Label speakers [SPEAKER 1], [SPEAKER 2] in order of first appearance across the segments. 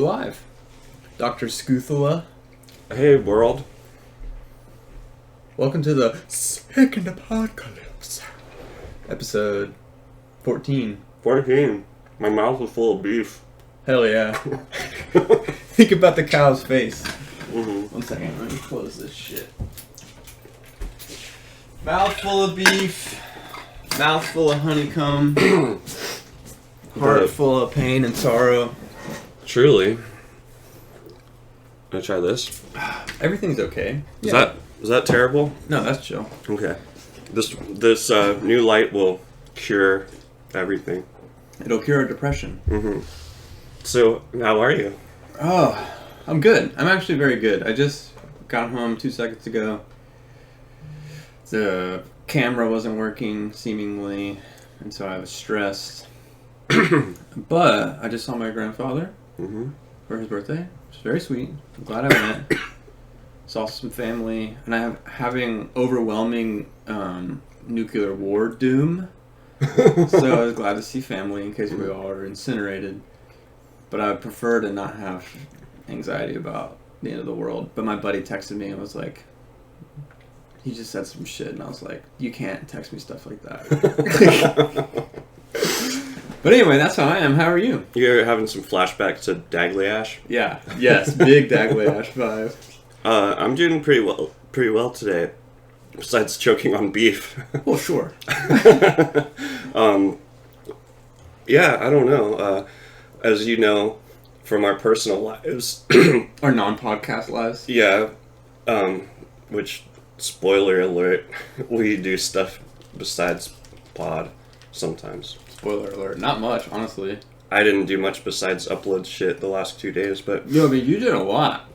[SPEAKER 1] live. Dr. Scuthula.
[SPEAKER 2] Hey, world.
[SPEAKER 1] Welcome to the second aPODcalypse. Episode 14.
[SPEAKER 2] 14. My mouth is full of beef.
[SPEAKER 1] Hell yeah. Think about the cow's face.
[SPEAKER 2] Mm-hmm.
[SPEAKER 1] 1 second, let me close this shit. Mouth full of beef. Mouth full of honeycomb. Heart full of pain and sorrow.
[SPEAKER 2] Truly. Can I try this?
[SPEAKER 1] Everything's okay.
[SPEAKER 2] Is that terrible?
[SPEAKER 1] No, that's chill.
[SPEAKER 2] Okay. This new light will cure everything.
[SPEAKER 1] It'll cure depression.
[SPEAKER 2] Mm-hmm. So, how are you?
[SPEAKER 1] Oh, I'm good. I'm actually very good. I just got home 2 seconds ago. The camera wasn't working, seemingly, and so I was stressed. But I just saw my grandfather for his birthday. It was very sweet. I'm glad I went. Saw some family, and I'm having overwhelming nuclear war doom. So I was glad to see family in case we all are incinerated. But I would prefer to not have anxiety about the end of the world. But my buddy texted me and was like, he just said some shit, and I was like, you can't text me stuff like that. But anyway, that's how I am. How are you?
[SPEAKER 2] You're having some flashbacks to Dagliash?
[SPEAKER 1] Yeah. Yes. Big Dagliash vibe.
[SPEAKER 2] I'm doing pretty well today. Besides choking on beef.
[SPEAKER 1] Well, sure.
[SPEAKER 2] Yeah, I don't know. As you know, from our personal lives.
[SPEAKER 1] Our non-podcast lives.
[SPEAKER 2] Yeah. Which, spoiler alert, we do stuff besides pod sometimes.
[SPEAKER 1] Spoiler alert. Not much, honestly.
[SPEAKER 2] I didn't do much besides upload shit the last 2 days, but...
[SPEAKER 1] Yo, but you did a lot.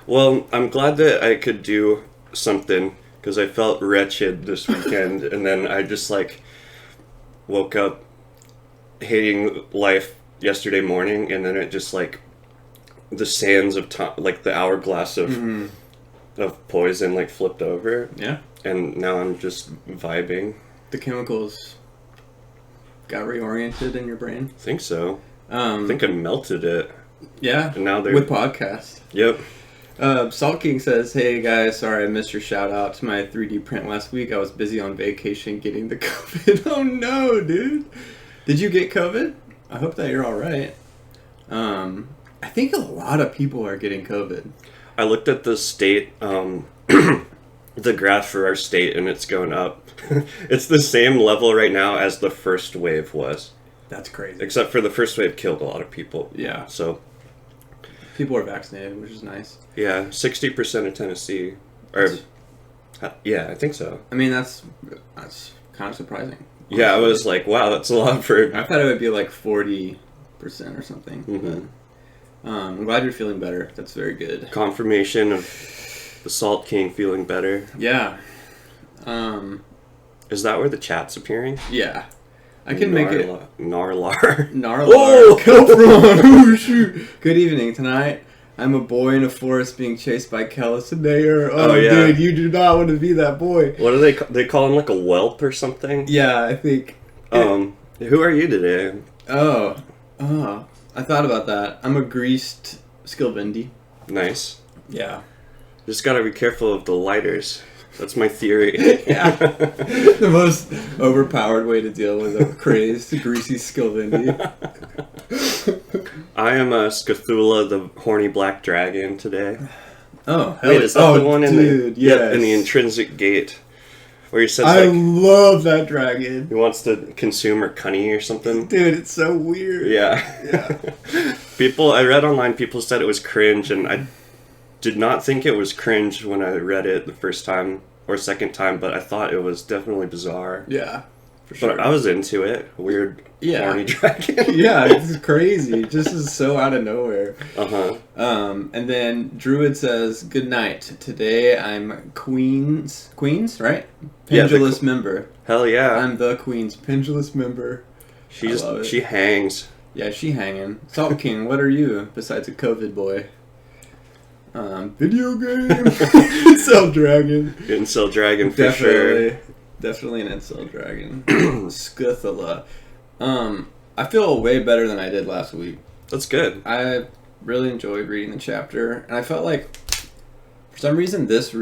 [SPEAKER 2] Well, I'm glad that I could do something, because I felt wretched this weekend, and then I just, woke up hating life yesterday morning, and then it just, the sands of time, the hourglass of poison, flipped over.
[SPEAKER 1] Yeah.
[SPEAKER 2] And now I'm just vibing.
[SPEAKER 1] The chemicals got reoriented in your brain.
[SPEAKER 2] I think so. I think I melted it.
[SPEAKER 1] Yeah.
[SPEAKER 2] And now they're...
[SPEAKER 1] With podcast.
[SPEAKER 2] Yep.
[SPEAKER 1] Salt King says, hey guys, sorry I missed your shout out to my 3D print last week. I was busy on vacation getting the COVID. Oh no, dude. Did you get COVID? I hope that you're alright. I think a lot of people are getting COVID.
[SPEAKER 2] I looked at the state, the graph for our state, and it's going up. It's the same level right now as the first wave was.
[SPEAKER 1] That's crazy.
[SPEAKER 2] Except for the first wave killed a lot of people.
[SPEAKER 1] Yeah.
[SPEAKER 2] So...
[SPEAKER 1] people are vaccinated, which is nice.
[SPEAKER 2] Yeah, 60% of Tennessee. Yeah, I think so.
[SPEAKER 1] I mean, that's kind of surprising. Honestly.
[SPEAKER 2] Yeah, I was like, wow, that's a lot for...
[SPEAKER 1] I thought it would be 40% or something.
[SPEAKER 2] Mm-hmm.
[SPEAKER 1] But, I'm glad you're feeling better. That's very good.
[SPEAKER 2] Confirmation of the Salt King feeling better.
[SPEAKER 1] Yeah.
[SPEAKER 2] Is that where the chat's appearing?
[SPEAKER 1] Yeah. I can make it...
[SPEAKER 2] Narlar.
[SPEAKER 1] Narlar.
[SPEAKER 2] Oh!
[SPEAKER 1] Kelpron! Oh, shoot. Good evening. Tonight, I'm a boy in a forest being chased by Calicenator. Oh,
[SPEAKER 2] yeah.
[SPEAKER 1] Dude, you do not want to be that boy.
[SPEAKER 2] What do they call him, a whelp or something?
[SPEAKER 1] Yeah, I think...
[SPEAKER 2] Who are you today?
[SPEAKER 1] Oh. I thought about that. I'm a greased Skilvendi.
[SPEAKER 2] Nice.
[SPEAKER 1] Yeah.
[SPEAKER 2] Just gotta be careful of the lighters. That's my theory.
[SPEAKER 1] Yeah. The most overpowered way to deal with a crazed, greasy Skilvendi.
[SPEAKER 2] I am a Scuthula, the horny black dragon, today.
[SPEAKER 1] Oh,
[SPEAKER 2] wait, is that the one in
[SPEAKER 1] yes.
[SPEAKER 2] in the intrinsic gate? Where he says,
[SPEAKER 1] I love that dragon.
[SPEAKER 2] He wants to consume her cunny or something.
[SPEAKER 1] Dude, it's so weird.
[SPEAKER 2] Yeah. I read online, people said it was cringe, and I did not think it was cringe when I read it the first time or second time, but I thought it was definitely bizarre.
[SPEAKER 1] Yeah, for sure.
[SPEAKER 2] But I was into it. Weird, horny dragon.
[SPEAKER 1] Yeah, it's crazy. It just is so out of nowhere.
[SPEAKER 2] Uh-huh.
[SPEAKER 1] And then Druid says, good night. Today I'm Queen's, right? Pendulous member.
[SPEAKER 2] Hell yeah.
[SPEAKER 1] I'm the Queen's Pendulous member.
[SPEAKER 2] She hangs.
[SPEAKER 1] Yeah, she hanging. Salt King, what are you besides a COVID boy? Video game. Incel Dragon.
[SPEAKER 2] Incel Dragon for sure.
[SPEAKER 1] Definitely an Incel Dragon. Scuthula. I feel way better than I did last week.
[SPEAKER 2] That's good.
[SPEAKER 1] I really enjoyed reading the chapter, and I felt like, for some reason, this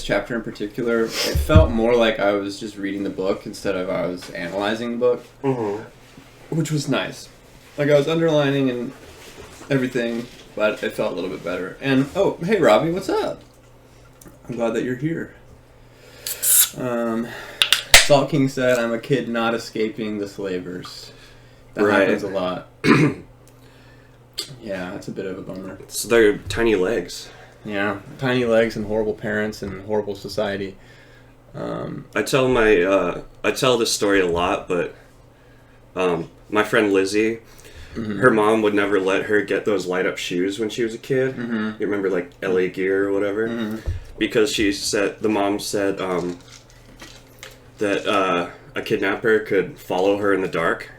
[SPEAKER 1] chapter in particular, it felt more like I was just reading the book instead of I was analyzing the book, which was nice. Like, I was underlining and everything, but it felt a little bit better. And, oh, hey, Robbie, what's up? I'm glad that you're here. Salt King said, I'm a kid not escaping the slavers. That happens a lot. Yeah, that's a bit of a bummer.
[SPEAKER 2] So they're tiny legs.
[SPEAKER 1] Yeah, tiny legs and horrible parents and horrible society.
[SPEAKER 2] I tell this story a lot, but my friend Lizzie, her mom would never let her get those light up shoes when she was a kid. You remember, like, LA Gear or whatever? Because the mom said that a kidnapper could follow her in the dark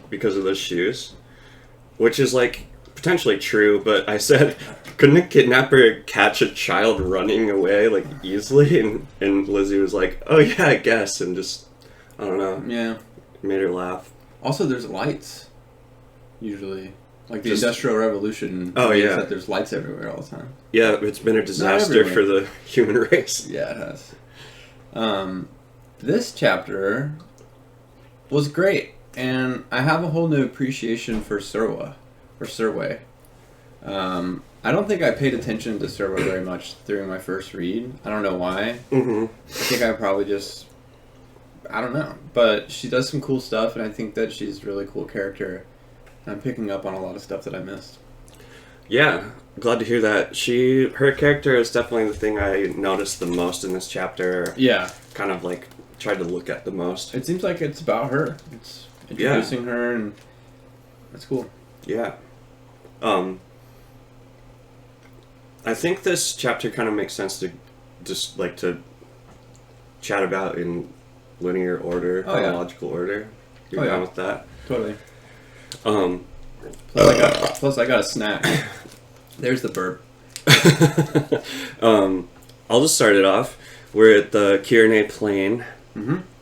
[SPEAKER 2] because of those shoes, which is, like, potentially true, but I said, couldn't a kidnapper catch a child running away, like, easily? And Lizzie was like, oh yeah, I guess, and just, I don't know.
[SPEAKER 1] Yeah.
[SPEAKER 2] Made her laugh.
[SPEAKER 1] Also, there's lights, usually. Like the Industrial Revolution.
[SPEAKER 2] Oh, yeah.
[SPEAKER 1] That there's lights everywhere all the time.
[SPEAKER 2] Yeah, it's been a disaster for the human race.
[SPEAKER 1] Yeah, it has. This chapter was great, and I have a whole new appreciation for Serwa. Or Serway. I don't think I paid attention to Serwa very much during my first read. I don't know why. I think I probably just... I don't know. But she does some cool stuff, and I think that she's a really cool character. I'm picking up on a lot of stuff that I missed.
[SPEAKER 2] Yeah, glad to hear that. Her character is definitely the thing I noticed the most in this chapter. Yeah. Kind of, like, tried to look at the most.
[SPEAKER 1] It seems like it's about her. It's introducing her, and that's cool.
[SPEAKER 2] Yeah. I think this chapter kind of makes sense to just, like, to chat about in linear order, chronological order. You're down with that?
[SPEAKER 1] Totally. Plus I got a snack. There's the burp.
[SPEAKER 2] I'll just start it off. We're at the Kyrenae Plain,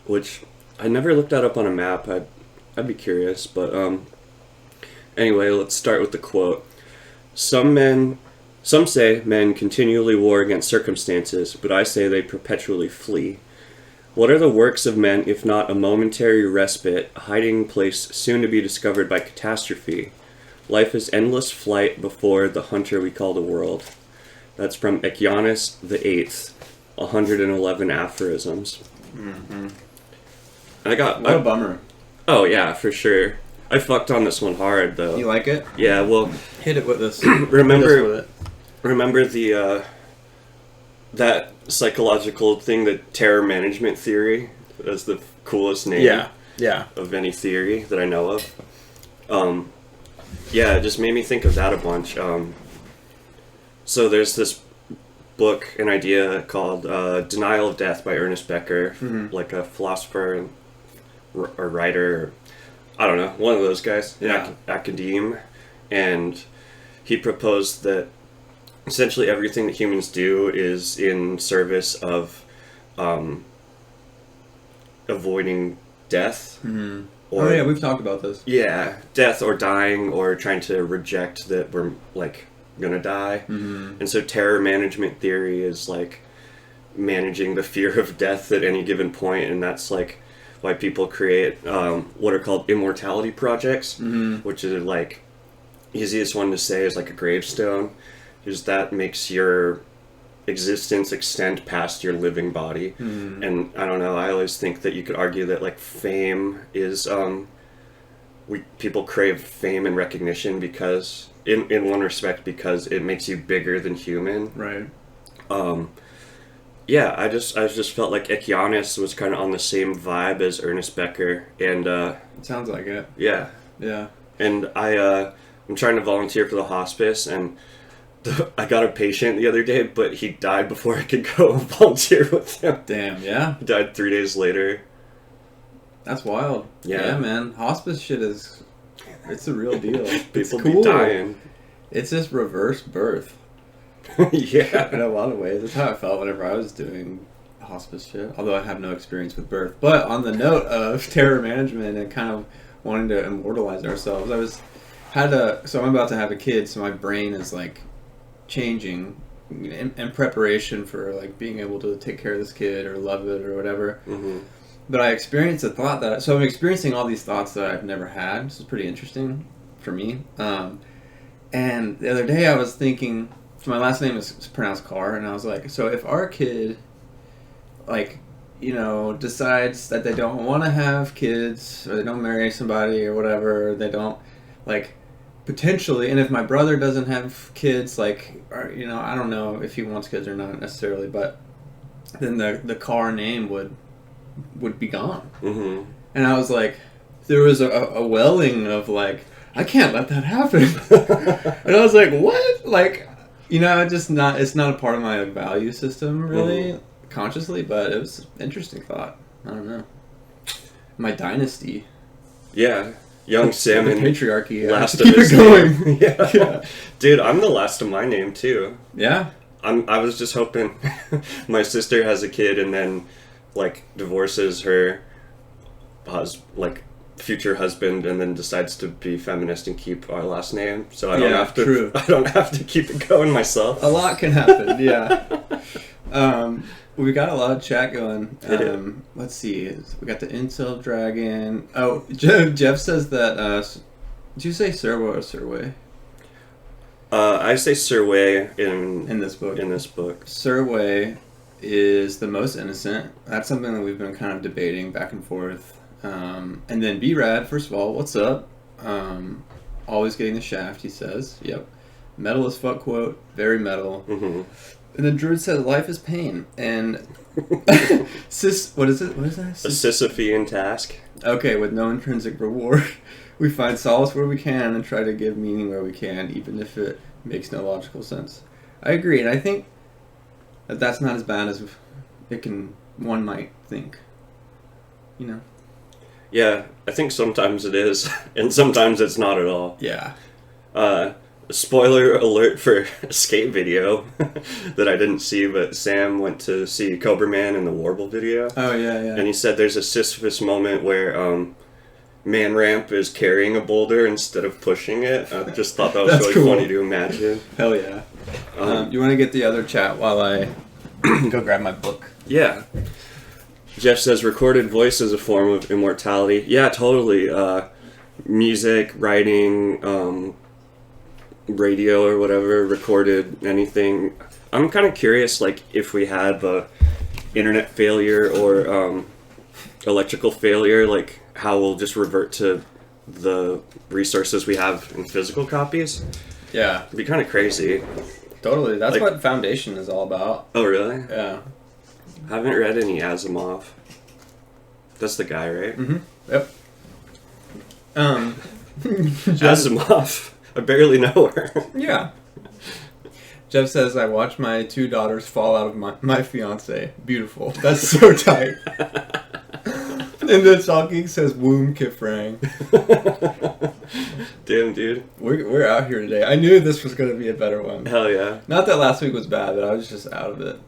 [SPEAKER 2] which I never looked that up on a map. I'd be curious, but anyway, let's start with the quote. Some say men continually war against circumstances, but I say they perpetually flee. What are the works of men if not a momentary respite, a hiding place soon to be discovered by catastrophe? Life is endless flight before the hunter we call the world. That's from Ernest the 8th, 111 aphorisms. What
[SPEAKER 1] a bummer.
[SPEAKER 2] Oh yeah, for sure. I fucked on this one hard though.
[SPEAKER 1] You like it?
[SPEAKER 2] Yeah, well,
[SPEAKER 1] hit it with this.
[SPEAKER 2] Remember the that psychological thing, the terror management theory? That's the coolest name of any theory that I know of. Yeah, it just made me think of that a bunch. So there's this book, an idea called Denial of Death by Ernest Becker, like a philosopher or writer, I don't know, one of those guys, academe, and he proposed that essentially everything that humans do is in service of avoiding death.
[SPEAKER 1] Or, we've talked about this.
[SPEAKER 2] Yeah, death or dying or trying to reject that we're, like, gonna die. And so terror management theory is, like, managing the fear of death at any given point, and that's, like, why people create what are called immortality projects, which is, like, easiest one to say is, like, a gravestone, because that makes your existence extend past your living body. And I don't know, I always think that you could argue that, like, fame is people crave fame and recognition because in one respect because it makes you bigger than human, right? I just felt like Ernest was kind of on the same vibe as Ernest Becker, and
[SPEAKER 1] it sounds like it.
[SPEAKER 2] Yeah and I'm trying to volunteer for the hospice, and I got a patient the other day, but he died before I could go volunteer with him.
[SPEAKER 1] Damn, yeah?
[SPEAKER 2] He died 3 days later.
[SPEAKER 1] That's wild. Yeah, man. Hospice shit is... It's a real deal.
[SPEAKER 2] People be dying.
[SPEAKER 1] It's just reverse birth.
[SPEAKER 2] Yeah.
[SPEAKER 1] In a lot of ways. That's how I felt whenever I was doing hospice shit. Although I have no experience with birth. But on the note of terror management and kind of wanting to immortalize ourselves, I was So I'm about to have a kid, so my brain is like changing in preparation for like being able to take care of this kid or love it or whatever.
[SPEAKER 2] Mm-hmm.
[SPEAKER 1] But I experienced a thought so I'm experiencing all these thoughts that I've never had. This is pretty interesting for me. And the other day I was thinking, so my last name is pronounced Carr, and I was like, so if our kid, like, you know, decides that they don't want to have kids, or they don't marry somebody or whatever, they don't, like, potentially, and if my brother doesn't have kids, like, or, you know, I don't know if he wants kids or not necessarily, but then the Carr name would be gone.
[SPEAKER 2] Mm-hmm.
[SPEAKER 1] And I was like, there was a welling of like, I can't let that happen. And I was like, what? Like, you know, it's not a part of my value system really, consciously, but it was an interesting thought. I don't know. My dynasty.
[SPEAKER 2] Yeah. Young Sam and
[SPEAKER 1] patriarchy.
[SPEAKER 2] Last
[SPEAKER 1] keep
[SPEAKER 2] of his
[SPEAKER 1] it going.
[SPEAKER 2] Name. Yeah. Dude, I'm the last of my name too.
[SPEAKER 1] Yeah.
[SPEAKER 2] I was just hoping my sister has a kid and then like divorces her future husband and then decides to be feminist and keep our last name, so I don't have to.
[SPEAKER 1] True.
[SPEAKER 2] I don't have to keep it going myself.
[SPEAKER 1] A lot can happen. Yeah. We got a lot of chat going. Let's see. We got the Intel Dragon. Oh, Jeff says that. Did you say Serwa or Serway?
[SPEAKER 2] I say Serway in
[SPEAKER 1] this book.
[SPEAKER 2] In this book,
[SPEAKER 1] Serway is the most innocent. That's something that we've been kind of debating back and forth. And then B-Rad, first of all, what's up? Always getting the shaft, he says. Yep. Metal as fuck quote. Very metal.
[SPEAKER 2] Mm-hmm.
[SPEAKER 1] And then Druid says, life is pain. And what is it? What is that?
[SPEAKER 2] A Sisyphean task.
[SPEAKER 1] Okay, with no intrinsic reward. We find solace where we can and try to give meaning where we can, even if it makes no logical sense. I agree, and I think that's not as bad as one might think. You know?
[SPEAKER 2] Yeah, I think sometimes it is, and sometimes it's not at all.
[SPEAKER 1] Yeah.
[SPEAKER 2] Spoiler alert for a skate video that I didn't see, but Sam went to see Cobra Man in the Warble video.
[SPEAKER 1] Oh, yeah, yeah.
[SPEAKER 2] And he said there's a Sisyphus moment where Man Ramp is carrying a boulder instead of pushing it. I just thought that was really
[SPEAKER 1] cool.
[SPEAKER 2] Funny to imagine.
[SPEAKER 1] Hell yeah. You want to get the other chat while I go grab my book?
[SPEAKER 2] Yeah. Jeff says recorded voice is a form of immortality. Yeah, totally. Music, writing, radio or whatever, recorded anything. I'm kind of curious, like, if we had internet failure or electrical failure, like, how we'll just revert to the resources we have in physical copies.
[SPEAKER 1] Yeah.
[SPEAKER 2] It'd be kind of crazy.
[SPEAKER 1] Totally. That's what Foundation is all about.
[SPEAKER 2] Oh, really?
[SPEAKER 1] Yeah.
[SPEAKER 2] Haven't read any Asimov. That's the guy, right?
[SPEAKER 1] Mm-hmm. Yep.
[SPEAKER 2] Asimov. I barely know her.
[SPEAKER 1] Yeah. Jeff says, I watched my 2 daughters fall out of my fiance. Beautiful. That's so tight. And then Talking says, womb kifrang.
[SPEAKER 2] Damn, dude.
[SPEAKER 1] We're out here today. I knew this was going to be a better one.
[SPEAKER 2] Hell yeah.
[SPEAKER 1] Not that last week was bad, but I was just out of it.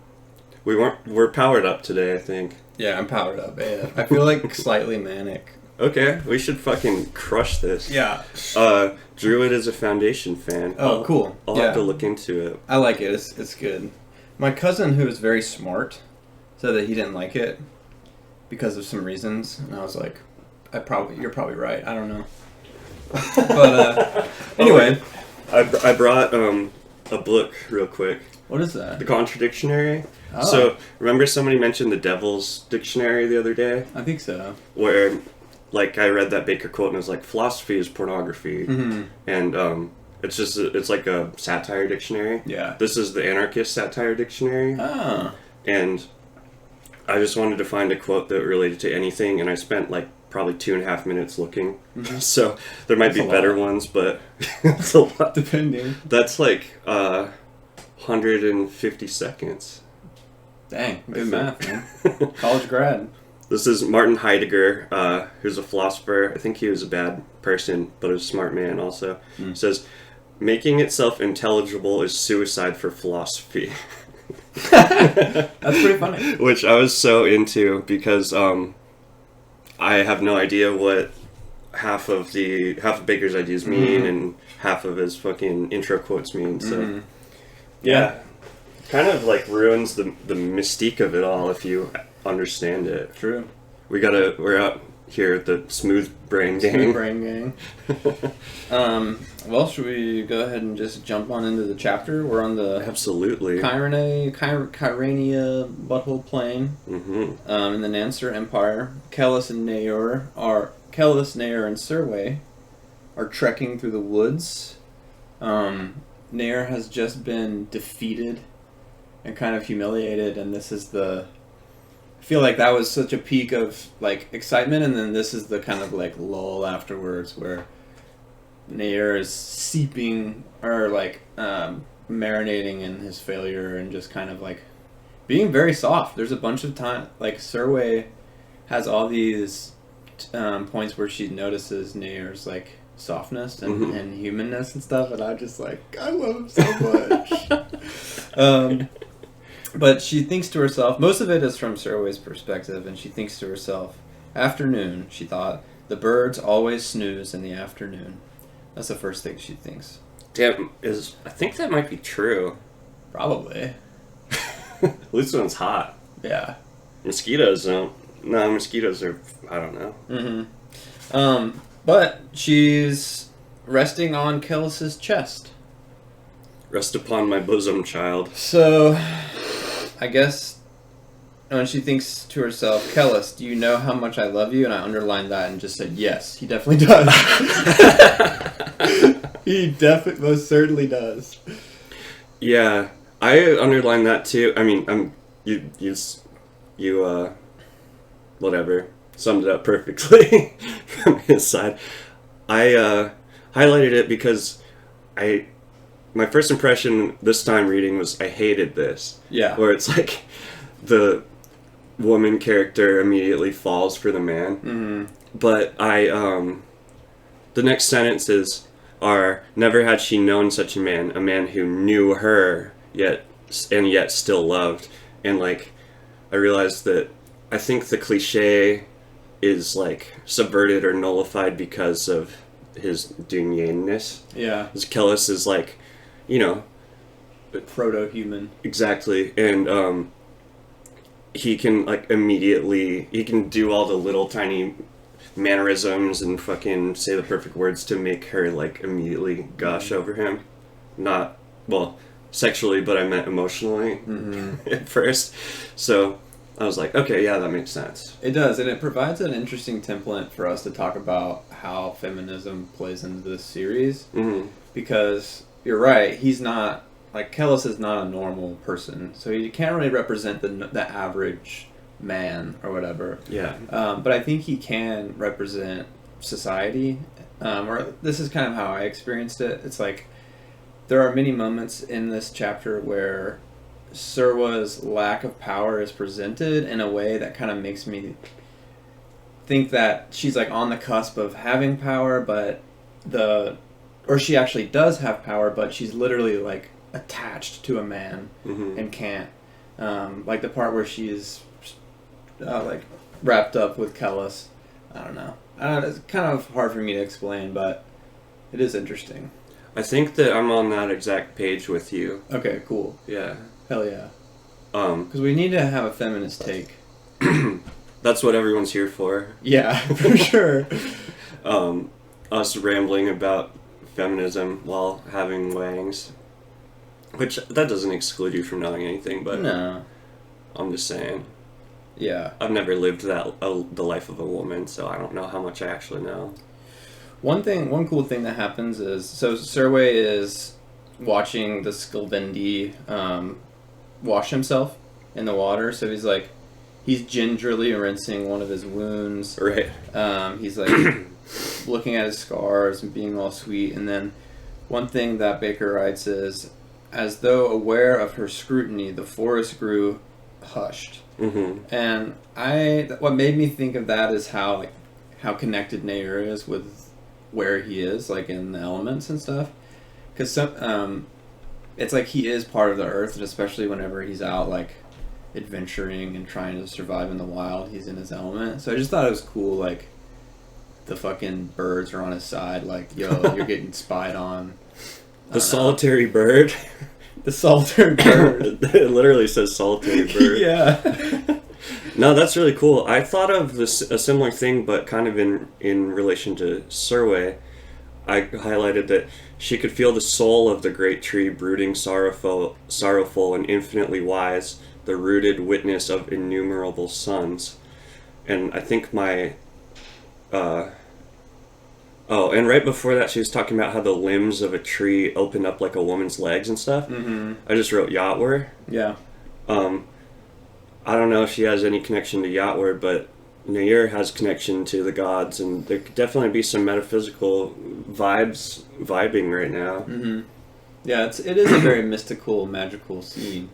[SPEAKER 2] We're powered up today, I think.
[SPEAKER 1] Yeah, I'm powered up. Yeah. I feel like slightly manic.
[SPEAKER 2] Okay, we should fucking crush this.
[SPEAKER 1] Yeah.
[SPEAKER 2] Druid is a Foundation fan.
[SPEAKER 1] Oh, cool.
[SPEAKER 2] I'll have to look into it.
[SPEAKER 1] I like it. It's good. My cousin, who is very smart, said that he didn't like it because of some reasons, and I was like, you're probably right. I don't know. But anyway,
[SPEAKER 2] I brought a book real quick.
[SPEAKER 1] What is that?
[SPEAKER 2] The Contradictionary.
[SPEAKER 1] Oh.
[SPEAKER 2] So remember somebody mentioned the Devil's Dictionary the other day,
[SPEAKER 1] I think so.
[SPEAKER 2] where like I read that Bakker quote and it was like philosophy is pornography, and it's like a satire dictionary.
[SPEAKER 1] Yeah.
[SPEAKER 2] This is the Anarchist Satire Dictionary.
[SPEAKER 1] Oh.
[SPEAKER 2] And I just wanted to find a quote that related to anything, and I spent like probably 2.5 minutes looking. So there might be better ones, but it's a lot.
[SPEAKER 1] Depending.
[SPEAKER 2] That's like 150 seconds.
[SPEAKER 1] Dang, good math, man. College grad.
[SPEAKER 2] This is Martin Heidegger, who's a philosopher. I think he was a bad person, but a smart man also. Says, making itself intelligible is suicide for philosophy.
[SPEAKER 1] That's pretty funny.
[SPEAKER 2] Which I was so into because I have no idea half of Baker's ideas mean and half of his fucking intro quotes mean. So yeah, kind of like ruins the mystique of it all if you understand it.
[SPEAKER 1] True.
[SPEAKER 2] We're out here at the Smooth Brain Gang.
[SPEAKER 1] Smooth Brain Gang. Well, should we go ahead and just jump on into the chapter? We're on the
[SPEAKER 2] Absolutely.
[SPEAKER 1] Kyrania butthole plane in the Nancer Empire. Kellis, Nair, and Serway are trekking through the woods. Nair has just been defeated and kind of humiliated, and this is I feel like that was such a peak of like excitement, and then this is the kind of like lull afterwards where Nair is seeping or like marinating in his failure and just kind of like being very soft. There's a bunch of time like Serway has all these points where she notices Nair's like softness and humanness and stuff, and I'm just like, I love him so much. But she thinks to herself, most of it is from Serway's perspective, and she thinks to herself, afternoon, she thought, the birds always snooze in the afternoon. That's the first thing she thinks.
[SPEAKER 2] Damn, I think that might be true.
[SPEAKER 1] Probably.
[SPEAKER 2] At least when it's hot.
[SPEAKER 1] Yeah.
[SPEAKER 2] Mosquitoes don't. No, mosquitoes are, I don't know.
[SPEAKER 1] But she's resting on Kellis's chest.
[SPEAKER 2] Rest upon my bosom, child.
[SPEAKER 1] So, I guess when she thinks to herself, Kellis, do you know how much I love you? And I underlined that and just said, yes, he definitely does. He definitely, most certainly does.
[SPEAKER 2] Yeah, I underlined that too. I mean, you whatever, summed it up perfectly from his side. I highlighted it because my first impression this time reading was I hated this.
[SPEAKER 1] Yeah.
[SPEAKER 2] Where it's like the woman character immediately falls for the man. Mm-hmm. But the next sentences are, never had she known such a man who knew her, yet still loved. And like, I realized that I think the cliche is like subverted or nullified because of his Dunyaness.
[SPEAKER 1] Yeah.
[SPEAKER 2] Because Kellis is like,
[SPEAKER 1] proto-human.
[SPEAKER 2] Exactly. And he can like immediately, he can do all the little tiny mannerisms and fucking say the perfect words to make her like immediately gush over him. Not, well, sexually, but I meant emotionally at first. So I was like, okay, yeah, that makes sense.
[SPEAKER 1] It does, and it provides an interesting template for us to talk about how feminism plays into this series. Because you're right, he's not, like, Kellis is not a normal person, so he can't really represent the average man or whatever.
[SPEAKER 2] Yeah.
[SPEAKER 1] But I think he can represent society, or this is kind of how I experienced it. It's like, there are many moments in this chapter where Serwa's lack of power is presented in a way that kind of makes me think that she's like on the cusp of having power, or she actually does have power, but she's literally like attached to a man and can't. Like the part where she's like wrapped up with Kellis. I don't know. It's kind of hard for me to explain, but it is interesting.
[SPEAKER 2] I think that I'm on that exact page with you.
[SPEAKER 1] Okay, cool.
[SPEAKER 2] Yeah.
[SPEAKER 1] Hell yeah. Because we need to have a feminist take.
[SPEAKER 2] That's what everyone's here for.
[SPEAKER 1] Yeah, for sure.
[SPEAKER 2] Us rambling about feminism while having wangs. Which, that doesn't exclude you from knowing anything, but...
[SPEAKER 1] No.
[SPEAKER 2] I'm just saying.
[SPEAKER 1] Yeah.
[SPEAKER 2] I've never lived the life of a woman, so I don't know how much I actually know.
[SPEAKER 1] One cool thing that happens is... So, Serway is watching the Skulvendi wash himself in the water, so he's gingerly rinsing one of his wounds.
[SPEAKER 2] Right.
[SPEAKER 1] He's like looking at his scars and being all sweet, and then one thing that Bakker writes is, as though aware of her scrutiny, the forest grew hushed. And what made me think of that is how connected Nair is with where he is, like in the elements and stuff, because it's like he is part of the earth, and especially whenever he's out like adventuring and trying to survive in the wild, he's in his element. So I just thought it was cool, like the fucking birds are on his side, like, yo, you're getting spied on.
[SPEAKER 2] The solitary bird.
[SPEAKER 1] The solitary bird.
[SPEAKER 2] It literally says solitary bird.
[SPEAKER 1] Yeah.
[SPEAKER 2] No, that's really cool. I thought of this a similar thing, but kind of in relation to Surway. I highlighted that she could feel the soul of the great tree, brooding, sorrowful, and infinitely wise, the rooted witness of innumerable suns. And I think my... and right before that, she was talking about how the limbs of a tree open up like a woman's legs and stuff. Mm-hmm. I just wrote Yatwer.
[SPEAKER 1] Yeah.
[SPEAKER 2] I don't know if she has any connection to Yatwer, but Nair has connection to the gods, and there could definitely be some metaphysical vibing right now.
[SPEAKER 1] Mm-hmm. Yeah, it is a very mystical, magical scene.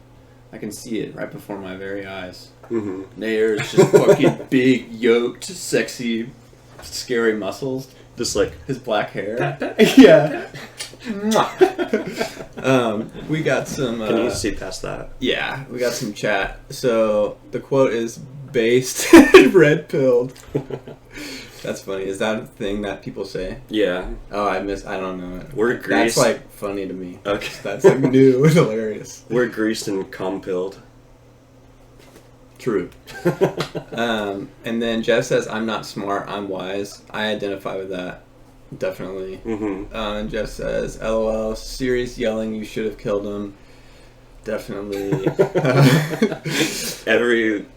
[SPEAKER 1] I can see it right before my very eyes. Mm-hmm. Nair is just fucking big, yoked, sexy, scary muscles.
[SPEAKER 2] Just like
[SPEAKER 1] his black hair. Yeah. We got some...
[SPEAKER 2] Can you see past that?
[SPEAKER 1] Yeah, we got some chat. So, the quote is, based and red-pilled. That's funny. Is that a thing that people say?
[SPEAKER 2] Yeah.
[SPEAKER 1] Oh, I don't know it.
[SPEAKER 2] We're greased.
[SPEAKER 1] That's, like, funny to me.
[SPEAKER 2] Okay.
[SPEAKER 1] That's, like, new and hilarious.
[SPEAKER 2] We're greased and cum-pilled.
[SPEAKER 1] True. And then Jeff says, I'm not smart, I'm wise. I identify with that. Definitely. Mm-hmm. And Jeff says, LOL, serious yelling, you should have killed him. Definitely.
[SPEAKER 2] Every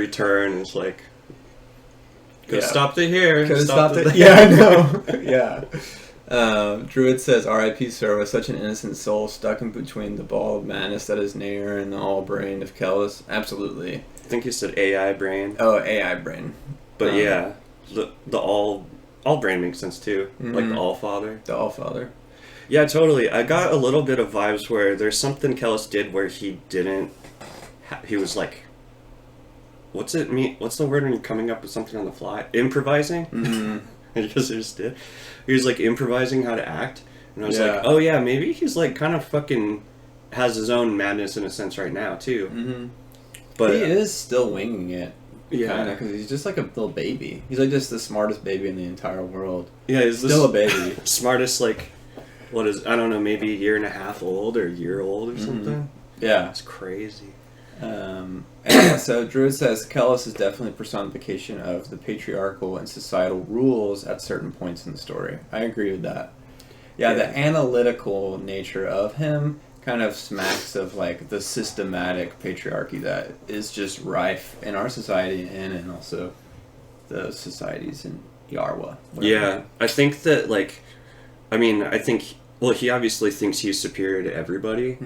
[SPEAKER 2] turn is like, could have stopped it here.
[SPEAKER 1] Could have stopped it. Yeah, I know. Yeah. Druid says, R.I.P. Serva, such an innocent soul stuck in between the ball of madness that is Nair and the all-brain of Kellis. Absolutely.
[SPEAKER 2] I think you said AI brain.
[SPEAKER 1] Oh, AI brain.
[SPEAKER 2] But yeah, the all brain makes sense too. Mm-hmm. Like the all-father.
[SPEAKER 1] The all-father.
[SPEAKER 2] Yeah, totally. I got a little bit of vibes where there's something Kellis did where he didn't... he was like... What's it mean? What's the word when you're coming up with something on the fly? Improvising? Mm-hmm. He just did. He was like improvising how to act. And I was like, oh yeah, maybe he's like kind of fucking... has his own madness in a sense right now too. Mm-hmm. But
[SPEAKER 1] he is still winging it.
[SPEAKER 2] Yeah,
[SPEAKER 1] because he's just like a little baby. He's like just the smartest baby in the entire world.
[SPEAKER 2] Yeah, he's
[SPEAKER 1] still a baby.
[SPEAKER 2] Smartest, like, what is, I don't know, maybe a year and a half old or a year old or something.
[SPEAKER 1] Yeah.
[SPEAKER 2] It's crazy.
[SPEAKER 1] And so Druid says, Kellis is definitely a personification of the patriarchal and societal rules at certain points in the story. I agree with that. Yeah, the analytical nature of him kind of smacks of like the systematic patriarchy that is just rife in our society and also the societies in Yarwa.
[SPEAKER 2] Yeah, I think that he obviously thinks he's superior to everybody,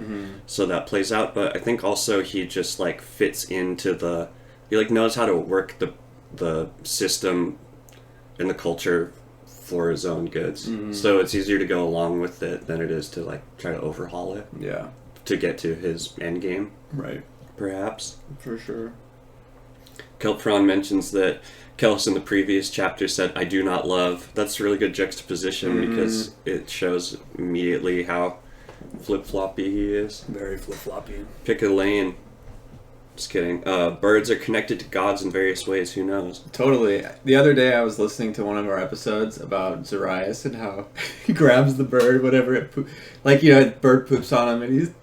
[SPEAKER 2] so that plays out, but I think also he just like fits into he like knows how to work the system and the culture for his own goods. Mm-hmm. So it's easier to go along with it than it is to like try to overhaul it.
[SPEAKER 1] Yeah.
[SPEAKER 2] To get to his end game.
[SPEAKER 1] Right.
[SPEAKER 2] Perhaps.
[SPEAKER 1] For sure.
[SPEAKER 2] Kelpron mentions that Kellis in the previous chapter said, I do not love. That's a really good juxtaposition because it shows immediately how flip-floppy he is.
[SPEAKER 1] Very flip-floppy.
[SPEAKER 2] Pick a lane. Just kidding. Birds are connected to gods in various ways. Who knows?
[SPEAKER 1] Totally. The other day I was listening to one of our episodes about Zarias and how he grabs the bird, whatever it bird poops on him, and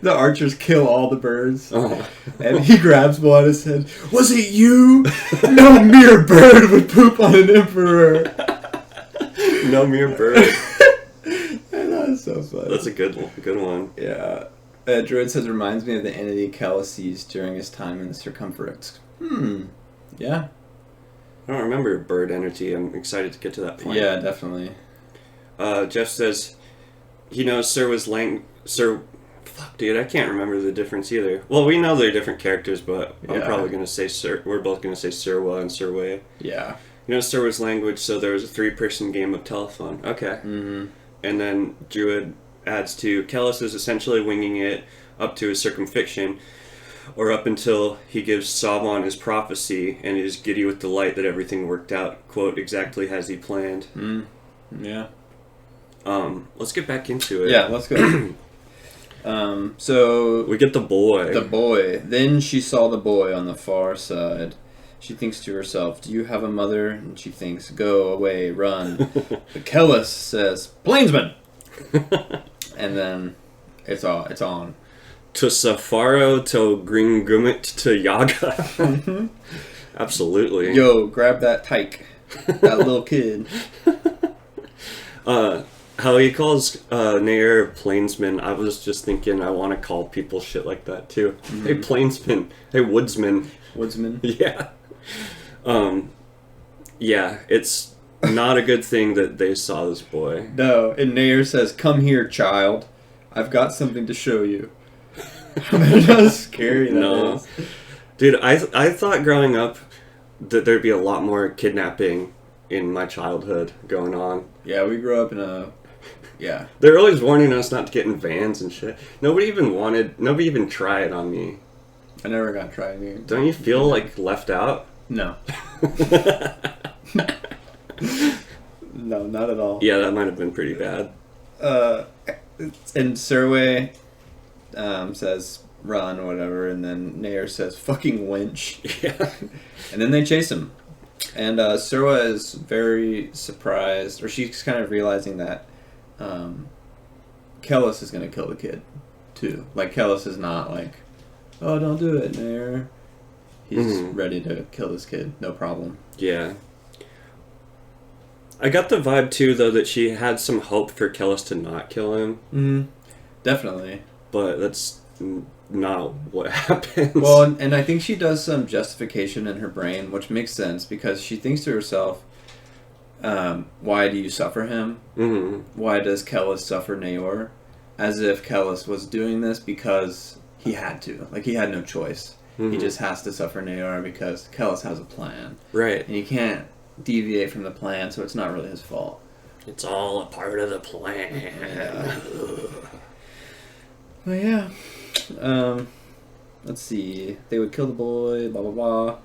[SPEAKER 1] the archers kill all the birds. Oh. And he grabs one and said, was it you? No mere bird would poop on an emperor.
[SPEAKER 2] No mere bird.
[SPEAKER 1] And that's so funny.
[SPEAKER 2] That's a good one.
[SPEAKER 1] Yeah. Druid says, reminds me of the entity Kellis sees during his time in the circumference. Yeah.
[SPEAKER 2] I don't remember bird entity. I'm excited to get to that point.
[SPEAKER 1] Yeah, definitely.
[SPEAKER 2] Jeff says he knows fuck, dude, I can't remember the difference either. Well, we know they're different characters, but I'm probably going to say we're both going to say Sirwa and Sirway.
[SPEAKER 1] Yeah.
[SPEAKER 2] You know Sirwa's language, so there was a 3-person game of telephone. Okay. Mm-hmm. And then Druid adds to, Kellis is essentially winging it up to his circumfiction, or up until he gives Sabon his prophecy and is giddy with delight that everything worked out, quote, exactly as he planned.
[SPEAKER 1] Yeah.
[SPEAKER 2] Let's get back into it.
[SPEAKER 1] Yeah, let's go. So
[SPEAKER 2] we get the boy.
[SPEAKER 1] The boy. Then she saw the boy on the far side. She thinks to herself, "Do you have a mother?" And she thinks, "Go away, run." But Kellis says, "Plainsman!" And then it's on.
[SPEAKER 2] To Safaro, to Gringumit, to Yaga.
[SPEAKER 1] Mm-hmm.
[SPEAKER 2] Absolutely.
[SPEAKER 1] Yo, grab that tyke. That little kid.
[SPEAKER 2] How he calls Nair Plainsman, I was just thinking I want to call people shit like that too.
[SPEAKER 1] Mm-hmm.
[SPEAKER 2] Hey Plainsman. Hey Woodsman.
[SPEAKER 1] Woodsman.
[SPEAKER 2] Yeah. Yeah, it's not a good thing that they saw this boy.
[SPEAKER 1] No, and Nair says, "Come here, child. I've got something to show you." How scary that is.
[SPEAKER 2] Dude, I thought growing up that there'd be a lot more kidnapping in my childhood going on.
[SPEAKER 1] Yeah, we grew up in a... Yeah.
[SPEAKER 2] They're always warning us not to get in vans and shit. Nobody even tried on me.
[SPEAKER 1] I never got tried. Dude.
[SPEAKER 2] Don't you feel like left out?
[SPEAKER 1] No. No, not at all.
[SPEAKER 2] Yeah, that might have been pretty bad.
[SPEAKER 1] And Serway says, "Run," or whatever, and then Nair says, "Fucking winch."
[SPEAKER 2] Yeah.
[SPEAKER 1] And then they chase him. And Serwa is very surprised, or she's kind of realizing that Kellis is going to kill the kid, too. Like, Kellis is not like, "Oh, don't do it, Nair." He's ready to kill this kid, no problem.
[SPEAKER 2] Yeah. I got the vibe, too, though, that she had some hope for Kellis to not kill him.
[SPEAKER 1] Mm-hmm. Definitely.
[SPEAKER 2] But that's not what happens.
[SPEAKER 1] Well, and I think she does some justification in her brain, which makes sense, because she thinks to herself, why do you suffer him?
[SPEAKER 2] Mm-hmm.
[SPEAKER 1] Why does Kellis suffer Naor? As if Kellis was doing this because he had to. Like, he had no choice. Mm-hmm. He just has to suffer Naor because Kellis has a plan.
[SPEAKER 2] Right.
[SPEAKER 1] And he can't deviate from the plan, so it's not really his fault.
[SPEAKER 2] It's all a part of the plan.
[SPEAKER 1] Yeah. Well, yeah. Let's see. They would kill the boy, blah, blah, blah.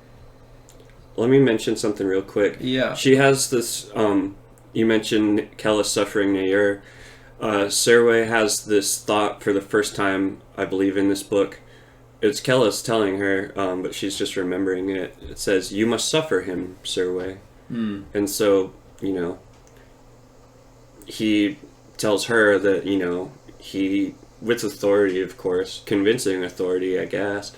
[SPEAKER 2] Let me mention something real quick.
[SPEAKER 1] Yeah.
[SPEAKER 2] She has this, you mentioned Kellis suffering Nair. Serway has this thought for the first time, I believe, in this book. It's Kellis telling her, but she's just remembering it. It says, "You must suffer him, Serway."
[SPEAKER 1] Mm.
[SPEAKER 2] And so, he tells her that, he, with authority, of course, convincing authority, I guess,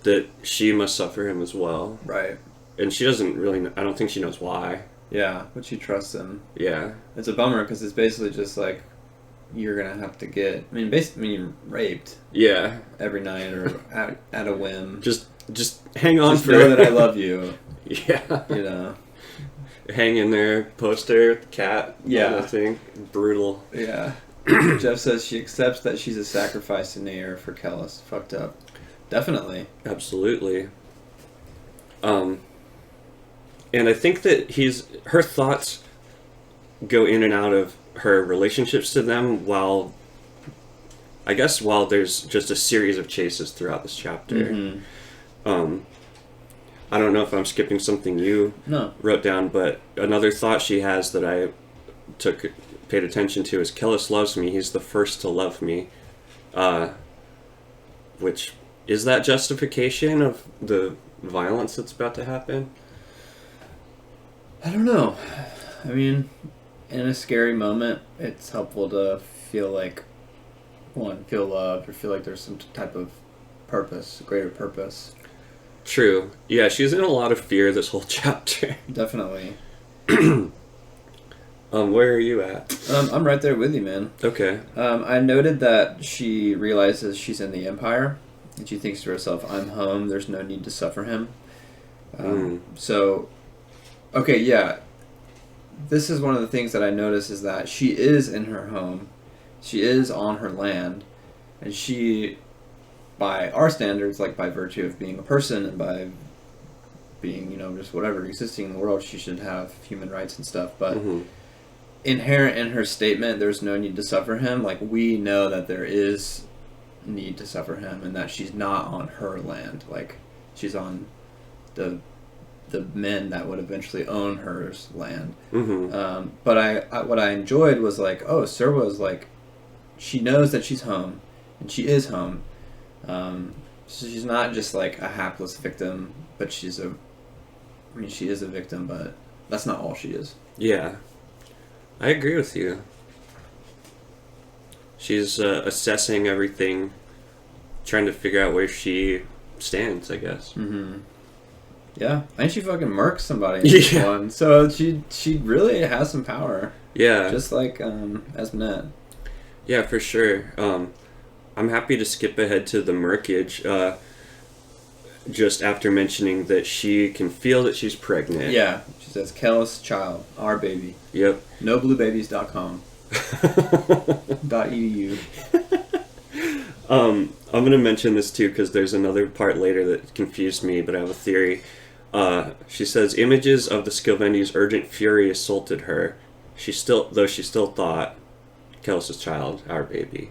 [SPEAKER 2] that she must suffer him as well.
[SPEAKER 1] Right.
[SPEAKER 2] And she doesn't really, I don't think she knows why.
[SPEAKER 1] Yeah, but she trusts him.
[SPEAKER 2] Yeah.
[SPEAKER 1] It's a bummer because it's basically just like, you're going to have to basically you're raped.
[SPEAKER 2] Yeah.
[SPEAKER 1] Every night or at a whim.
[SPEAKER 2] Just hang on
[SPEAKER 1] just
[SPEAKER 2] for
[SPEAKER 1] know that I love you.
[SPEAKER 2] Yeah. Hang in there, poster, cat,
[SPEAKER 1] yeah.
[SPEAKER 2] Thing. Brutal.
[SPEAKER 1] Yeah. Jeff says she accepts that she's a sacrifice to Nair for Kellis. Fucked up. Definitely.
[SPEAKER 2] Absolutely. And I think that her thoughts go in and out of her relationships to them while there's just a series of chases throughout this chapter.
[SPEAKER 1] Mm-hmm.
[SPEAKER 2] I don't know if I'm skipping something you wrote down, but another thought she has that I paid attention to is, "Kellis loves me. He's the first to love me." Which, is that justification of the violence that's about to happen?
[SPEAKER 1] I don't know. I mean, in a scary moment, it's helpful to feel like, feel loved or feel like there's some type of purpose, greater purpose.
[SPEAKER 2] True. Yeah, she's in a lot of fear this whole chapter.
[SPEAKER 1] Definitely.
[SPEAKER 2] Where are you at?
[SPEAKER 1] I'm right there with you, man.
[SPEAKER 2] Okay.
[SPEAKER 1] I noted that she realizes she's in the Empire, and she thinks to herself, "I'm home, there's no need to suffer him." So, okay, yeah. This is one of the things that I notice is that she is in her home. She is on her land. And she, by our standards, like by virtue of being a person and by being, just whatever, existing in the world, she should have human rights and stuff. But inherent in her statement, there's no need to suffer him. Like, we know that there is need to suffer him and that she's not on her land. Like, she's on the men that would eventually own her land.
[SPEAKER 2] Mm-hmm.
[SPEAKER 1] But I what I enjoyed was like, Serwa's like, she knows that she's home, and she is home. So she's not just like a hapless victim, but she's a I mean, she is a victim, but that's not all she is.
[SPEAKER 2] Yeah. I agree with you. She's assessing everything, trying to figure out where she stands, I guess.
[SPEAKER 1] Mm-hmm. Yeah, and she fucking murks somebody in this one, so she really has some power.
[SPEAKER 2] Yeah.
[SPEAKER 1] Just like Esmnet.
[SPEAKER 2] Yeah, for sure. I'm happy to skip ahead to the murkage, just after mentioning that she can feel that she's pregnant.
[SPEAKER 1] Yeah, she says, Kellis child, our baby.
[SPEAKER 2] Yep.
[SPEAKER 1] Nobluebabies.com. .edu.
[SPEAKER 2] I'm going to mention this too because there's another part later that confused me, but I have a theory. She says, images of the Skilvendi's urgent fury assaulted her. She still thought Kellis' child, our baby.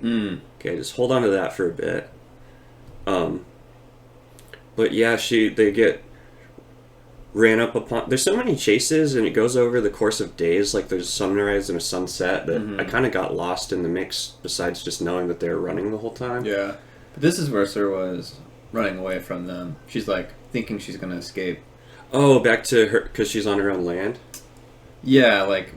[SPEAKER 2] Okay, just hold on to that for a bit. But yeah, they get ran up upon. There's so many chases, and it goes over the course of days. Like there's a sunrise and a sunset that I kind of got lost in the mix. Besides just knowing that they were running the whole time.
[SPEAKER 1] Yeah, but this is where Sir was running away from them. She's like thinking she's gonna escape.
[SPEAKER 2] Oh, back to her because she's on her own land.
[SPEAKER 1] Yeah, like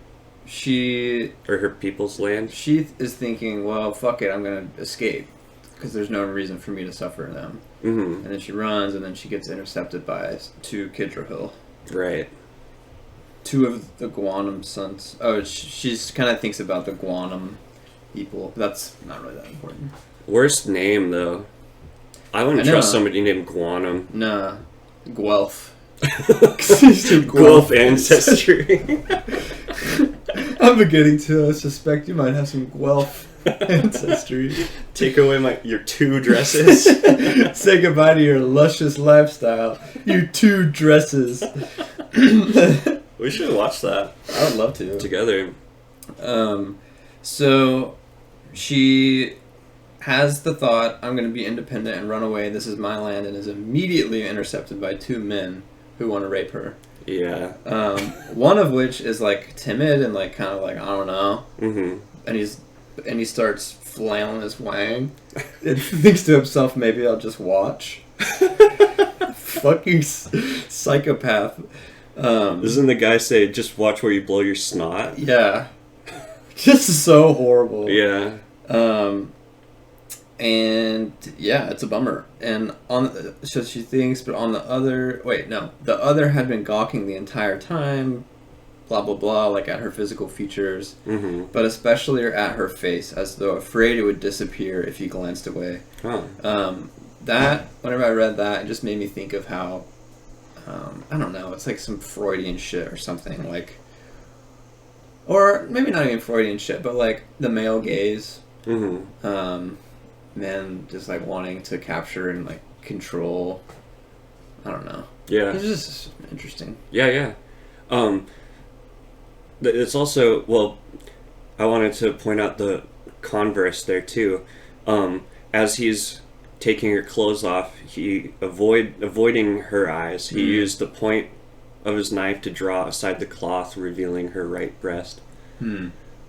[SPEAKER 2] or her people's land.
[SPEAKER 1] She is thinking, well, fuck it, I'm gonna escape because there's no reason for me to suffer them. And then she runs, and then she gets intercepted by 2 Kidrahil.
[SPEAKER 2] Right.
[SPEAKER 1] 2 of the Guanum sons. Oh, she kind of thinks about the Guanum people. That's not really that important.
[SPEAKER 2] Worst name, though. I wouldn't trust somebody named Guanum.
[SPEAKER 1] Nah. Guelph.
[SPEAKER 2] Guelph ancestry.
[SPEAKER 1] I'm beginning to suspect you might have some Guelph ancestry.
[SPEAKER 2] Take away your 2 dresses.
[SPEAKER 1] Say goodbye to your luscious lifestyle. You 2 dresses.
[SPEAKER 2] We should watch that.
[SPEAKER 1] I would love to.
[SPEAKER 2] Together.
[SPEAKER 1] So she has the thought, I'm going to be independent and run away. This is my land, and is immediately intercepted by 2 men who want to rape her.
[SPEAKER 2] Yeah.
[SPEAKER 1] One of which is like timid and like kind of like, I don't know. And he starts flailing his wang and thinks to himself, maybe I'll just watch. Fucking psychopath.
[SPEAKER 2] Doesn't the guy say, just watch where you blow your snot?
[SPEAKER 1] Yeah. Just so horrible.
[SPEAKER 2] Yeah.
[SPEAKER 1] And yeah, it's a bummer. And so she thinks, but on the other, the other had been gawking the entire time, blah blah blah, like at her physical features, but especially at her face, as though afraid it would disappear if he glanced away. That, whenever I read that, it just made me think of how, I don't know, it's like some Freudian shit or something, like, or maybe not even Freudian shit, but like the male gaze. Men just like wanting to capture and like control. I don't know.
[SPEAKER 2] Yeah.
[SPEAKER 1] It's just interesting.
[SPEAKER 2] Yeah. It's also, well, I wanted to point out the converse there too. As he's taking her clothes off, he avoiding her eyes. He used the point of his knife to draw aside the cloth, revealing her right breast.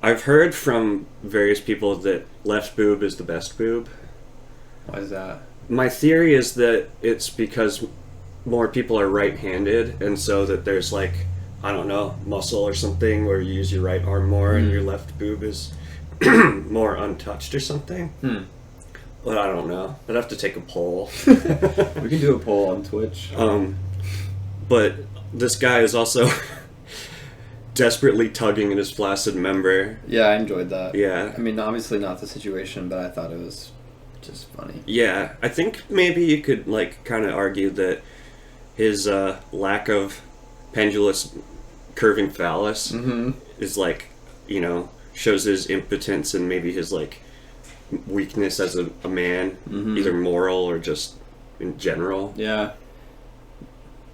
[SPEAKER 2] I've heard from various people that left boob is the best boob.
[SPEAKER 1] Why is that?
[SPEAKER 2] My theory is that it's because more people are right-handed, and so that there's like, I don't know, muscle or something where you use your right arm more and your left boob is more untouched or something. But I don't know. I'd have to take a poll.
[SPEAKER 1] We can do a poll on Twitch.
[SPEAKER 2] But this guy is also desperately tugging at his flaccid member.
[SPEAKER 1] Yeah, I enjoyed that.
[SPEAKER 2] Yeah.
[SPEAKER 1] I mean, obviously not the situation, but I thought it was just funny.
[SPEAKER 2] Yeah, I think maybe you could like kind of argue that his lack of pendulous curving phallus is like, you know, shows his impotence and maybe his like weakness as a man, either moral or just in general.
[SPEAKER 1] Yeah.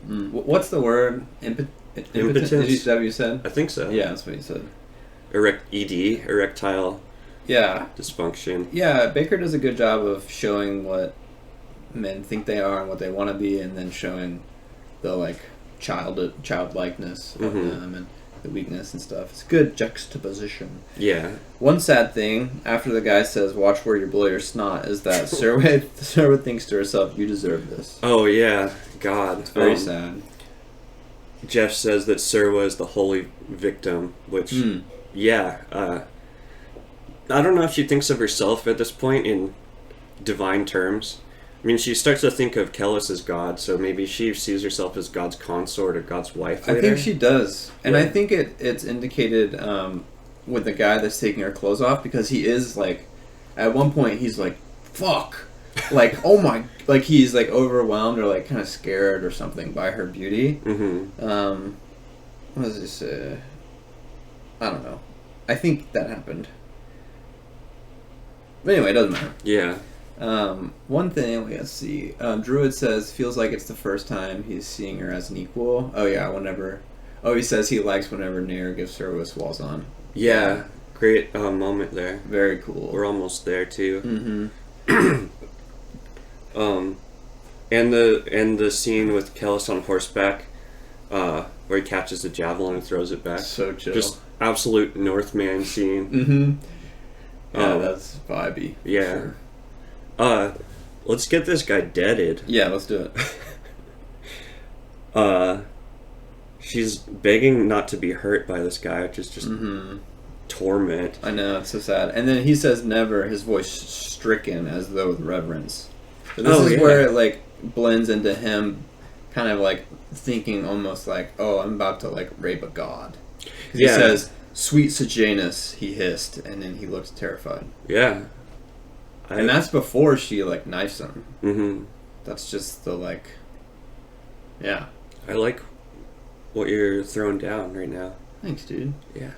[SPEAKER 1] What's the word? Impotence? Is that what you said?
[SPEAKER 2] I think so.
[SPEAKER 1] Yeah, that's what you said.
[SPEAKER 2] Erectile dysfunction.
[SPEAKER 1] Yeah, Baker does a good job of showing what men think they are and what they want to be, and then showing the like childlikeness of them and the weakness and stuff. It's good juxtaposition.
[SPEAKER 2] Yeah.
[SPEAKER 1] One sad thing after the guy says, "Watch where you blow your snot," is that Serwa thinks to herself, "You deserve this."
[SPEAKER 2] Oh yeah, God,
[SPEAKER 1] it's very sad.
[SPEAKER 2] Jeff says that Serwa is the holy victim, which, yeah, I don't know if she thinks of herself at this point in divine terms. I mean, she starts to think of Kellis as God, so maybe she sees herself as God's consort or God's wife later.
[SPEAKER 1] I think she does. And I think it's indicated with the guy that's taking her clothes off, because he is, like, at one point he's like, fuck! Like, oh my... Like, he's, like, overwhelmed or, like, kind of scared or something by her beauty.
[SPEAKER 2] Mm-hmm.
[SPEAKER 1] What does this say? I don't know. I think that happened. But anyway, it doesn't matter.
[SPEAKER 2] Yeah.
[SPEAKER 1] One thing, let's see. Druid says, feels like it's the first time he's seeing her as an equal. Oh, yeah, whenever... Oh, he says he likes whenever Nair gives her a swalls on.
[SPEAKER 2] Yeah. Great moment there.
[SPEAKER 1] Very cool.
[SPEAKER 2] We're almost there, too.
[SPEAKER 1] Mm-hmm.
[SPEAKER 2] And the scene with Kellis on horseback, where he catches the javelin and throws it back.
[SPEAKER 1] So chill.
[SPEAKER 2] Just absolute Northman scene.
[SPEAKER 1] Mm-hmm. Yeah, that's vibey.
[SPEAKER 2] Yeah. Sure. Let's get this guy deaded.
[SPEAKER 1] Yeah, let's do
[SPEAKER 2] it. She's begging not to be hurt by this guy, which is just torment.
[SPEAKER 1] I know, it's so sad. And then he says never, his voice stricken as though with reverence. So this is where it, like, blends into him kind of, like, thinking almost like, oh, I'm about to, like, rape a god. He says, sweet Sejanus, he hissed, and then he looks terrified.
[SPEAKER 2] Yeah.
[SPEAKER 1] And that's before she, like, knifes him.
[SPEAKER 2] Mm-hmm.
[SPEAKER 1] That's just the, like... Yeah.
[SPEAKER 2] I like what you're throwing down right now.
[SPEAKER 1] Thanks, dude.
[SPEAKER 2] Yeah.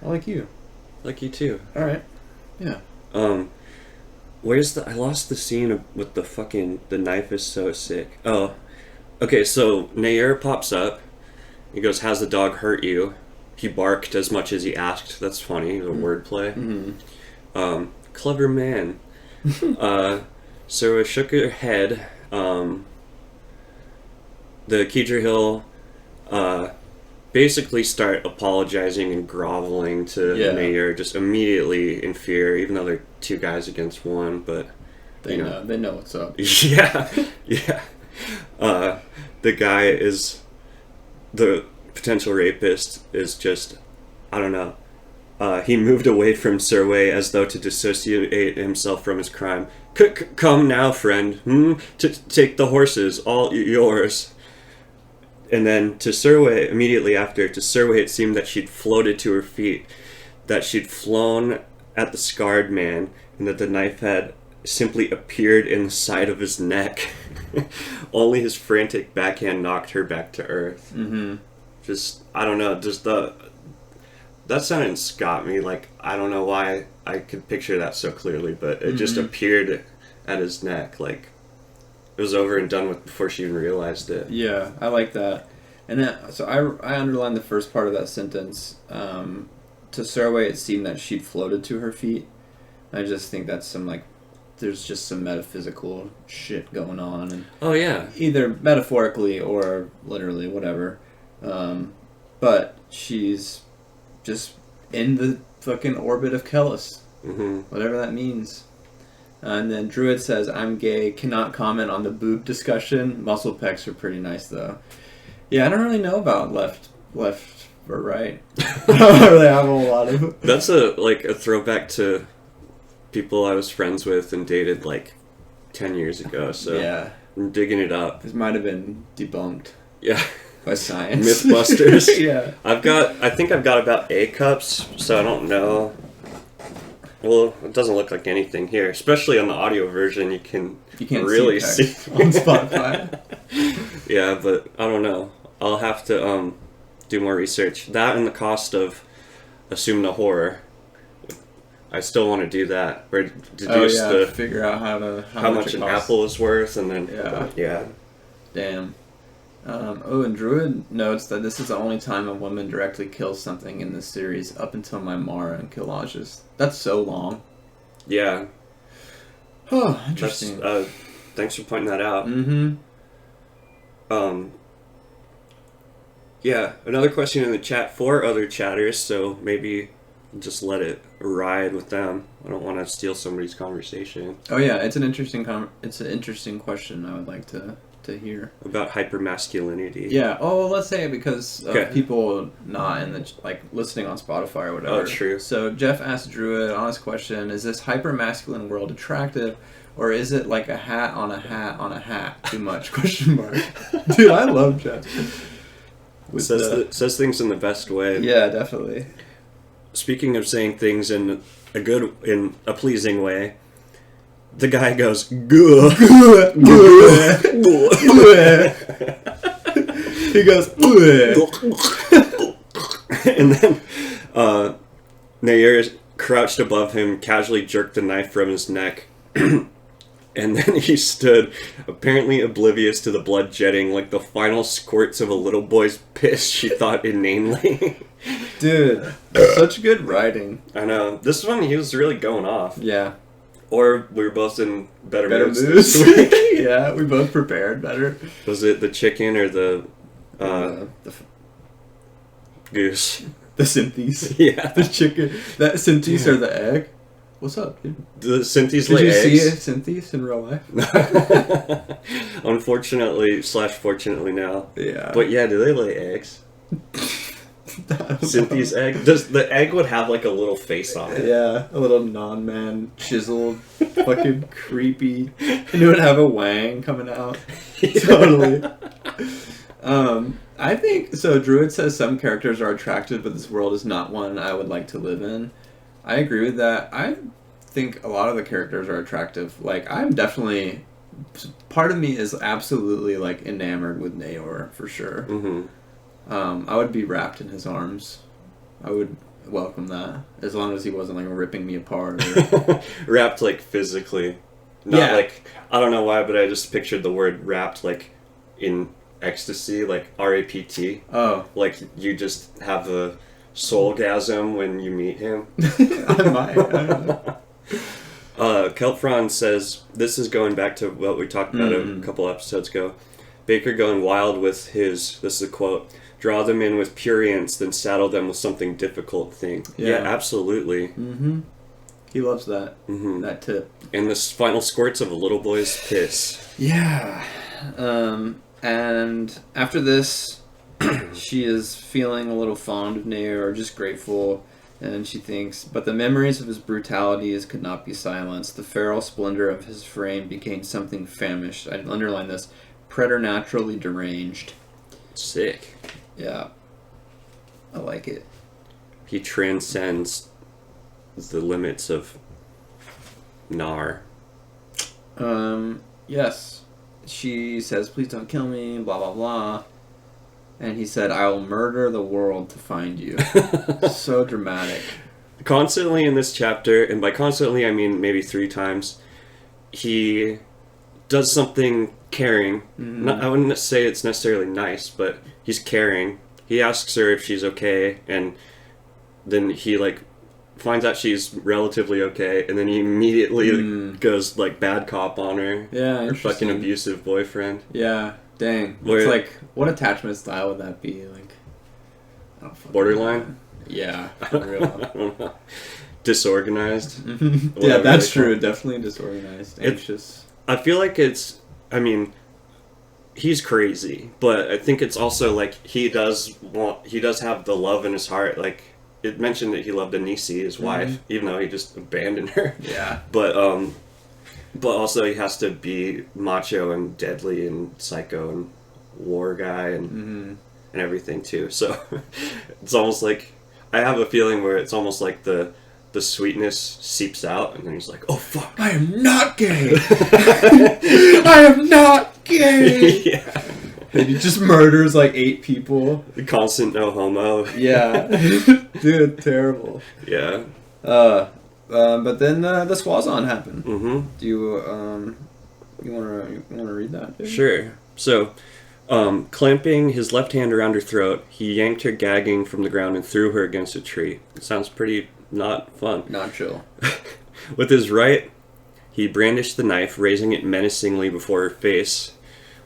[SPEAKER 1] I like you.
[SPEAKER 2] Like you, too.
[SPEAKER 1] Alright. Yeah.
[SPEAKER 2] Where's I lost the scene with the knife is so sick. Oh. Okay, so Nair pops up. He goes, has the dog hurt you? He barked as much as he asked. That's funny, the wordplay.
[SPEAKER 1] Mm-hmm.
[SPEAKER 2] Clever man. So I shook her head. The Kedra Hill basically start apologizing and groveling to Nair just immediately in fear, even though they're two guys against one, but
[SPEAKER 1] they know what's up.
[SPEAKER 2] Yeah. The guy is the potential rapist is just, I don't know. He moved away from Serway as though to dissociate himself from his crime. Come now, friend. Take the horses, all yours. And then to Serway, immediately after, to Serway it seemed that she'd floated to her feet, that she'd flown at the scarred man, and that the knife had simply appeared in the side of his neck. Only his frantic backhand knocked her back to earth. Mm-hmm. Just, I don't know, just that sentence got me, like, I don't know why I could picture that so clearly, but it just appeared at his neck, like, it was over and done with before she even realized it.
[SPEAKER 1] Yeah, I like that. And then, so I underlined the first part of that sentence. To Serway, it seemed that she'd floated to her feet. I just think that's some, like, there's just some metaphysical shit going on. And
[SPEAKER 2] oh, yeah.
[SPEAKER 1] Either metaphorically or literally, whatever. But she's just in the fucking orbit of Kellis. Mm-hmm. Whatever that means. And then Druid says, I'm gay, cannot comment on the boob discussion. Muscle pecs are pretty nice, though. Yeah, I don't really know about left or right. I don't really have a whole lot of...
[SPEAKER 2] That's a throwback to people I was friends with and dated, like, 10 years ago, so yeah. I'm digging it up.
[SPEAKER 1] This might have been debunked.
[SPEAKER 2] Yeah.
[SPEAKER 1] By science.
[SPEAKER 2] Mythbusters.
[SPEAKER 1] Yeah.
[SPEAKER 2] I think I've got about A cups, so I don't know. Well, it doesn't look like anything here, especially on the audio version. You can't really see
[SPEAKER 1] on Spotify.
[SPEAKER 2] Yeah, but I don't know. I'll have to do more research. That and the cost of Assume the Horror. I still want to do that. Or deduce
[SPEAKER 1] figure out how
[SPEAKER 2] much an apple is worth, and then
[SPEAKER 1] yeah. Damn. And Druid notes that this is the only time a woman directly kills something in this series up until Mymara and Collages. That's so long.
[SPEAKER 2] Yeah.
[SPEAKER 1] Oh, interesting.
[SPEAKER 2] Thanks for pointing that out.
[SPEAKER 1] Mm-hmm.
[SPEAKER 2] Yeah, another question in the chat for other chatters, so maybe just let it ride with them. I don't want to steal somebody's conversation.
[SPEAKER 1] Oh yeah, it's an interesting question I would like to to hear.
[SPEAKER 2] About hypermasculinity.
[SPEAKER 1] Yeah. Oh, well, let's say because of people not in the listening on Spotify or whatever.
[SPEAKER 2] Oh, true.
[SPEAKER 1] So Jeff asked Druid, honest question: is this hypermasculine world attractive, or is it like a hat on a hat on a hat? Too much? Question mark. Dude, I love Jeff.
[SPEAKER 2] Says things in the best way.
[SPEAKER 1] Yeah, definitely.
[SPEAKER 2] Speaking of saying things in a pleasing way, the guy goes, "Gah."
[SPEAKER 1] He goes,
[SPEAKER 2] and then Nair crouched above him, casually jerked the knife from his neck, and then he stood, apparently oblivious to the blood jetting like the final squirts of a little boy's piss, she thought inanely.
[SPEAKER 1] Dude, such good writing.
[SPEAKER 2] I know. This one, he was really going off.
[SPEAKER 1] Yeah.
[SPEAKER 2] Or we were both in better moods.
[SPEAKER 1] Yeah, we both prepared better.
[SPEAKER 2] Was it the chicken or the goose?
[SPEAKER 1] The Synthes.
[SPEAKER 2] Yeah.
[SPEAKER 1] The chicken. That Synthes or the egg. What's up, dude?
[SPEAKER 2] The Synthes lay eggs.
[SPEAKER 1] Did you see Synthes in real life?
[SPEAKER 2] Unfortunately / fortunately now.
[SPEAKER 1] Yeah.
[SPEAKER 2] But yeah, do they lay eggs? Cynthia's egg? Does the egg would have like a little face on it?
[SPEAKER 1] Yeah, a little non-man, chiseled, fucking creepy. And it would have a wang coming out.
[SPEAKER 2] Yeah.
[SPEAKER 1] Totally. I think, so Druid says some characters are attractive, but this world is not one I would like to live in. I agree with that. I think a lot of the characters are attractive. Like, I'm definitely, part of me is absolutely like enamored with Naor, for sure.
[SPEAKER 2] Mm-hmm.
[SPEAKER 1] I would be wrapped in his arms. I would welcome that, as long as he wasn't like ripping me apart. Or...
[SPEAKER 2] Wrapped like physically, not like, I don't know why, but I just pictured the word wrapped like in ecstasy, like RAPT.
[SPEAKER 1] Oh,
[SPEAKER 2] like you just have a soulgasm when you meet him.
[SPEAKER 1] I might. I don't know.
[SPEAKER 2] Keltfron says, this is going back to what we talked about a couple episodes ago. Baker going wild with his, this is a quote, draw them in with purience, then saddle them with something difficult thing. Yeah, absolutely.
[SPEAKER 1] Mm-hmm. He loves that.
[SPEAKER 2] Mm-hmm.
[SPEAKER 1] That tip.
[SPEAKER 2] And the final squirts of a little boy's piss.
[SPEAKER 1] Yeah. And after this, she is feeling a little fond of Nair, or just grateful, and she thinks, but the memories of his brutalities could not be silenced. The feral splendor of his frame became something famished. I underline this. Preternaturally deranged.
[SPEAKER 2] Sick.
[SPEAKER 1] Yeah. I like it.
[SPEAKER 2] He transcends the limits of Nar.
[SPEAKER 1] Yes. She says, please don't kill me, blah, blah, blah. And he said, I will murder the world to find you. So dramatic.
[SPEAKER 2] Constantly in this chapter, and by constantly I mean maybe 3 times, he does something caring.
[SPEAKER 1] Mm-hmm.
[SPEAKER 2] I wouldn't say it's necessarily nice, but he's caring. He asks her if she's okay, and then he like finds out she's relatively okay, and then he immediately goes like bad cop on her.
[SPEAKER 1] Yeah,
[SPEAKER 2] her fucking abusive boyfriend.
[SPEAKER 1] Yeah, dang. It's like, what attachment style would that be? Like, I don't
[SPEAKER 2] borderline?
[SPEAKER 1] Know. Yeah, for real.
[SPEAKER 2] I don't know. Disorganized.
[SPEAKER 1] Yeah, that's true. Definitely disorganized, anxious.
[SPEAKER 2] I feel like it's, I mean, he's crazy, but I think it's also like he does have the love in his heart. Like, it mentioned that he loved Anisi, his wife, even though he just abandoned her.
[SPEAKER 1] Yeah.
[SPEAKER 2] But also he has to be macho and deadly and psycho and war guy and everything too. So it's almost like, I have a feeling where it's almost like the sweetness seeps out, and then he's like, oh fuck,
[SPEAKER 1] I am not gay. I am not gay.
[SPEAKER 2] Yeah.
[SPEAKER 1] And he just murders like 8 people.
[SPEAKER 2] The constant no homo.
[SPEAKER 1] Yeah. Dude, terrible.
[SPEAKER 2] Yeah.
[SPEAKER 1] But then the Swazon happened.
[SPEAKER 2] Mm-hmm.
[SPEAKER 1] Do you wanna read that, dude?
[SPEAKER 2] Sure. So, clamping his left hand around her throat, he yanked her gagging from the ground and threw her against a tree. It sounds pretty not fun.
[SPEAKER 1] Not chill.
[SPEAKER 2] With his right, he brandished the knife, raising it menacingly before her face,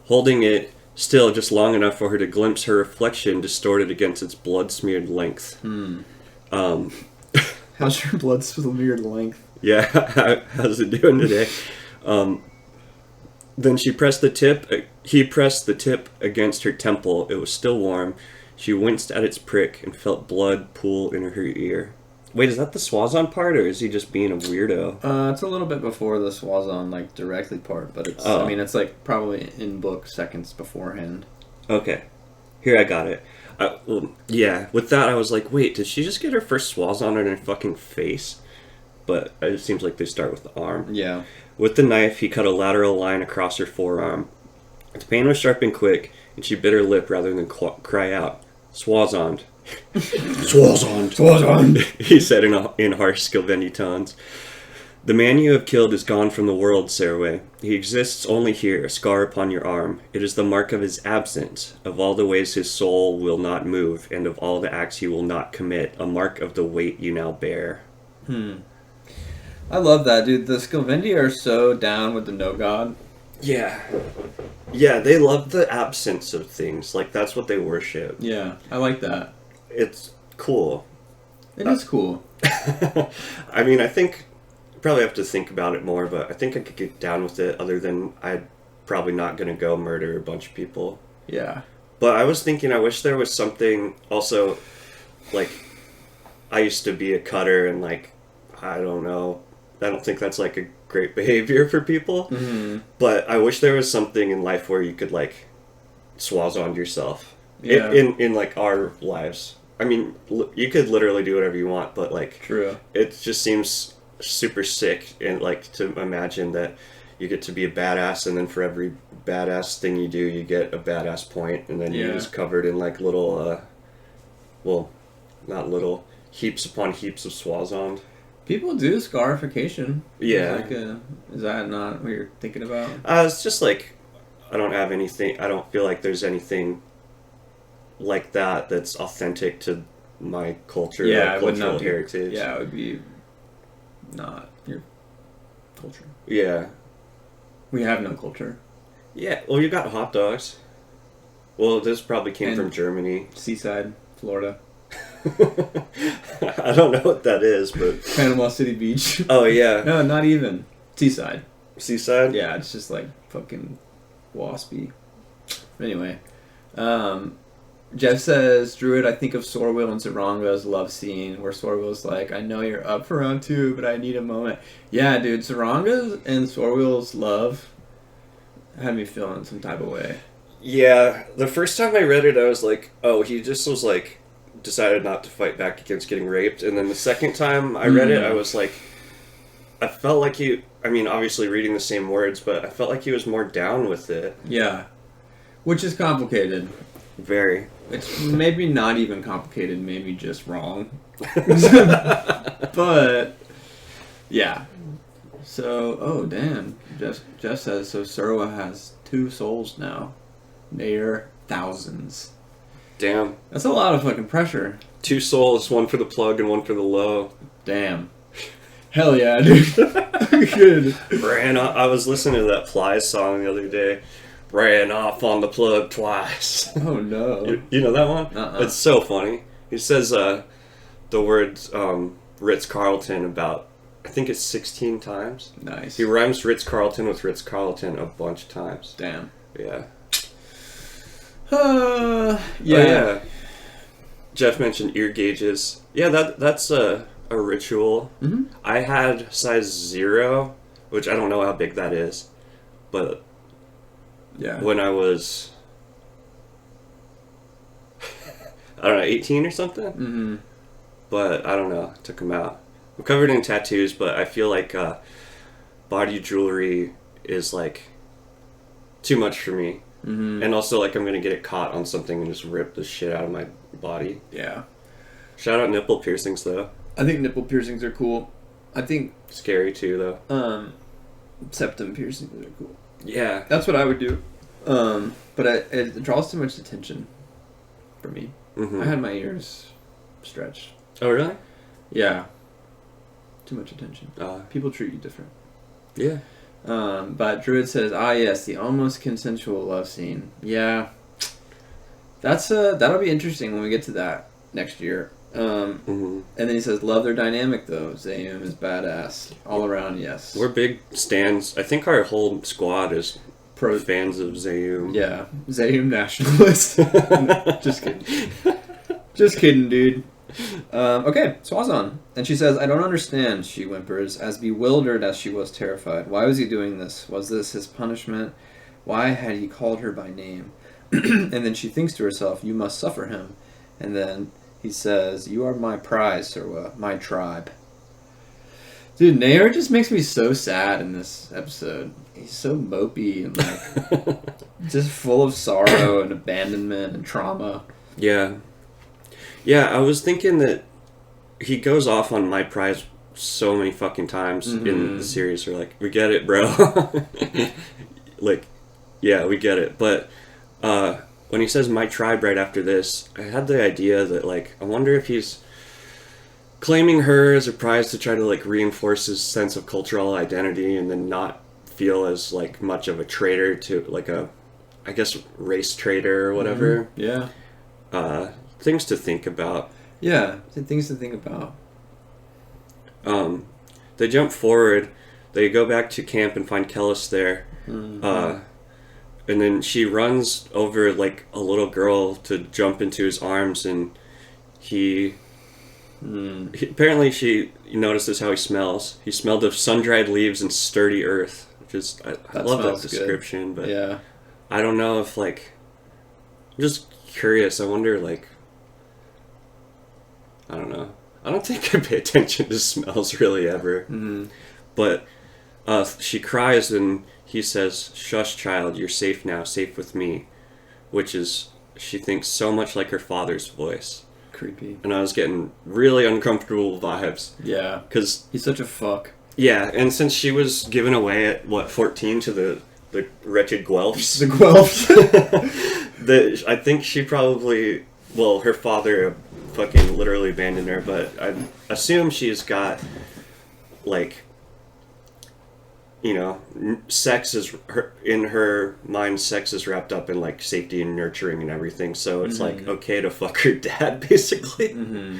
[SPEAKER 2] holding it still just long enough for her to glimpse her reflection distorted against its blood-smeared length.
[SPEAKER 1] How's your blood-smeared length?
[SPEAKER 2] Yeah, how's it doing today? Then he pressed the tip against her temple. It was still warm. She winced at its prick and felt blood pool in her ear. Wait, is that the Swazon part, or is he just being a weirdo?
[SPEAKER 1] It's a little bit before the Swazon, like, directly part, but it's,
[SPEAKER 2] Oh.
[SPEAKER 1] I mean, it's, like, probably in book seconds beforehand.
[SPEAKER 2] Okay. Here, I got it. Yeah, with that, I was like, wait, did she just get her first Swazon in her fucking face? But it seems like they start with the arm.
[SPEAKER 1] Yeah.
[SPEAKER 2] With the knife, he cut a lateral line across her forearm. The pain was sharp and quick, and she bit her lip rather than cry out. Swazond. Swazond.
[SPEAKER 1] Swazon!
[SPEAKER 2] He said in harsh Skilvendi tones. The man you have killed is gone from the world, Serway. He exists only here, a scar upon your arm. It is the mark of his absence, of all the ways his soul will not move, and of all the acts he will not commit, a mark of the weight you now bear.
[SPEAKER 1] I love that, dude. The Skilvendi are so down with the no god.
[SPEAKER 2] Yeah. Yeah, they love the absence of things. Like, that's what they worship.
[SPEAKER 1] Yeah, I like that.
[SPEAKER 2] It's cool.
[SPEAKER 1] It is cool.
[SPEAKER 2] I mean, I think... probably have to think about it more, but I think I could get down with it, other than I'm probably not going to go murder a bunch of people.
[SPEAKER 1] Yeah.
[SPEAKER 2] But I was thinking, I wish there was something also, like, I used to be a cutter, and, like, I don't know, I don't think that's, like, a great behavior for people, but I wish there was something in life where you could, like, swazon yourself.
[SPEAKER 1] Yeah.
[SPEAKER 2] In, like, our lives. I mean, you could literally do whatever you want, but, like,
[SPEAKER 1] True.
[SPEAKER 2] It just seems super sick, and like to imagine that you get to be a badass, and then for every badass thing you do, you get a badass point, and then you're just covered in like little, well, not little, heaps upon heaps of swazon.
[SPEAKER 1] People do scarification.
[SPEAKER 2] Yeah.
[SPEAKER 1] Like is that not what you're thinking about?
[SPEAKER 2] It's just like, I don't feel like there's anything like that that's authentic to my culture, like cultural heritage.
[SPEAKER 1] Yeah, it would be not your culture.
[SPEAKER 2] Yeah.
[SPEAKER 1] We have no culture.
[SPEAKER 2] Yeah, well, you got hot dogs. Well, this probably came from Germany.
[SPEAKER 1] Seaside, Florida.
[SPEAKER 2] I don't know what that is, but...
[SPEAKER 1] Panama City Beach.
[SPEAKER 2] Oh, yeah.
[SPEAKER 1] No, not even. Seaside.
[SPEAKER 2] Seaside?
[SPEAKER 1] Yeah, it's just like fucking waspy. Anyway. Jeff says, Druid, I think of Sorwheel and Saranga's love scene, where Sorwheel's like, I know you're up for round 2, but I need a moment. Yeah, dude, Saranga's and Sorwheel's love had me feeling some type of way.
[SPEAKER 2] Yeah, the first time I read it, I was like, oh, he just was like, decided not to fight back against getting raped. And then the second time I read it, I was like, I felt like he, I mean, obviously reading the same words, but I felt like he was more down with it.
[SPEAKER 1] Yeah. Which is complicated.
[SPEAKER 2] Very.
[SPEAKER 1] It's maybe not even complicated, maybe just wrong. But, yeah. So, oh, damn. Jeff says, so Surwa has 2 souls now. They're thousands.
[SPEAKER 2] Damn.
[SPEAKER 1] That's a lot of fucking pressure.
[SPEAKER 2] 2 souls, one for the plug and one for the low.
[SPEAKER 1] Damn. Hell yeah, dude. Good.
[SPEAKER 2] I was listening to that Plies song the other day. Ran off on the plug twice.
[SPEAKER 1] Oh, no.
[SPEAKER 2] You know that one?
[SPEAKER 1] Uh-uh.
[SPEAKER 2] It's so funny. He says the words Ritz-Carlton about, I think it's 16 times.
[SPEAKER 1] Nice.
[SPEAKER 2] He rhymes Ritz-Carlton with Ritz-Carlton a bunch of times.
[SPEAKER 1] Damn.
[SPEAKER 2] Yeah.
[SPEAKER 1] Yeah.
[SPEAKER 2] Oh, yeah. Jeff mentioned ear gauges. Yeah, that's a ritual.
[SPEAKER 1] Mm-hmm.
[SPEAKER 2] I had size 0, which I don't know how big that is, but
[SPEAKER 1] yeah,
[SPEAKER 2] when I was, I don't know, 18 or something.
[SPEAKER 1] Mm-hmm.
[SPEAKER 2] But I don't know. Took them out. I'm covered in tattoos, but I feel like body jewelry is like too much for me.
[SPEAKER 1] Mm-hmm.
[SPEAKER 2] And also, like, I'm gonna get it caught on something and just rip the shit out of my body.
[SPEAKER 1] Yeah.
[SPEAKER 2] Shout out nipple piercings, though.
[SPEAKER 1] I think nipple piercings are cool. I think
[SPEAKER 2] Scary too, though.
[SPEAKER 1] Septum piercings are cool.
[SPEAKER 2] Yeah.
[SPEAKER 1] That's what I would do. But it draws too much attention for me.
[SPEAKER 2] Mm-hmm.
[SPEAKER 1] I had my ears stretched.
[SPEAKER 2] Oh, really?
[SPEAKER 1] Yeah. Too much attention.
[SPEAKER 2] Uh,
[SPEAKER 1] People treat you different.
[SPEAKER 2] yeah.
[SPEAKER 1] But Druid says, yes, the almost consensual love scene. Yeah. That'll be interesting when we get to that next year.
[SPEAKER 2] Mm-hmm.
[SPEAKER 1] And then he says, love their dynamic, though. Zayum is badass. All around, yes.
[SPEAKER 2] We're big stands. I think our whole squad is fans of Zayum.
[SPEAKER 1] Yeah, Zayum nationalists. Just kidding. Just kidding, dude. Okay, Swazon. And she says, I don't understand, she whimpers, as bewildered as she was terrified. Why was he doing this? Was this his punishment? Why had he called her by name? And then she thinks to herself, you must suffer him. And then he says, you are my prize, Serwa, my tribe. Dude, Nair just makes me so sad in this episode. He's so mopey and like just full of sorrow and abandonment and trauma.
[SPEAKER 2] Yeah. Yeah, I was thinking that he goes off on my prize so many fucking times in the series. We're like, we get it, bro. Like, yeah, we get it. But when he says my tribe right after this, I had the idea that, like, I wonder if he's claiming her as a prize to try to, like, reinforce his sense of cultural identity and then not feel as, like, much of a traitor to, like, a, I guess, race traitor or whatever.
[SPEAKER 1] Yeah.
[SPEAKER 2] Things to think about.
[SPEAKER 1] Yeah, things to think about.
[SPEAKER 2] They jump forward. They go back to camp and find Kellis there. And then she runs over, like, a little girl to jump into his arms, and he apparently she notices how he smells. He smelled of sun-dried leaves and sturdy earth, which is, I love that description,
[SPEAKER 1] good.
[SPEAKER 2] But
[SPEAKER 1] yeah.
[SPEAKER 2] I don't know if, like, I'm just curious. I wonder, like, I don't know. I don't think I pay attention to smells really ever. But she cries and he says, shush, child, you're safe now, safe with me. Which is, she thinks so much like her father's voice.
[SPEAKER 1] Creepy.
[SPEAKER 2] And I was getting really uncomfortable vibes.
[SPEAKER 1] Yeah.
[SPEAKER 2] Because
[SPEAKER 1] he's such a fuck.
[SPEAKER 2] Yeah, and since she was given away at, 14 to the wretched Guelphs.
[SPEAKER 1] The Guelphs.
[SPEAKER 2] I think she probably, well, her father fucking literally abandoned her, but I assume she's got, like, you know, sex is, in her mind, sex is wrapped up in, like, safety and nurturing and everything, so it's, like, okay to fuck her dad, basically.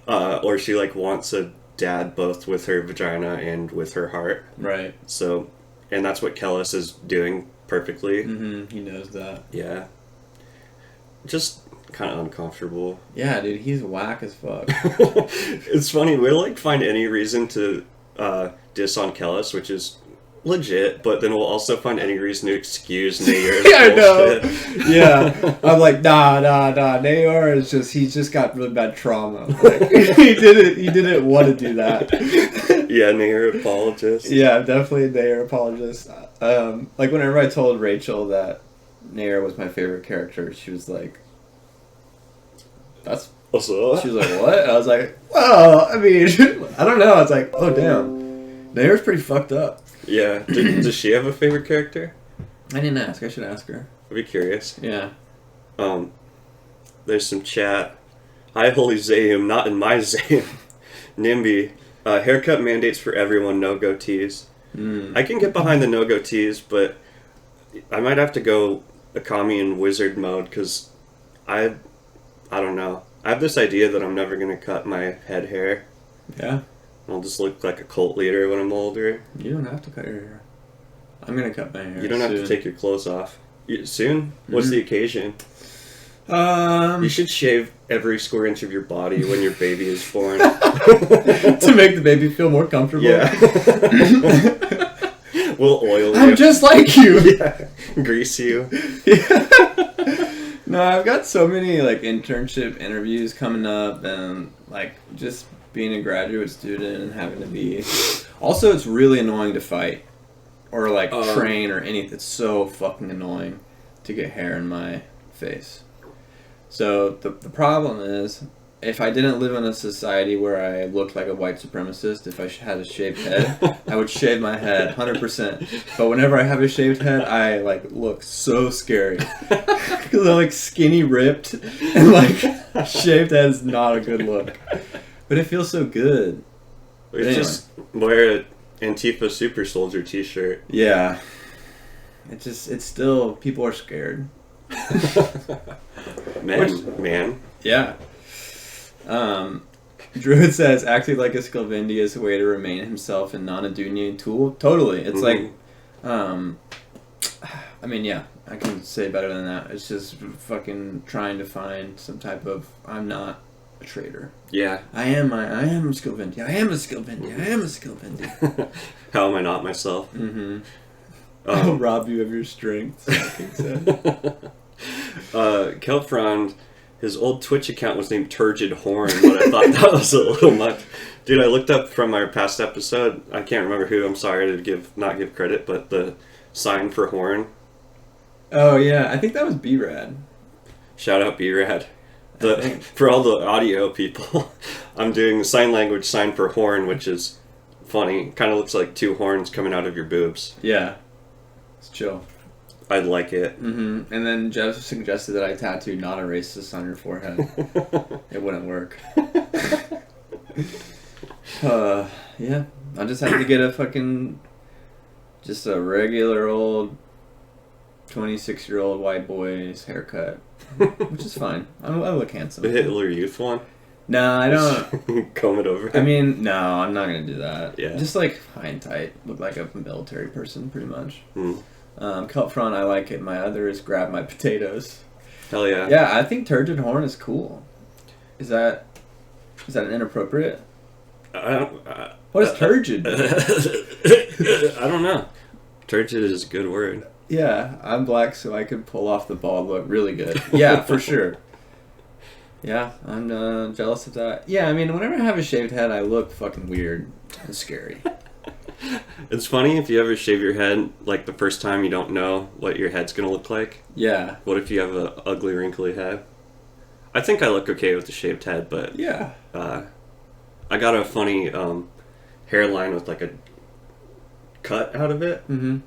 [SPEAKER 2] Or she, like, wants a dad both with her vagina and with her heart.
[SPEAKER 1] Right.
[SPEAKER 2] So, and that's what Kellis is doing perfectly.
[SPEAKER 1] He knows that.
[SPEAKER 2] Yeah. Just kind of uncomfortable.
[SPEAKER 1] Yeah, dude, he's whack as fuck.
[SPEAKER 2] It's funny, we'll, like, find any reason to diss on Kellis, which is legit, but then we'll also find any reason to excuse Nayor's
[SPEAKER 1] yeah, I
[SPEAKER 2] bullshit.
[SPEAKER 1] know. Yeah. I'm like, nah. Nayor is just, he's just got really bad trauma. Like, he didn't want to do that.
[SPEAKER 2] Yeah, Nayor apologist.
[SPEAKER 1] Yeah, definitely a Nayor apologist. Like, whenever I told Rachel that Nayor was my favorite character, she was like, that's...
[SPEAKER 2] What's up?
[SPEAKER 1] She was like, what? I was like, well, I mean, I don't know. I was like, oh, damn. Nayor's pretty fucked up.
[SPEAKER 2] Yeah. Does she have a favorite character?
[SPEAKER 1] I didn't ask. I should ask her.
[SPEAKER 2] I'd be curious.
[SPEAKER 1] Yeah.
[SPEAKER 2] There's some chat. Hi, holy Zayum, not in my Zayum. NIMBY. Haircut mandates for everyone, no goatees. I can get behind the no goatees, but I might have to go Akami in wizard mode, because I don't know. I have this idea that I'm never going to cut my head hair.
[SPEAKER 1] Yeah?
[SPEAKER 2] I'll just look like a cult leader when I'm older.
[SPEAKER 1] You don't have to cut your hair. I'm going to cut my hair.
[SPEAKER 2] You don't have to take your clothes off. Soon? What's the occasion? You should shave every square inch of your body when your baby is born.
[SPEAKER 1] To make the baby feel more comfortable.
[SPEAKER 2] Yeah. We'll oil you.
[SPEAKER 1] I'm just like you.
[SPEAKER 2] Yeah. Grease you.
[SPEAKER 1] Yeah. No, I've got so many, like, internship interviews coming up, and, like, just being a graduate student and having to be... Also, it's really annoying to fight. Or, like, train or anything. It's so fucking annoying to get hair in my face. So, the problem is, if I didn't live in a society where I looked like a white supremacist, if I had a shaved head, I would shave my head 100%. But whenever I have a shaved head, I, like, look so scary. Because I'm, like, skinny ripped, and, like, shaved head is not a good look. But it feels so good.
[SPEAKER 2] Anyway. Just wear a Antifa Super Soldier t-shirt.
[SPEAKER 1] Yeah. It's still, people are scared.
[SPEAKER 2] Man.
[SPEAKER 1] Yeah. Druid says, acting like a Skelvindia is a way to remain himself and non-Adunian tool. Totally. It's like, I mean, yeah, I can say better than that. It's just fucking trying to find some type of, I'm not a traitor.
[SPEAKER 2] Yeah.
[SPEAKER 1] I am a skill Venti. I am a skill Venti. I am a skill Venti.
[SPEAKER 2] How am I not myself?
[SPEAKER 1] Mm-hmm. I'll rob you of your strength.
[SPEAKER 2] Kelfrond, his old Twitch account was named Turgid Horn, but I thought that was a little much. Dude, I looked up from our past episode. I can't remember who. I'm sorry to not give credit, but the sign for horn.
[SPEAKER 1] Oh yeah, I think that was B-Rad.
[SPEAKER 2] Shout out B-Rad. For all the audio people, I'm doing sign language sign for horn, which is funny. Kind of looks like two horns coming out of your boobs.
[SPEAKER 1] Yeah. It's chill.
[SPEAKER 2] I'd like it.
[SPEAKER 1] Mm-hmm. And then Jeff suggested that I tattoo not a racist on your forehead. It wouldn't work. Yeah. I just had to get just a regular old 26-year-old white boy's haircut, which is fine. I look handsome.
[SPEAKER 2] The Hitler Youth one?
[SPEAKER 1] No, I don't.
[SPEAKER 2] Comb it over.
[SPEAKER 1] I mean, no, I'm not going to do that.
[SPEAKER 2] Yeah.
[SPEAKER 1] Just like high and tight. Look like a military person, pretty much.
[SPEAKER 2] Mm.
[SPEAKER 1] Cut front, I like it. My other is grab my potatoes.
[SPEAKER 2] Hell yeah.
[SPEAKER 1] Yeah, I think turgid horn is cool. Is that inappropriate? What is turgid?
[SPEAKER 2] I don't know. Turgid is a good word.
[SPEAKER 1] Yeah, I'm black, so I could pull off the bald look really good. Yeah, for sure. Yeah, I'm jealous of that. Yeah, I mean, whenever I have a shaved head, I look fucking weird and scary.
[SPEAKER 2] It's funny if you ever shave your head, like the first time you don't know what your head's going to look like.
[SPEAKER 1] Yeah.
[SPEAKER 2] What if you have an ugly, wrinkly head? I think I look okay with the shaved head, but...
[SPEAKER 1] Yeah.
[SPEAKER 2] I got a funny hairline with like a cut out of it,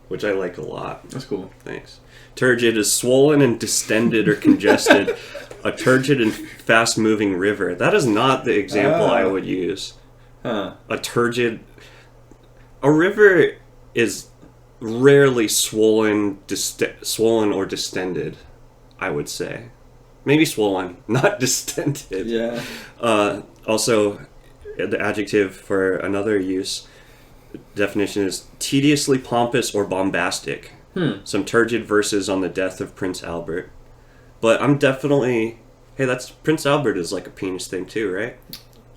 [SPEAKER 2] which I like a lot.
[SPEAKER 1] That's cool.
[SPEAKER 2] Thanks. Turgid is swollen and distended or congested. A turgid and fast-moving river. That is not the example I would use.
[SPEAKER 1] Huh.
[SPEAKER 2] A river is rarely swollen or distended, I would say. Maybe swollen, not distended.
[SPEAKER 1] Yeah.
[SPEAKER 2] Also, the adjective for another use, definition is tediously pompous or bombastic. Some turgid verses on the death of Prince Albert. But I'm definitely... Hey, Prince Albert is like a penis thing too, right?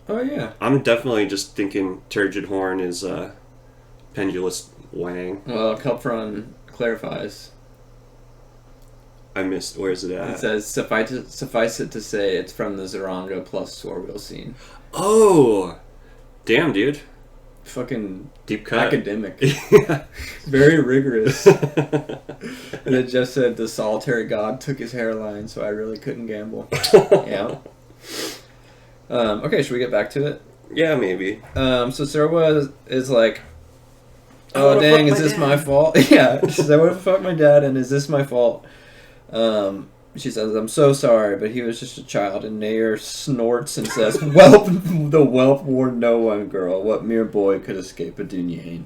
[SPEAKER 1] Oh, yeah.
[SPEAKER 2] I'm definitely just thinking turgid horn is pendulous wang.
[SPEAKER 1] Well, Kelpron clarifies.
[SPEAKER 2] I missed. Where's it at?
[SPEAKER 1] It says, suffice it to say, it's from the Zaranga plus sword wheel scene.
[SPEAKER 2] Oh! Damn, dude.
[SPEAKER 1] Fucking
[SPEAKER 2] deep cut.
[SPEAKER 1] Academic.
[SPEAKER 2] Yeah.
[SPEAKER 1] Very rigorous. And it just said, the solitary god took his hairline, so I really couldn't gamble. Yeah. Okay, should we get back to it?
[SPEAKER 2] Yeah, maybe.
[SPEAKER 1] So Serwa is like, oh dang, is this my fault? Yeah, she said, I would have fucked my dad, and is this my fault? She says, I'm so sorry, but he was just a child. And Nair snorts and says, Whelp, the whelp warned no one, girl. What mere boy could escape a Dunyain?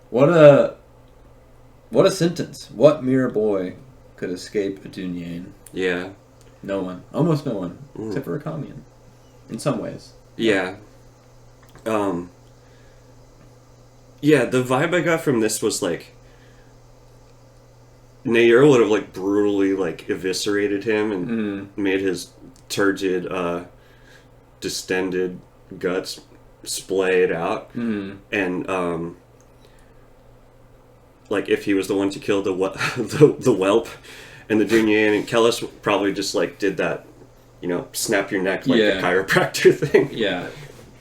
[SPEAKER 1] What a sentence. What mere boy could escape a Dunyain?
[SPEAKER 2] Yeah.
[SPEAKER 1] No one. Almost no one. Except for a commune. In some ways.
[SPEAKER 2] Yeah. Yeah, the vibe I got from this was like, Nair would have like brutally like eviscerated him and made his turgid, distended guts splayed out, and like if he was the one to kill the whelp and the Dunyain, and Kellis probably just like did that, snap your neck like the chiropractor thing.
[SPEAKER 1] Yeah,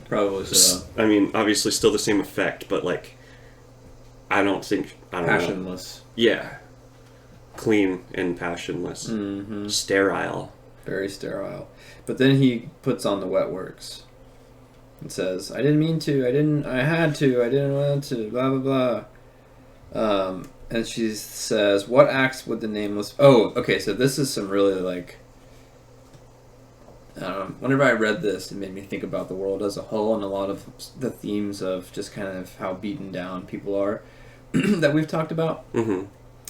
[SPEAKER 1] probably so.
[SPEAKER 2] I mean, obviously still the same effect, but like, I don't
[SPEAKER 1] passionless.
[SPEAKER 2] know. Yeah. Clean and passionless. Sterile.
[SPEAKER 1] Very sterile. But then he puts on the wet works and says, I didn't mean to, I had to, I didn't want to, blah, blah, blah. And she says, what acts would the nameless... Oh, okay, so this is some really, like... whenever I read this, it made me think about the world as a whole and a lot of the themes of just kind of how beaten down people are that we've talked about.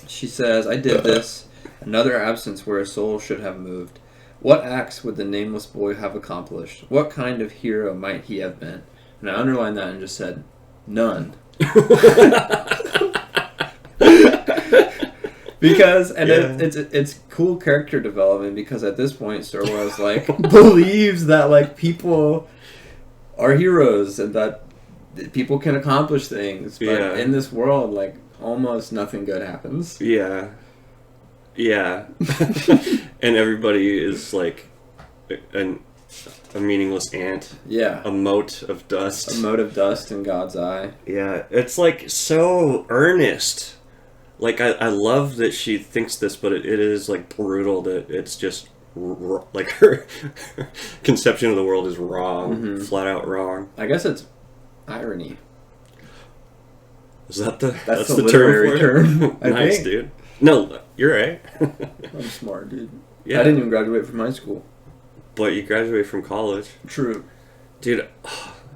[SPEAKER 1] She says, I did this, another absence where a soul should have moved. What acts would the nameless boy have accomplished? What kind of hero might he have been? And I underlined that and just said, none. Because it's cool character development because at this point Sorwa's like believes that like people are heroes and that people can accomplish things, but in this world like almost nothing good happens.
[SPEAKER 2] Yeah. And everybody is like a meaningless ant.
[SPEAKER 1] Yeah.
[SPEAKER 2] A mote of dust.
[SPEAKER 1] A mote of dust in God's eye.
[SPEAKER 2] Yeah, it's like so earnest. Like I love that she thinks this, but it is like brutal that it's just like her conception of the world is wrong, flat out wrong.
[SPEAKER 1] I guess it's irony.
[SPEAKER 2] Is that the
[SPEAKER 1] that's the literary term?
[SPEAKER 2] Nice, dude. No, you're right.
[SPEAKER 1] I'm smart, dude.
[SPEAKER 2] Yeah.
[SPEAKER 1] I didn't even graduate from high school.
[SPEAKER 2] But you graduated from college.
[SPEAKER 1] True.
[SPEAKER 2] Dude,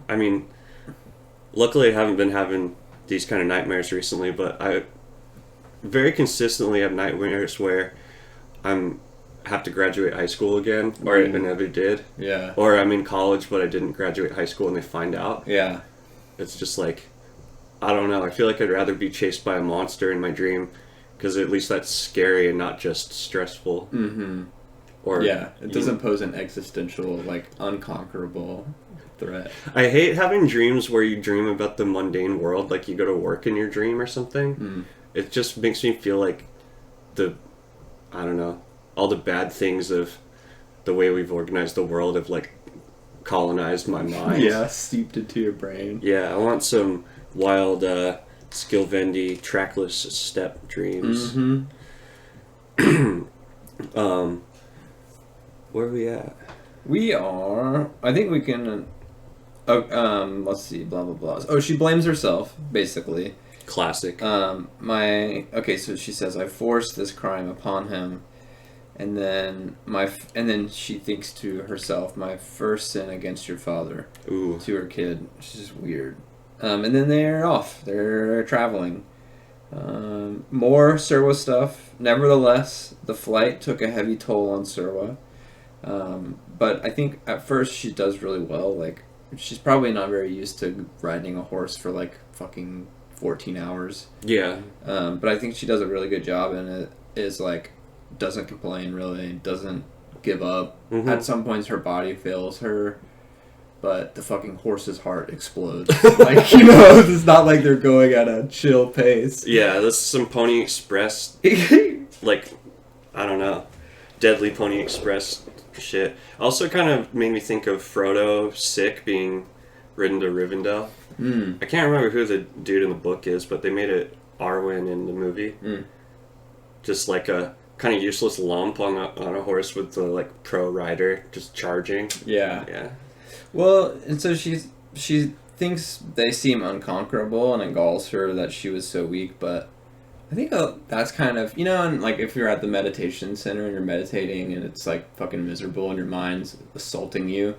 [SPEAKER 2] I mean, luckily I haven't been having these kind of nightmares recently, but I very consistently have nightmares where have to graduate high school again, or I never did.
[SPEAKER 1] Yeah.
[SPEAKER 2] Or I'm in college, but I didn't graduate high school and they find out.
[SPEAKER 1] Yeah.
[SPEAKER 2] It's just like, I don't know. I feel like I'd rather be chased by a monster in my dream, because at least that's scary and not just stressful.
[SPEAKER 1] Mm-hmm.
[SPEAKER 2] Or
[SPEAKER 1] it doesn't pose an existential, like, unconquerable threat.
[SPEAKER 2] I hate having dreams where you dream about the mundane world, like you go to work in your dream or something. Mm. It just makes me feel like I don't know, all the bad things of the way we've organized the world have, like, colonized my mind.
[SPEAKER 1] Yeah, seeped into your brain.
[SPEAKER 2] Yeah, I want some wild, Skillvendy, trackless step dreams. Mm-hmm. Where are we at? We are...
[SPEAKER 1] I think we can... let's see, blah, blah, blah. Oh, she blames herself, basically.
[SPEAKER 2] Classic.
[SPEAKER 1] Okay, so she says, I forced this crime upon him. And then she thinks to herself, my first sin against your father.
[SPEAKER 2] Ooh.
[SPEAKER 1] To her kid. Which is weird. And then they're off. They're traveling. More Serwa stuff. Nevertheless, the flight took a heavy toll on Serwa. But I think at first she does really well. Like, she's probably not very used to riding a horse for like fucking 14 hours.
[SPEAKER 2] Yeah.
[SPEAKER 1] But I think she does a really good job, and it is like, doesn't complain really, doesn't give up. Mm-hmm. At some points her body fails her, but the fucking horse's heart explodes. Like, you know, it's not like they're going at a chill pace.
[SPEAKER 2] Yeah, this is some Pony Express, like, I don't know, Deadly Pony Express shit. Also kind of made me think of Frodo sick being ridden to Rivendell. I can't remember who the dude in the book is, but they made it Arwen in the movie. Just like a kind of useless lump on a horse with the like pro rider just charging. Yeah.
[SPEAKER 1] Well, and so she thinks they seem unconquerable, and it galls her that she was so weak. But I think that's kind of, you know, and like if you're at the meditation center and you're meditating and it's like fucking miserable and your mind's assaulting you,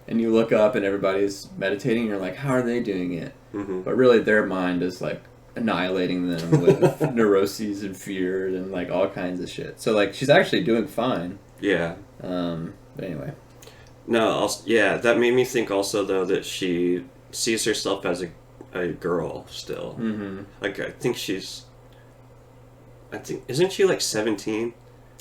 [SPEAKER 1] and you look up and everybody's meditating, and you're like, how are they doing it? Mm-hmm. But really, their mind is like annihilating them with neuroses and fear and like all kinds of shit. So like she's actually doing fine.
[SPEAKER 2] Yeah.
[SPEAKER 1] But anyway.
[SPEAKER 2] No, that made me think also though that she sees herself as a girl still. Mm-hmm. Like isn't she like 17?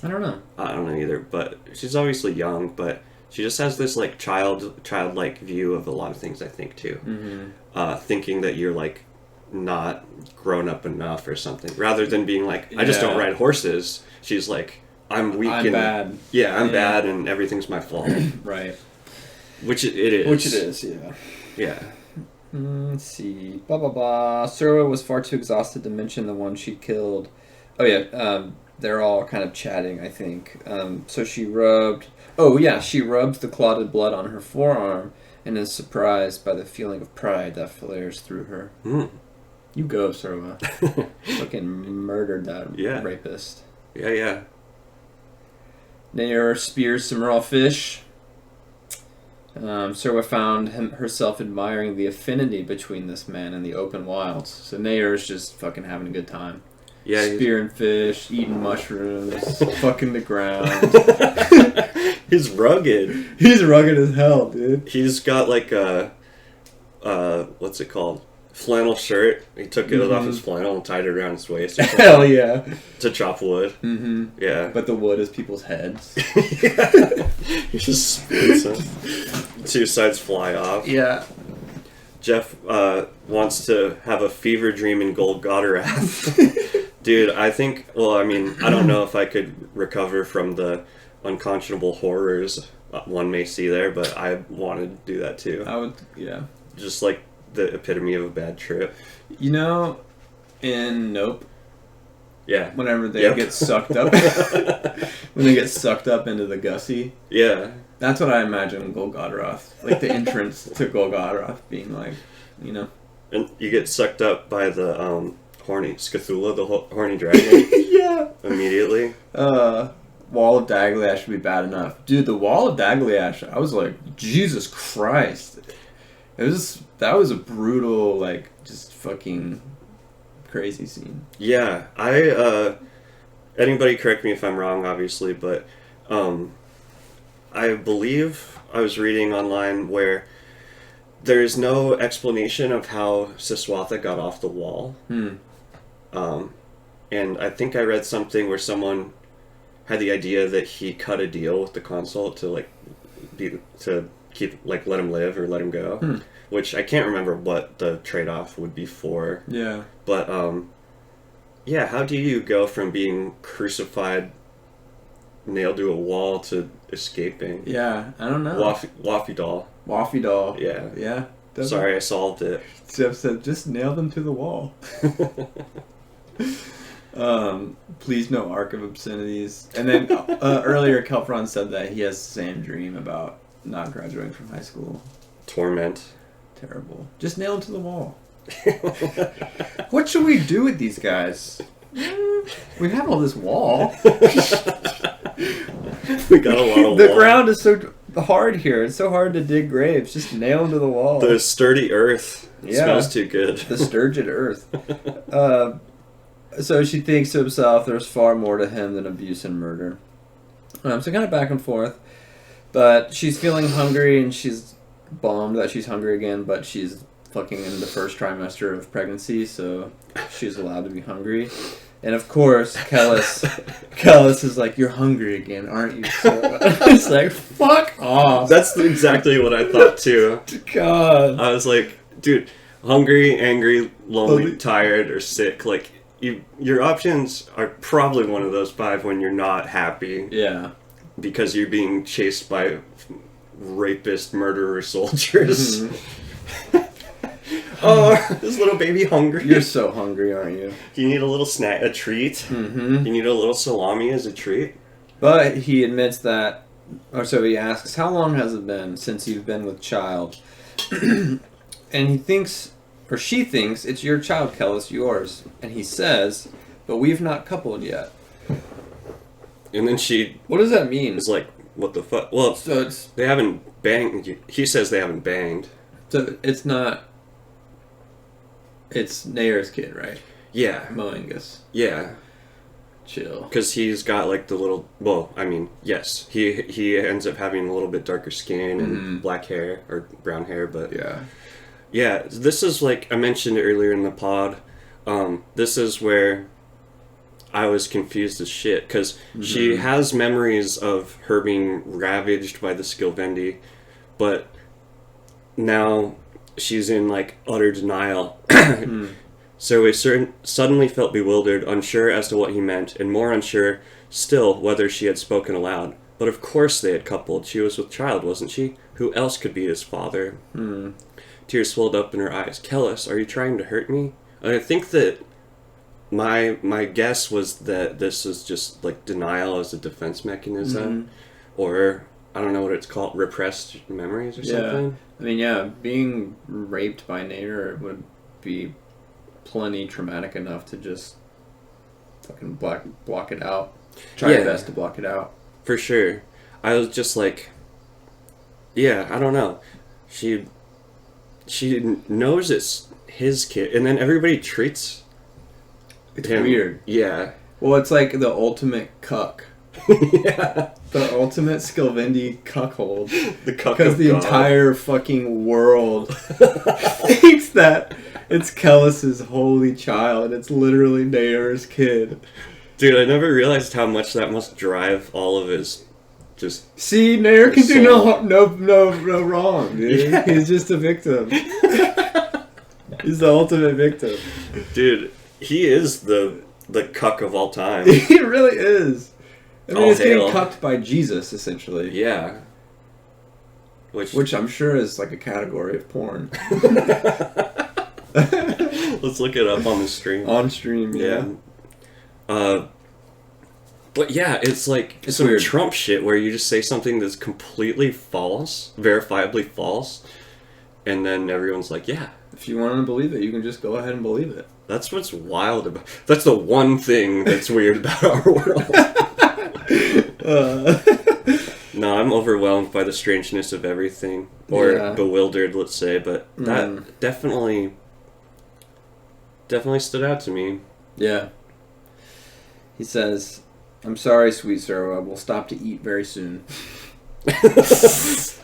[SPEAKER 1] I don't know.
[SPEAKER 2] I don't know either, but she's obviously young, but she just has this like childlike view of a lot of things, I think too. Mm-hmm. Thinking that you're like not grown up enough or something, rather than being like, I just don't ride horses. She's like, I'm weak and
[SPEAKER 1] bad.
[SPEAKER 2] Yeah, I'm bad and everything's my fault.
[SPEAKER 1] Right.
[SPEAKER 2] Which it is.
[SPEAKER 1] Yeah.
[SPEAKER 2] Yeah.
[SPEAKER 1] Let's see. Blah, blah, blah. Serwa was far too exhausted to mention the one she killed. Oh, yeah. They're all kind of chatting, I think. So she rubbed the clotted blood on her forearm and is surprised by the feeling of pride that flares through her. You go, Serwa. Fucking murdered that rapist.
[SPEAKER 2] Yeah.
[SPEAKER 1] Nair spears some raw fish. Serwa found herself admiring the affinity between this man and the open wilds. So Nair's just fucking having a good time.
[SPEAKER 2] Yeah,
[SPEAKER 1] spearing fish, eating mushrooms, fucking the ground.
[SPEAKER 2] He's rugged.
[SPEAKER 1] He's rugged as hell, dude.
[SPEAKER 2] He's got like a what's it called? flannel shirt. He took it off his flannel and tied it around his waist.
[SPEAKER 1] Hell yeah.
[SPEAKER 2] To chop wood.
[SPEAKER 1] Mm-hmm.
[SPEAKER 2] Yeah.
[SPEAKER 1] But the wood is people's heads.
[SPEAKER 2] He just splits them. 2 sides fly off.
[SPEAKER 1] Yeah.
[SPEAKER 2] Jeff wants to have a fever dream in Golgotha. Dude, I think, well, I mean, I don't know if I could recover from the unconscionable horrors one may see there, but I wanted to do that too.
[SPEAKER 1] I would, yeah.
[SPEAKER 2] Just like the epitome of a bad trip.
[SPEAKER 1] You know, in Nope,
[SPEAKER 2] yeah,
[SPEAKER 1] whenever they get sucked up, when they get sucked up into the Gussie,
[SPEAKER 2] yeah,
[SPEAKER 1] that's what I imagine Golgotha, like the entrance to Golgotha being like, you know.
[SPEAKER 2] And you get sucked up by the horny Scathula, the horny dragon.
[SPEAKER 1] Yeah.
[SPEAKER 2] Immediately.
[SPEAKER 1] Wall of Dagliash would be bad enough. Dude, the Wall of Dagliash, I was like, Jesus Christ. That was a brutal, like, just fucking crazy scene.
[SPEAKER 2] Yeah, anybody correct me if I'm wrong, obviously, but I believe I was reading online where there is no explanation of how Siswatha got off the wall. And I think I read something where someone had the idea that he cut a deal with the consult to let him live or let him go, which I can't remember what the trade-off would be for.
[SPEAKER 1] Yeah.
[SPEAKER 2] But yeah, how do you go from being crucified, nailed to a wall, to escaping?
[SPEAKER 1] Yeah, I don't know.
[SPEAKER 2] Waffy doll.
[SPEAKER 1] Waffy doll.
[SPEAKER 2] Yeah.
[SPEAKER 1] Yeah.
[SPEAKER 2] Sorry, I solved it.
[SPEAKER 1] Jeff said, just nail them to the wall. Please no arc of obscenities. And then earlier Kelfron said that he has the same dream about not graduating from high school.
[SPEAKER 2] Torment.
[SPEAKER 1] Terrible. Just nail them to the wall. What should we do with these guys? We have all this wall.
[SPEAKER 2] We got a lot of wall.
[SPEAKER 1] The ground is so hard here. It's so hard to dig graves. Just nail them to the wall.
[SPEAKER 2] The sturdy earth. It smells too good.
[SPEAKER 1] The sturgid earth. So she thinks to herself there's far more to him than abuse and murder. So kind of back and forth. But she's feeling hungry and she's bummed that she's hungry again, but she's fucking in the first trimester of pregnancy, so she's allowed to be hungry. And of course, Kellis is like, you're hungry again, aren't you? So it's like, fuck off.
[SPEAKER 2] That's exactly what I thought too.
[SPEAKER 1] God.
[SPEAKER 2] I was like, dude, hungry, angry, lonely, tired, or sick. Like, your options are probably one of those 5 when you're not happy.
[SPEAKER 1] Yeah.
[SPEAKER 2] Because you're being chased by rapist, murderer soldiers. Mm-hmm. Oh, this little baby hungry.
[SPEAKER 1] You're so hungry, aren't you?
[SPEAKER 2] You need a little snack, a treat.
[SPEAKER 1] Mm-hmm.
[SPEAKER 2] You need a little salami as a treat.
[SPEAKER 1] But he admits that, or so he asks, how long has it been since you've been with child? And he thinks, or she thinks, it's your child, Kellis, yours. And he says, but we've not coupled yet.
[SPEAKER 2] And then she...
[SPEAKER 1] What does that mean?
[SPEAKER 2] Is like, what the fuck? Well,
[SPEAKER 1] so
[SPEAKER 2] they haven't banged. He says they haven't banged.
[SPEAKER 1] So it's not... It's Nayar's kid, right?
[SPEAKER 2] Yeah.
[SPEAKER 1] Moangus.
[SPEAKER 2] Yeah.
[SPEAKER 1] Chill.
[SPEAKER 2] Because he's got like the little... Well, I mean, yes. He ends up having a little bit darker skin and black hair, or brown hair, but...
[SPEAKER 1] Yeah.
[SPEAKER 2] Yeah, this is like I mentioned earlier in the pod. This is where I was confused as shit, because she has memories of her being ravaged by the Skilvendi, but now she's in like utter denial. So we suddenly felt bewildered, unsure as to what he meant, and more unsure still whether she had spoken aloud. But of course they had coupled. She was with child, wasn't she? Who else could be his father? Tears swelled up in her eyes. Kellis, are you trying to hurt me? I think that my guess was that this is just like denial as a defense mechanism, or I don't know what it's called, repressed memories or something.
[SPEAKER 1] I mean, yeah, being raped by Nader would be plenty traumatic enough to just fucking block it out. Try your best to block it out.
[SPEAKER 2] For sure. I was just like, yeah, I don't know. She knows it's his kid, and then everybody treats him
[SPEAKER 1] weird.
[SPEAKER 2] Yeah.
[SPEAKER 1] Well, it's like the ultimate cuck.
[SPEAKER 2] Yeah.
[SPEAKER 1] The ultimate Skilvendi cuckold.
[SPEAKER 2] The cuck
[SPEAKER 1] because
[SPEAKER 2] of
[SPEAKER 1] the
[SPEAKER 2] God.
[SPEAKER 1] entire fucking world thinks that It's Kellis's holy child. It's literally Nair's kid.
[SPEAKER 2] Dude, I never realized how much that must drive all of his just...
[SPEAKER 1] See, Nair can do no wrong, dude. Yeah. He's just a victim. He's the ultimate victim.
[SPEAKER 2] Dude, he is the cuck of all time.
[SPEAKER 1] He really is. I mean, it's
[SPEAKER 2] hail.
[SPEAKER 1] getting cucked by Jesus, essentially.
[SPEAKER 2] Yeah.
[SPEAKER 1] Which I'm sure is like a category of porn.
[SPEAKER 2] Let's look it up on the stream.
[SPEAKER 1] On stream, yeah.
[SPEAKER 2] But yeah, it's like
[SPEAKER 1] it's
[SPEAKER 2] some
[SPEAKER 1] weird.
[SPEAKER 2] Trump shit where you just say something that's completely false, verifiably false, and then everyone's like, yeah.
[SPEAKER 1] If you want to believe it, you can just go ahead and believe it.
[SPEAKER 2] That's what's wild about... That's the one thing that's weird about our world. No, I'm overwhelmed by the strangeness of everything. Or bewildered, let's say. But that definitely stood out to me.
[SPEAKER 1] Yeah. He says, "I'm sorry, sweet sir. I will stop to eat very soon."
[SPEAKER 2] Is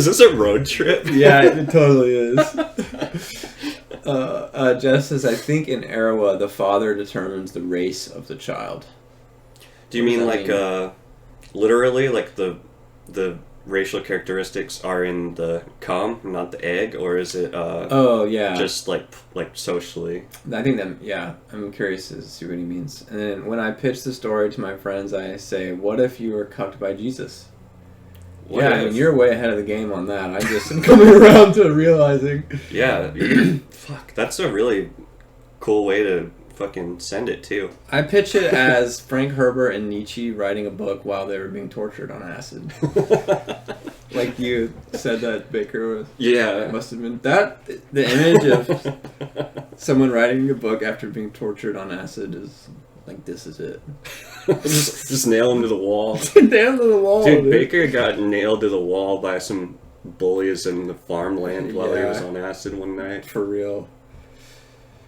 [SPEAKER 2] this a road trip?
[SPEAKER 1] Yeah, it totally is. Jess says, "I think in Arawa, the father determines the race of the child."
[SPEAKER 2] Do you mean like literally, like the racial characteristics are in the cum, not the egg, or is it?
[SPEAKER 1] Oh yeah.
[SPEAKER 2] Just like socially.
[SPEAKER 1] I think that I'm curious to see what he means. And then when I pitch the story to my friends, I say, "What if you were cucked by Jesus?" I mean, you're way ahead of the game on that. I just am coming around to realizing.
[SPEAKER 2] Yeah, fuck, that's a really cool way to fucking send it too.
[SPEAKER 1] I pitch it as Frank Herbert and Nietzsche writing a book while they were being tortured on acid. Like you said that Baker was.
[SPEAKER 2] Yeah.
[SPEAKER 1] It must have been that. The image of someone writing a book after being tortured on acid is like, this is it.
[SPEAKER 2] just nail him to the wall.
[SPEAKER 1] Nail him to the wall,
[SPEAKER 2] dude. Baker got nailed to the wall by some bullies in the farmland while he was on acid one night.
[SPEAKER 1] For real.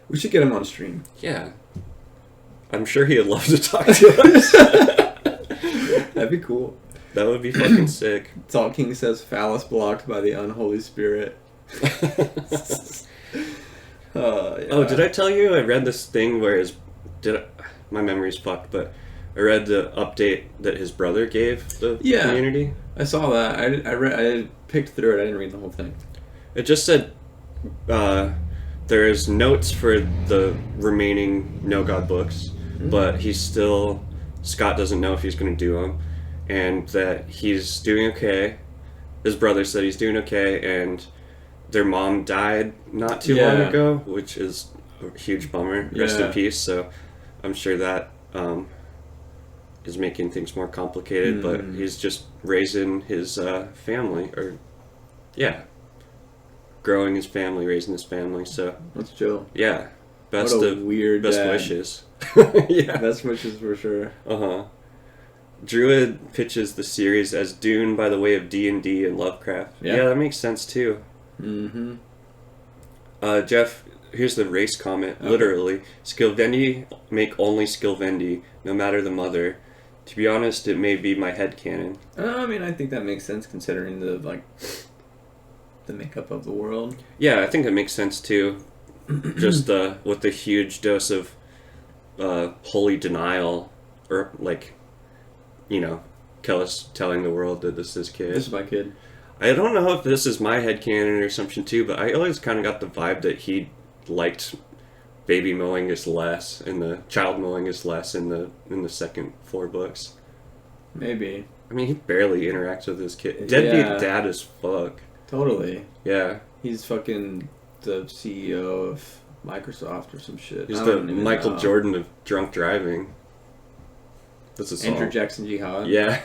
[SPEAKER 1] We should get him on stream.
[SPEAKER 2] Yeah. I'm sure he'd love to talk to us.
[SPEAKER 1] That'd be cool.
[SPEAKER 2] That would be fucking sick.
[SPEAKER 1] Salt King says, "Phallus blocked by the unholy spirit."
[SPEAKER 2] Oh, did I tell you I read this thing where my memory's fucked, but I read the update that his brother gave the community.
[SPEAKER 1] I saw that. I picked through it. I didn't read the whole thing.
[SPEAKER 2] It just said there's notes for the remaining No God books, but Scott doesn't know if he's going to do them, and that he's doing okay. His brother said he's doing okay, and their mom died not too long ago, which is a huge bummer. Rest in peace. So I'm sure that is making things more complicated, but he's just raising his family, growing his family, raising his family. So
[SPEAKER 1] that's chill.
[SPEAKER 2] Yeah, best wishes. Yeah,
[SPEAKER 1] best wishes for sure.
[SPEAKER 2] Druid pitches the series as Dune by the way of D&D and Lovecraft. Yeah, that makes sense too. Jeff, here's the race comment. Okay. Literally, Skilvendi make only Skilvendi, no matter the mother. To be honest, it may be my headcanon.
[SPEAKER 1] I mean, I think that makes sense considering the makeup of the world.
[SPEAKER 2] Yeah, I think it makes sense too. Just with the huge dose of holy denial, or Kellis telling the world that this is his kid.
[SPEAKER 1] This is my kid.
[SPEAKER 2] I don't know if this is my headcanon or something too, but I always kind of got the vibe that he liked baby mowing is less and the child mowing is less in the second 4 books.
[SPEAKER 1] Maybe.
[SPEAKER 2] I mean, he barely interacts with his kid. Deadbeat dad as fuck.
[SPEAKER 1] Totally.
[SPEAKER 2] Yeah.
[SPEAKER 1] He's fucking the CEO of Microsoft or some shit.
[SPEAKER 2] He's the Michael Jordan of drunk driving. That's a song.
[SPEAKER 1] Andrew Jackson Jihad.
[SPEAKER 2] Yeah.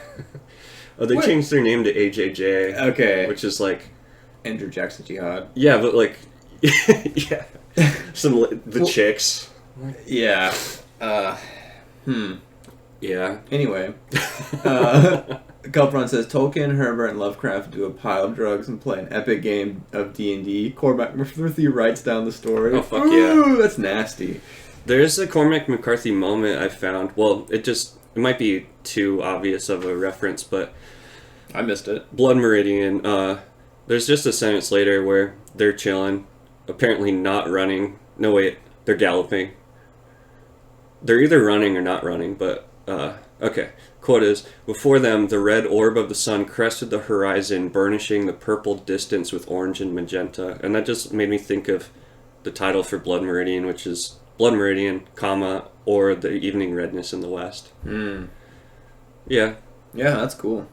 [SPEAKER 2] Oh, they changed their name to AJJ.
[SPEAKER 1] Okay.
[SPEAKER 2] Which is like
[SPEAKER 1] Andrew Jackson Jihad.
[SPEAKER 2] Yeah, but yeah. The chicks.
[SPEAKER 1] Yeah.
[SPEAKER 2] Yeah.
[SPEAKER 1] Anyway. Kelpron says, Tolkien, Herbert, and Lovecraft do a pile of drugs and play an epic game of D&D. Cormac McCarthy writes down the story.
[SPEAKER 2] Oh, fuck yeah.
[SPEAKER 1] That's nasty.
[SPEAKER 2] There's a Cormac McCarthy moment I found. Well, it might be too obvious of a reference, but
[SPEAKER 1] I missed it.
[SPEAKER 2] Blood Meridian. There's just a sentence later where they're chilling, apparently not running. No, wait, they're galloping. They're either running or not running, but, okay. Quote is, before them, the red orb of the sun crested the horizon, burnishing the purple distance with orange and magenta. And that just made me think of the title for Blood Meridian, which is Blood Meridian, comma, or the evening redness in the west.
[SPEAKER 1] Mm.
[SPEAKER 2] Yeah.
[SPEAKER 1] Yeah, that's cool.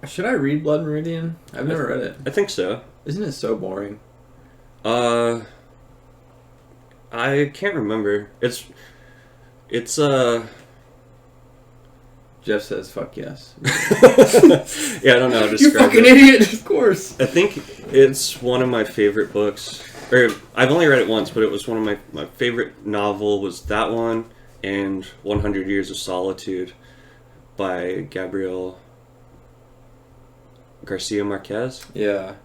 [SPEAKER 1] Should I read Blood Meridian? I've never read it.
[SPEAKER 2] I think so.
[SPEAKER 1] Isn't it so boring?
[SPEAKER 2] I can't remember. It's
[SPEAKER 1] Jeff says, "Fuck yes."
[SPEAKER 2] yeah, I don't know how to
[SPEAKER 1] You
[SPEAKER 2] describe
[SPEAKER 1] fucking
[SPEAKER 2] it.
[SPEAKER 1] idiot! Of course.
[SPEAKER 2] I think it's one of my favorite books. Or I've only read it once, but it was one of my favorite novel was that one and 100 Years of Solitude by Gabriel Garcia Marquez.
[SPEAKER 1] Yeah.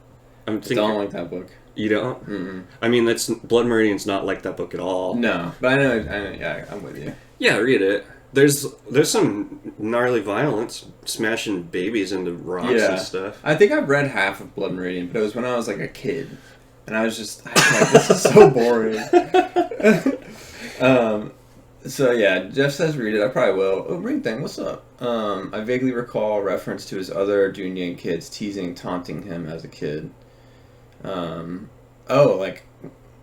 [SPEAKER 2] I'm
[SPEAKER 1] I
[SPEAKER 2] thinking
[SPEAKER 1] don't like that book.
[SPEAKER 2] you don't.
[SPEAKER 1] Mm-mm.
[SPEAKER 2] I mean, that's Blood Meridian's not like that book at all.
[SPEAKER 1] No, but I know. Yeah, I'm with you.
[SPEAKER 2] Yeah, read it. There's some gnarly violence, smashing babies into rocks and stuff.
[SPEAKER 1] I think I've read half of Blood Meridian, but it was when I was like a kid, and I was like, this is so boring. So yeah, Jeff says read it. I probably will. Oh, Ring Thing, what's up? I vaguely recall a reference to his other Dunyan kids taunting him as a kid.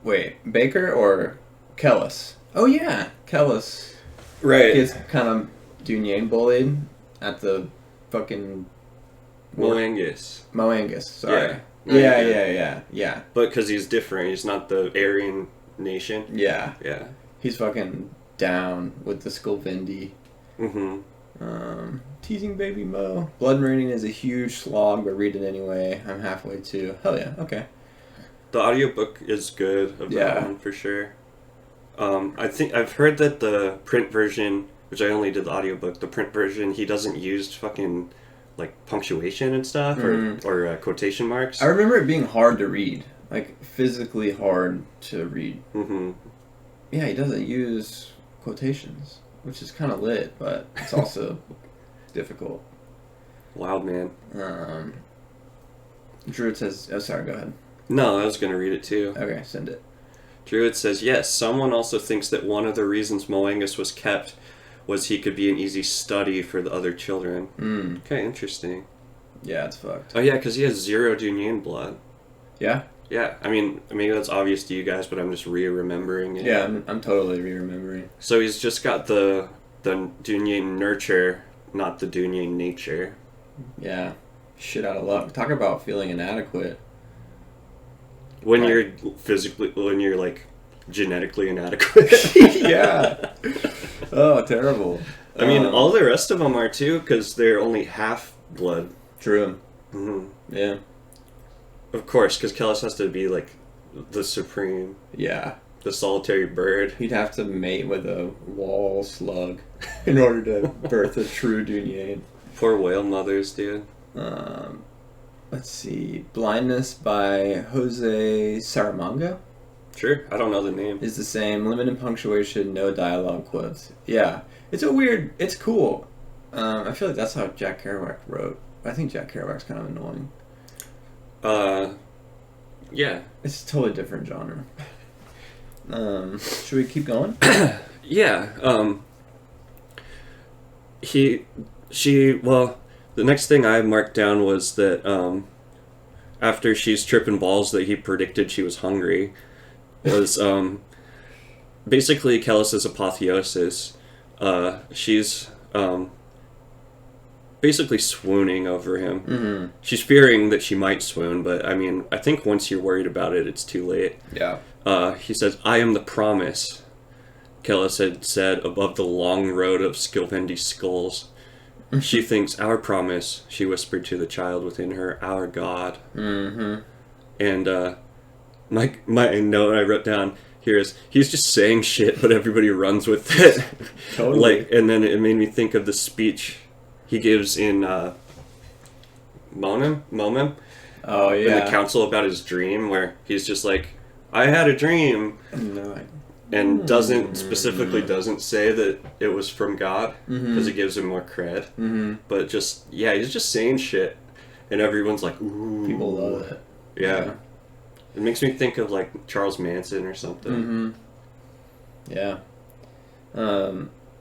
[SPEAKER 1] Wait, Baker or Kellis? Oh yeah, Kellis.
[SPEAKER 2] Right.
[SPEAKER 1] Gets kind of Dunyan bullied at the fucking Moangus, sorry. Yeah.
[SPEAKER 2] But because he's different, he's not the Aryan nation.
[SPEAKER 1] Yeah.
[SPEAKER 2] Yeah.
[SPEAKER 1] He's fucking down with the Skulvendi.
[SPEAKER 2] Mm-hmm.
[SPEAKER 1] Teasing baby Mo. Blood Meridian is a huge slog, but read it anyway. I'm halfway to. Hell yeah, okay.
[SPEAKER 2] The audiobook is good of that one for sure. I think I've heard that the print version, which I only did the audiobook, the print version, he doesn't use fucking like punctuation and stuff or quotation marks.
[SPEAKER 1] I remember it being hard to read, like physically hard to read.
[SPEAKER 2] Mm-hmm.
[SPEAKER 1] Yeah, he doesn't use quotations, which is kind of lit, but it's also difficult.
[SPEAKER 2] Wild man.
[SPEAKER 1] Druid says, oh sorry, go ahead.
[SPEAKER 2] No, I was gonna read it too.
[SPEAKER 1] Okay, send it.
[SPEAKER 2] Druid says, yes, someone also thinks that one of the reasons Moangus was kept was he could be an easy study for the other children. Okay, interesting.
[SPEAKER 1] Yeah, it's fucked.
[SPEAKER 2] Oh yeah, because he has 0 Dunyan blood.
[SPEAKER 1] Yeah?
[SPEAKER 2] Yeah, I mean, maybe that's obvious to you guys, but I'm just remembering it.
[SPEAKER 1] Yeah, I'm totally remembering.
[SPEAKER 2] So he's just got the Dunyan nurture, not the Dunyan nature.
[SPEAKER 1] Yeah. Shit out of luck. Talk about feeling inadequate.
[SPEAKER 2] When you're like genetically inadequate.
[SPEAKER 1] Yeah. Oh, terrible.
[SPEAKER 2] I mean, all the rest of them are too, because they're only half blood.
[SPEAKER 1] True.
[SPEAKER 2] Mm-hmm.
[SPEAKER 1] Yeah.
[SPEAKER 2] Of course, because Kellis has to be like the supreme.
[SPEAKER 1] Yeah.
[SPEAKER 2] The solitary bird.
[SPEAKER 1] He'd have to mate with a wall slug in order to birth a true Dunyan.
[SPEAKER 2] Poor whale mothers, dude.
[SPEAKER 1] Let's see. Blindness by Jose Saramanga
[SPEAKER 2] Sure, I don't know the name.
[SPEAKER 1] is the same. Limited punctuation, no dialogue quotes. Yeah. It's cool. I feel like that's how Jack Kerouac wrote. I think Jack Kerouac's kind of annoying.
[SPEAKER 2] Yeah.
[SPEAKER 1] It's a totally different genre. Should we keep going?
[SPEAKER 2] Yeah. The next thing I marked down was that after she's tripping balls that he predicted she was hungry was basically Kellis's apotheosis. She's basically swooning over him.
[SPEAKER 1] Mm-hmm.
[SPEAKER 2] She's fearing that she might swoon, but I mean, I think once you're worried about it, it's too late.
[SPEAKER 1] Yeah.
[SPEAKER 2] He says, I am the promise, Kellis had said above the long road of Skulvendi skulls. She thinks, our promise, she whispered to the child within her, our God.
[SPEAKER 1] Mm-hmm.
[SPEAKER 2] And my note I wrote down here is, he's just saying shit, but everybody runs with it.
[SPEAKER 1] Totally.
[SPEAKER 2] And then it made me think of the speech he gives in Momem?
[SPEAKER 1] Oh, yeah.
[SPEAKER 2] In the council about his dream, where he's just like, I had a dream.
[SPEAKER 1] No,
[SPEAKER 2] And specifically doesn't say that it was from God, because it gives him more cred.
[SPEAKER 1] Mm-hmm.
[SPEAKER 2] But he's just saying shit, and everyone's like, ooh.
[SPEAKER 1] People love it.
[SPEAKER 2] Yeah. It makes me think of like Charles Manson or something.
[SPEAKER 1] Yeah.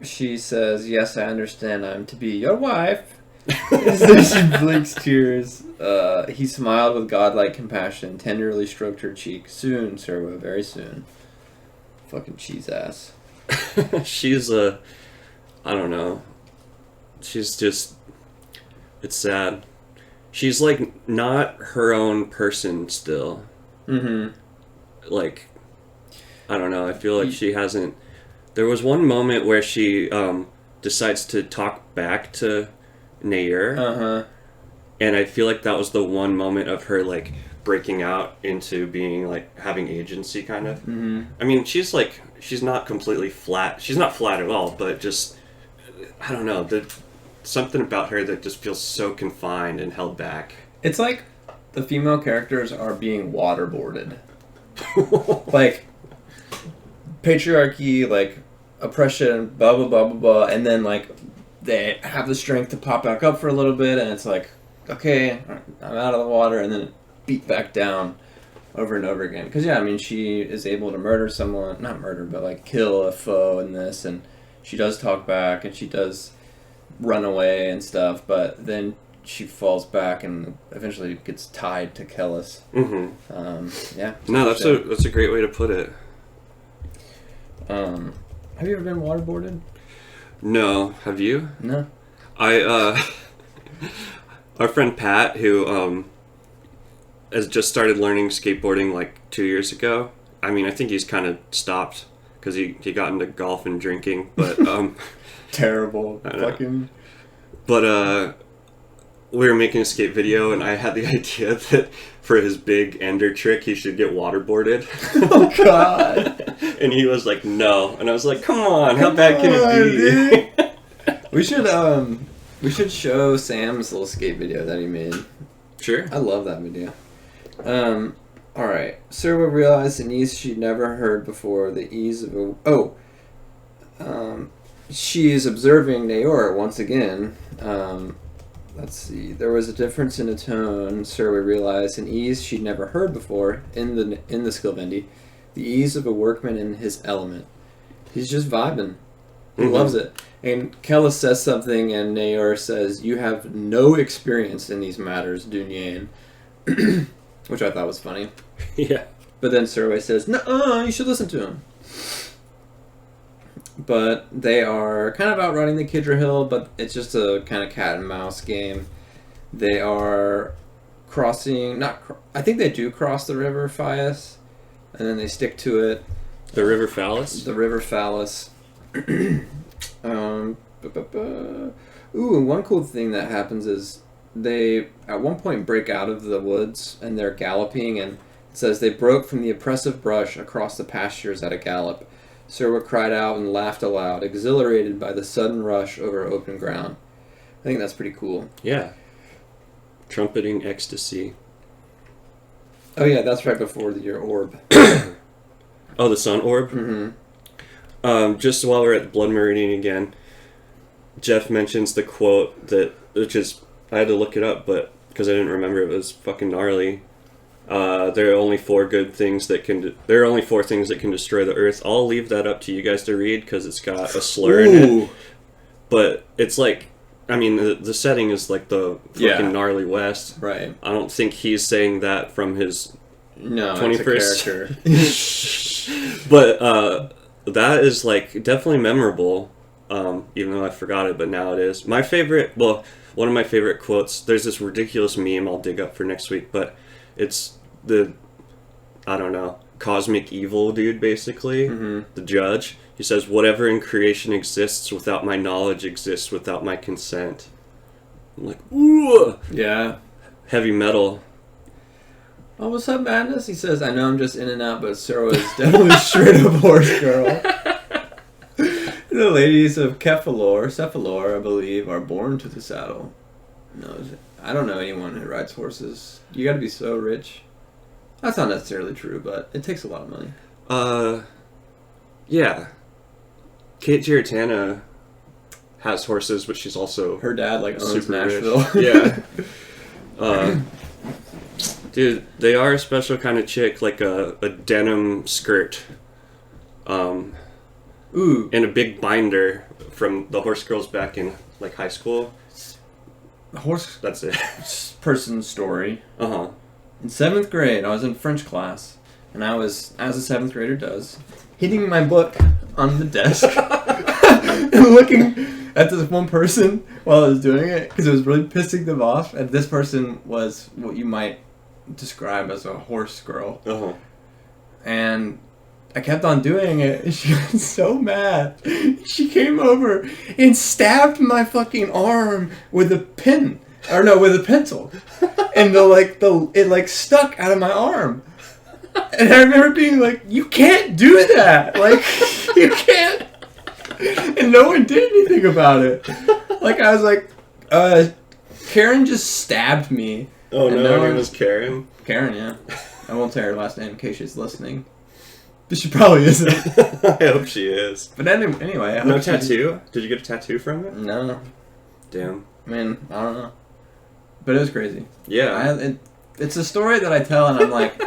[SPEAKER 1] She says, "Yes, I understand. I'm to be your wife." As she blinks tears. He smiled with godlike compassion, tenderly stroked her cheek. "Soon, Serwa, very soon." Fucking cheese ass.
[SPEAKER 2] She's I don't know. She's just, it's sad. She's like not her own person still. Like, I don't know. I feel like she hasn't. There was one moment where she decides to talk back to Nair. And I feel like that was the one moment of her like breaking out into being like having agency, kind of. I mean, she's not completely flat. She's not flat at all, but just, I don't know. Something about her that just feels so confined and held back.
[SPEAKER 1] It's like the female characters are being waterboarded. Like, patriarchy, like, oppression, blah, blah, blah, blah, blah, and then, like, they have the strength to pop back up for a little bit, and it's like, okay, I'm out of the water, and then it beat back down over and over again. Because, yeah, I mean, she is able to murder someone, not murder, but, like, kill a foe in this, and she does talk back, and she does run away and stuff, but then she falls back and eventually gets tied to Kellis. Yeah.
[SPEAKER 2] No, that's a great way to put it.
[SPEAKER 1] Have you ever been waterboarded?
[SPEAKER 2] No. Have you?
[SPEAKER 1] No.
[SPEAKER 2] Our friend Pat, who has just started learning skateboarding like 2 years ago. I mean, I think he's kind of stopped because he got into golf and drinking, but
[SPEAKER 1] terrible fucking.
[SPEAKER 2] But we were making a skate video, and I had the idea that for his big ender trick, he should get waterboarded.
[SPEAKER 1] Oh God!
[SPEAKER 2] And he was like, "No," and I was like, "Come on, how bad can it
[SPEAKER 1] be?" We should show Sam's little skate video that he made.
[SPEAKER 2] Sure.
[SPEAKER 1] I love that video. All right. Serwa realized an ease she'd never heard before. The ease of she is observing Naor once again. Let's see. There was a difference in the tone. Serwa realized an ease she'd never heard before in the Skilvendi. The ease of a workman in his element. He's just vibing. He loves it. And Kellis says something, and Naor says, "You have no experience in these matters, Dunyan," which I thought was funny.
[SPEAKER 2] Yeah.
[SPEAKER 1] But then Serwa says, "No, you should listen to him." But they are kind of outrunning the Kidra Hill, but it's just a kind of cat and mouse game. They are crossing, I think they do cross the river Fias, and then they stick to it.
[SPEAKER 2] The River Phallus?
[SPEAKER 1] The River Phallus. Ooh, one cool thing that happens is they, at one point, break out of the woods, and they're galloping, and it says they broke from the oppressive brush across the pastures at a gallop. Serwa cried out and laughed aloud, exhilarated by the sudden rush over open ground. I think that's pretty cool.
[SPEAKER 2] Yeah. Trumpeting ecstasy.
[SPEAKER 1] Oh yeah, that's right before your orb.
[SPEAKER 2] Oh, the sun orb? Mm-hmm. Just while we're at the Blood Meridian again, Jeff mentions the quote which is, I had to look it up, but because I didn't remember, it was fucking gnarly. There are only four things that can destroy the earth. I'll leave that up to you guys to read because it's got a slur in it. But it's like, I mean, the setting is like the fucking gnarly West.
[SPEAKER 1] Right. I
[SPEAKER 2] don't think he's saying that from his 21st.
[SPEAKER 1] It's a character.
[SPEAKER 2] But that is like definitely memorable. Even though I forgot it, but now it is. One of my favorite quotes. There's this ridiculous meme I'll dig up for next week, but it's cosmic evil dude, basically. The judge. He says, "Whatever in creation exists without my knowledge exists without my consent." I'm like, ooh!
[SPEAKER 1] Yeah.
[SPEAKER 2] Heavy metal.
[SPEAKER 1] Oh, what's up, Madness? He says, "I know I'm just in and out, but Serwa is definitely straight up horse girl." The ladies of Cephalor, I believe, are born to the saddle. No, I don't know anyone who rides horses. You gotta be so rich. That's not necessarily true, but it takes a lot of money.
[SPEAKER 2] Yeah. Kate Giratana has horses, but she's also
[SPEAKER 1] her dad owns
[SPEAKER 2] super
[SPEAKER 1] Nashville.
[SPEAKER 2] Rich. Yeah. Dude, they are a special kind of chick, like a denim skirt.
[SPEAKER 1] Ooh.
[SPEAKER 2] And a big binder from the horse girls back in, like, high school.
[SPEAKER 1] Horse
[SPEAKER 2] That's it.
[SPEAKER 1] person story.
[SPEAKER 2] Uh-huh.
[SPEAKER 1] In 7th grade, I was in French class, and I was, as a 7th grader does, hitting my book on the desk and looking at this one person while I was doing it because it was really pissing them off. And this person was what you might describe as a horse girl.
[SPEAKER 2] Uh-huh.
[SPEAKER 1] And I kept on doing it, and she got so mad. She came over and stabbed my fucking arm with a pin. Or no, with a pencil. And it stuck out of my arm. And I remember being like, you can't do that! Like, you can't! And no one did anything about it. Like, I was like, Karen just stabbed me.
[SPEAKER 2] Oh, no, her name was Karen?
[SPEAKER 1] Karen, yeah. I won't say her last name in case she's listening. But she probably isn't.
[SPEAKER 2] I hope she is.
[SPEAKER 1] But anyway,
[SPEAKER 2] no tattoo? Did you get a tattoo from it?
[SPEAKER 1] No.
[SPEAKER 2] Damn.
[SPEAKER 1] I mean, I don't know. But it was crazy.
[SPEAKER 2] Yeah.
[SPEAKER 1] It's a story that I tell, and I'm like,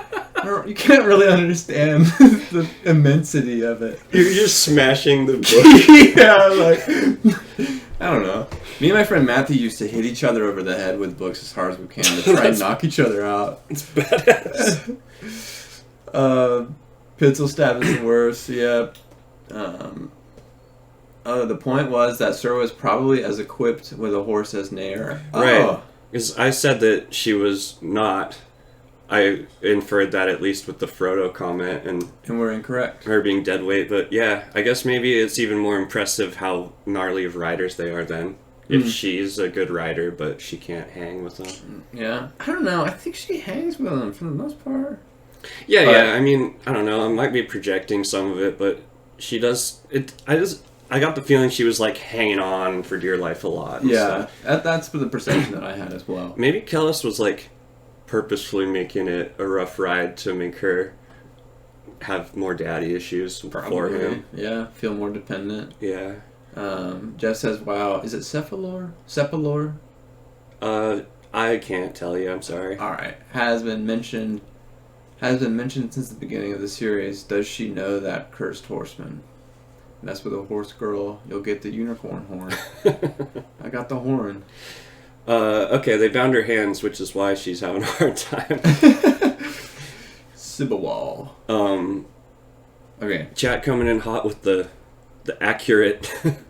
[SPEAKER 1] you can't really understand the immensity of it.
[SPEAKER 2] You're just smashing the book.
[SPEAKER 1] Yeah, like, I don't know. Me and my friend Matthew used to hit each other over the head with books as hard as we can to try and knock each other out.
[SPEAKER 2] It's badass.
[SPEAKER 1] Pencil stab is the worst, yeah. The point was that Sir was probably as equipped with a horse as Nair.
[SPEAKER 2] Right. Because I said that she was not. I inferred that at least with the Frodo comment and
[SPEAKER 1] we're incorrect.
[SPEAKER 2] Her being dead weight, but yeah, I guess maybe it's even more impressive how gnarly of riders they are then. If she's a good rider, but she can't hang with them.
[SPEAKER 1] Yeah. I don't know. I think she hangs with them for the most part.
[SPEAKER 2] Yeah, yeah. I mean, I don't know. I might be projecting some of it, but she does it. I got the feeling she was like hanging on for dear life a lot.
[SPEAKER 1] Yeah, that's the perception that I had as well.
[SPEAKER 2] Maybe Kellis was like purposefully making it a rough ride to make her have more daddy issues for him.
[SPEAKER 1] Yeah, feel more dependent.
[SPEAKER 2] Yeah.
[SPEAKER 1] Jeff says, "Wow, is it Cephalor? Cephalor?"
[SPEAKER 2] I can't tell you. I'm sorry.
[SPEAKER 1] All right, has been mentioned since the beginning of the series. Does she know that cursed horseman? Mess with a horse girl, you'll get the unicorn horn. I got the horn.
[SPEAKER 2] Okay, they bound her hands, which is why she's having a hard time.
[SPEAKER 1] Sibawal. Okay.
[SPEAKER 2] Chat coming in hot with the accurate.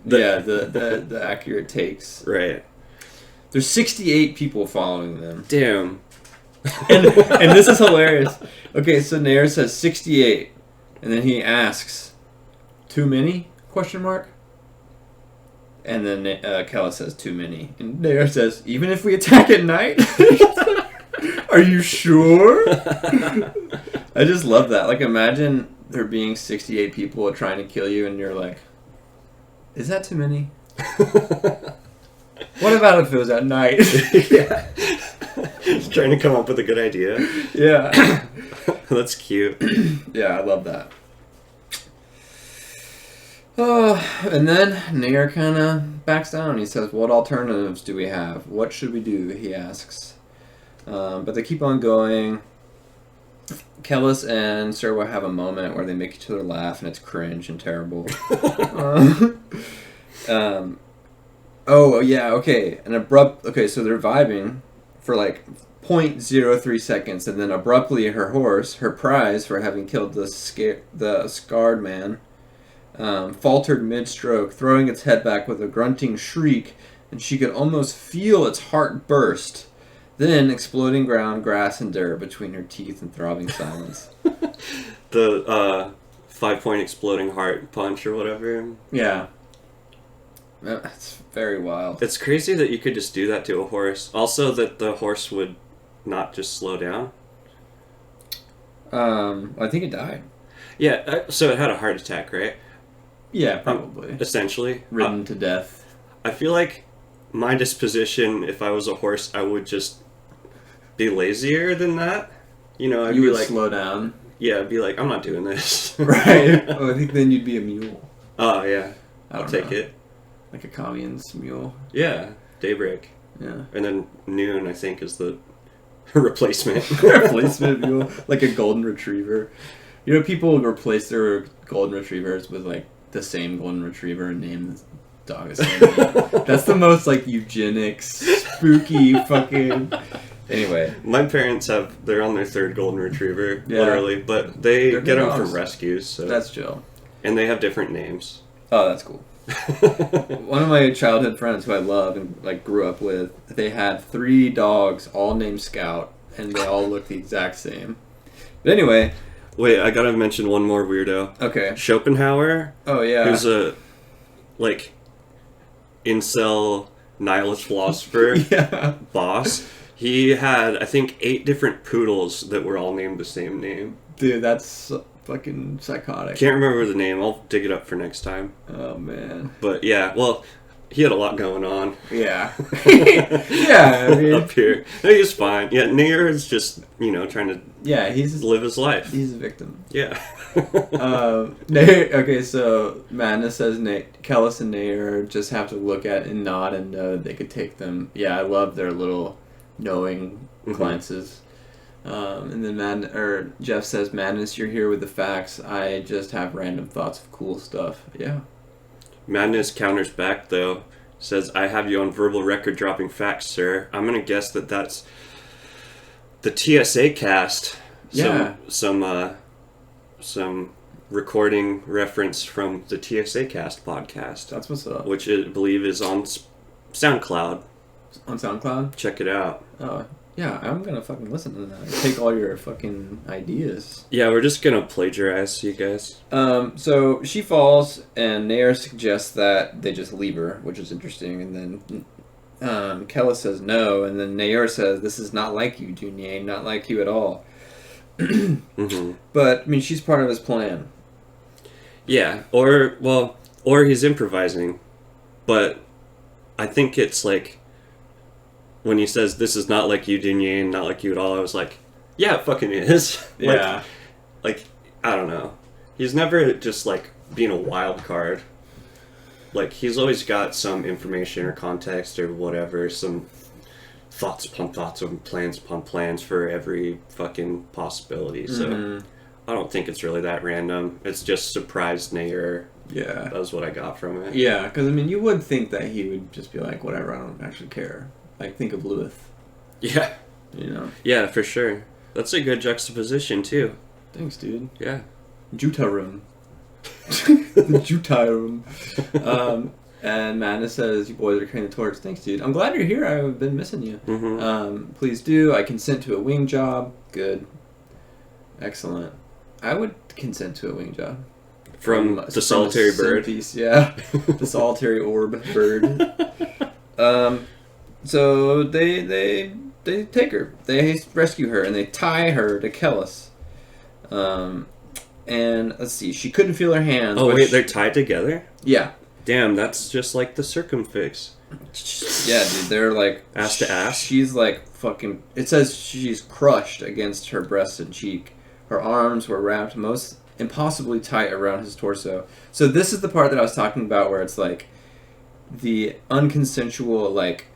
[SPEAKER 1] the accurate takes.
[SPEAKER 2] Right.
[SPEAKER 1] There's 68 people following them.
[SPEAKER 2] Damn.
[SPEAKER 1] and this is hilarious. Okay, so Nair says 68, and then he asks, "Too many?" ? And then Kella says, "Too many." And Nair says, "Even if we attack at night?" Are you sure? I just love that. Like, imagine there being 68 people trying to kill you, and you're like, "Is that too many?" What about if it was at night?
[SPEAKER 2] Yeah. Just trying to come up with a good idea.
[SPEAKER 1] Yeah.
[SPEAKER 2] That's cute.
[SPEAKER 1] Yeah, I love that. And then Nair kind of backs down. He says, "What alternatives do we have? What should we do?" he asks. But they keep on going. Kellis and Serwa have a moment where they make each other laugh, and it's cringe and terrible. Oh, yeah, okay. Okay, so they're vibing for like 0.03 seconds, and then abruptly her horse, her prize for having killed the scarred man, faltered mid-stroke, throwing its head back with a grunting shriek, and she could almost feel its heart burst. Then exploding ground, grass, and dirt between her teeth and throbbing silence.
[SPEAKER 2] The 5-point exploding heart punch or whatever.
[SPEAKER 1] Yeah. That's very wild.
[SPEAKER 2] It's crazy that you could just do that to a horse. Also that the horse would not just slow down.
[SPEAKER 1] I think it died.
[SPEAKER 2] Yeah, so it had a heart attack, right?
[SPEAKER 1] Yeah, probably.
[SPEAKER 2] Essentially.
[SPEAKER 1] Ridden to death.
[SPEAKER 2] I feel like my disposition, if I was a horse, I would just be lazier than that. You know, I'd
[SPEAKER 1] you
[SPEAKER 2] be
[SPEAKER 1] would
[SPEAKER 2] like,
[SPEAKER 1] slow down.
[SPEAKER 2] Yeah, I'd be like, I'm not doing this.
[SPEAKER 1] Right. Oh, I think then you'd be a mule.
[SPEAKER 2] Oh, yeah.
[SPEAKER 1] I'll
[SPEAKER 2] take it.
[SPEAKER 1] Like a commun's mule.
[SPEAKER 2] Yeah, daybreak.
[SPEAKER 1] Yeah.
[SPEAKER 2] And then noon, I think, is the replacement.
[SPEAKER 1] Replacement mule, like a golden retriever. You know, people replace their golden retrievers with like the same golden retriever and name the dog the same name. That's the most like eugenics, spooky fucking. Anyway,
[SPEAKER 2] My parents they're on their third golden retriever,
[SPEAKER 1] Yeah.
[SPEAKER 2] literally, but they
[SPEAKER 1] They're
[SPEAKER 2] get them
[SPEAKER 1] dogs.
[SPEAKER 2] from rescues, so
[SPEAKER 1] that's chill.
[SPEAKER 2] and they have different names.
[SPEAKER 1] Oh, that's cool. One of my childhood friends who I love and like grew up with, they had 3 dogs, all named Scout, and they all looked the exact same. But anyway,
[SPEAKER 2] Wait, I gotta mention one more weirdo.
[SPEAKER 1] okay.
[SPEAKER 2] Schopenhauer,
[SPEAKER 1] Oh yeah.
[SPEAKER 2] who's a like incel nihilist philosopher
[SPEAKER 1] Yeah.
[SPEAKER 2] boss. He had, I think, 8 different poodles that were all named the same name.
[SPEAKER 1] Dude, that's fucking psychotic.
[SPEAKER 2] Can't remember the name. I'll dig it up for next time.
[SPEAKER 1] Oh man.
[SPEAKER 2] But yeah, well, he had a lot going on.
[SPEAKER 1] Yeah. Yeah, I mean,
[SPEAKER 2] Up here. No, he's fine. Yeah, Nair is just, trying to
[SPEAKER 1] yeah, he's
[SPEAKER 2] live his life.
[SPEAKER 1] a victim.
[SPEAKER 2] Yeah.
[SPEAKER 1] Okay, so Madness says Kellis and Nair just have to look at and nod and know that they could take them. Yeah, I love their little knowing glances. And then Jeff says, Madness, you're here with the facts. I just have random thoughts of cool stuff. Yeah.
[SPEAKER 2] Madness counters back, though. Says, I have you on verbal record dropping facts, sir. I'm going to guess that that's the TSA cast.
[SPEAKER 1] Yeah.
[SPEAKER 2] Some recording reference from the TSA cast podcast.
[SPEAKER 1] That's what's up.
[SPEAKER 2] Which I believe is on SoundCloud.
[SPEAKER 1] On SoundCloud?
[SPEAKER 2] Check it out.
[SPEAKER 1] Yeah, I'm gonna fucking listen to that. Take all your fucking ideas.
[SPEAKER 2] Yeah, we're just gonna plagiarize you guys.
[SPEAKER 1] So she falls, and Nair suggests that they just leave her, which is interesting. And then Kellis says no, and then Nair says, "This is not like you, Junier, not like you at all."
[SPEAKER 2] Mm-hmm.
[SPEAKER 1] But I mean, she's part of his plan.
[SPEAKER 2] Yeah, or he's improvising, but I think it's like when he says, "This is not like you, Junier, not like you at all," I was like, "Yeah, it fucking is."
[SPEAKER 1] Yeah.
[SPEAKER 2] Like I don't know. He's never just like being a wild card. Like he's always got some information or context or whatever, some thoughts upon thoughts and plans upon plans for every fucking possibility. So I don't think it's really that random. It's just surprised Nair.
[SPEAKER 1] Yeah.
[SPEAKER 2] That was what I got from it.
[SPEAKER 1] Yeah, because I mean, you would think that he would just be like, "Whatever, I don't actually care." Like, think of Lewis.
[SPEAKER 2] Yeah.
[SPEAKER 1] You know.
[SPEAKER 2] Yeah, for sure. That's a good juxtaposition too.
[SPEAKER 1] Thanks, dude.
[SPEAKER 2] Yeah.
[SPEAKER 1] Juta room. The Juta room. And Madness says, "You boys are carrying the torch." Thanks, dude. I'm glad you're here. I've been missing you.
[SPEAKER 2] Mm-hmm.
[SPEAKER 1] Please do. I consent to a wing job. Good. Excellent. I would consent to a wing job.
[SPEAKER 2] From the solitary bird.
[SPEAKER 1] Piece, yeah. The solitary orb bird. So they take her. They rescue her and they tie her to Kellis. And let's see, she couldn't feel her hands.
[SPEAKER 2] Oh wait, they're tied together?
[SPEAKER 1] Yeah.
[SPEAKER 2] Damn, that's just like the circumfix.
[SPEAKER 1] Yeah, dude, they're like
[SPEAKER 2] Ass to ass?
[SPEAKER 1] She's like fucking. It says she's crushed against her breast and cheek. Her arms were wrapped most impossibly tight around his torso. So this is the part that I was talking about, where it's like the unconsensual, like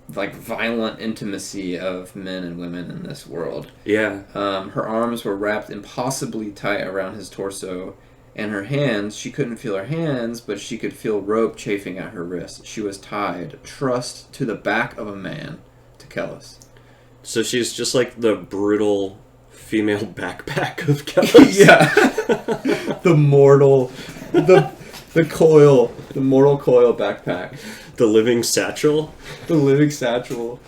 [SPEAKER 1] violent intimacy of men and women in this world.
[SPEAKER 2] Yeah.
[SPEAKER 1] Her arms were wrapped impossibly tight around his torso, and her hands, she couldn't feel her hands, but she could feel rope chafing at her wrist. She was tied, trussed to the back of a man, to Kellis.
[SPEAKER 2] So she's just like the brutal female backpack of Kellis.
[SPEAKER 1] Yeah. The mortal coil backpack.
[SPEAKER 2] The living satchel.
[SPEAKER 1] The living satchel.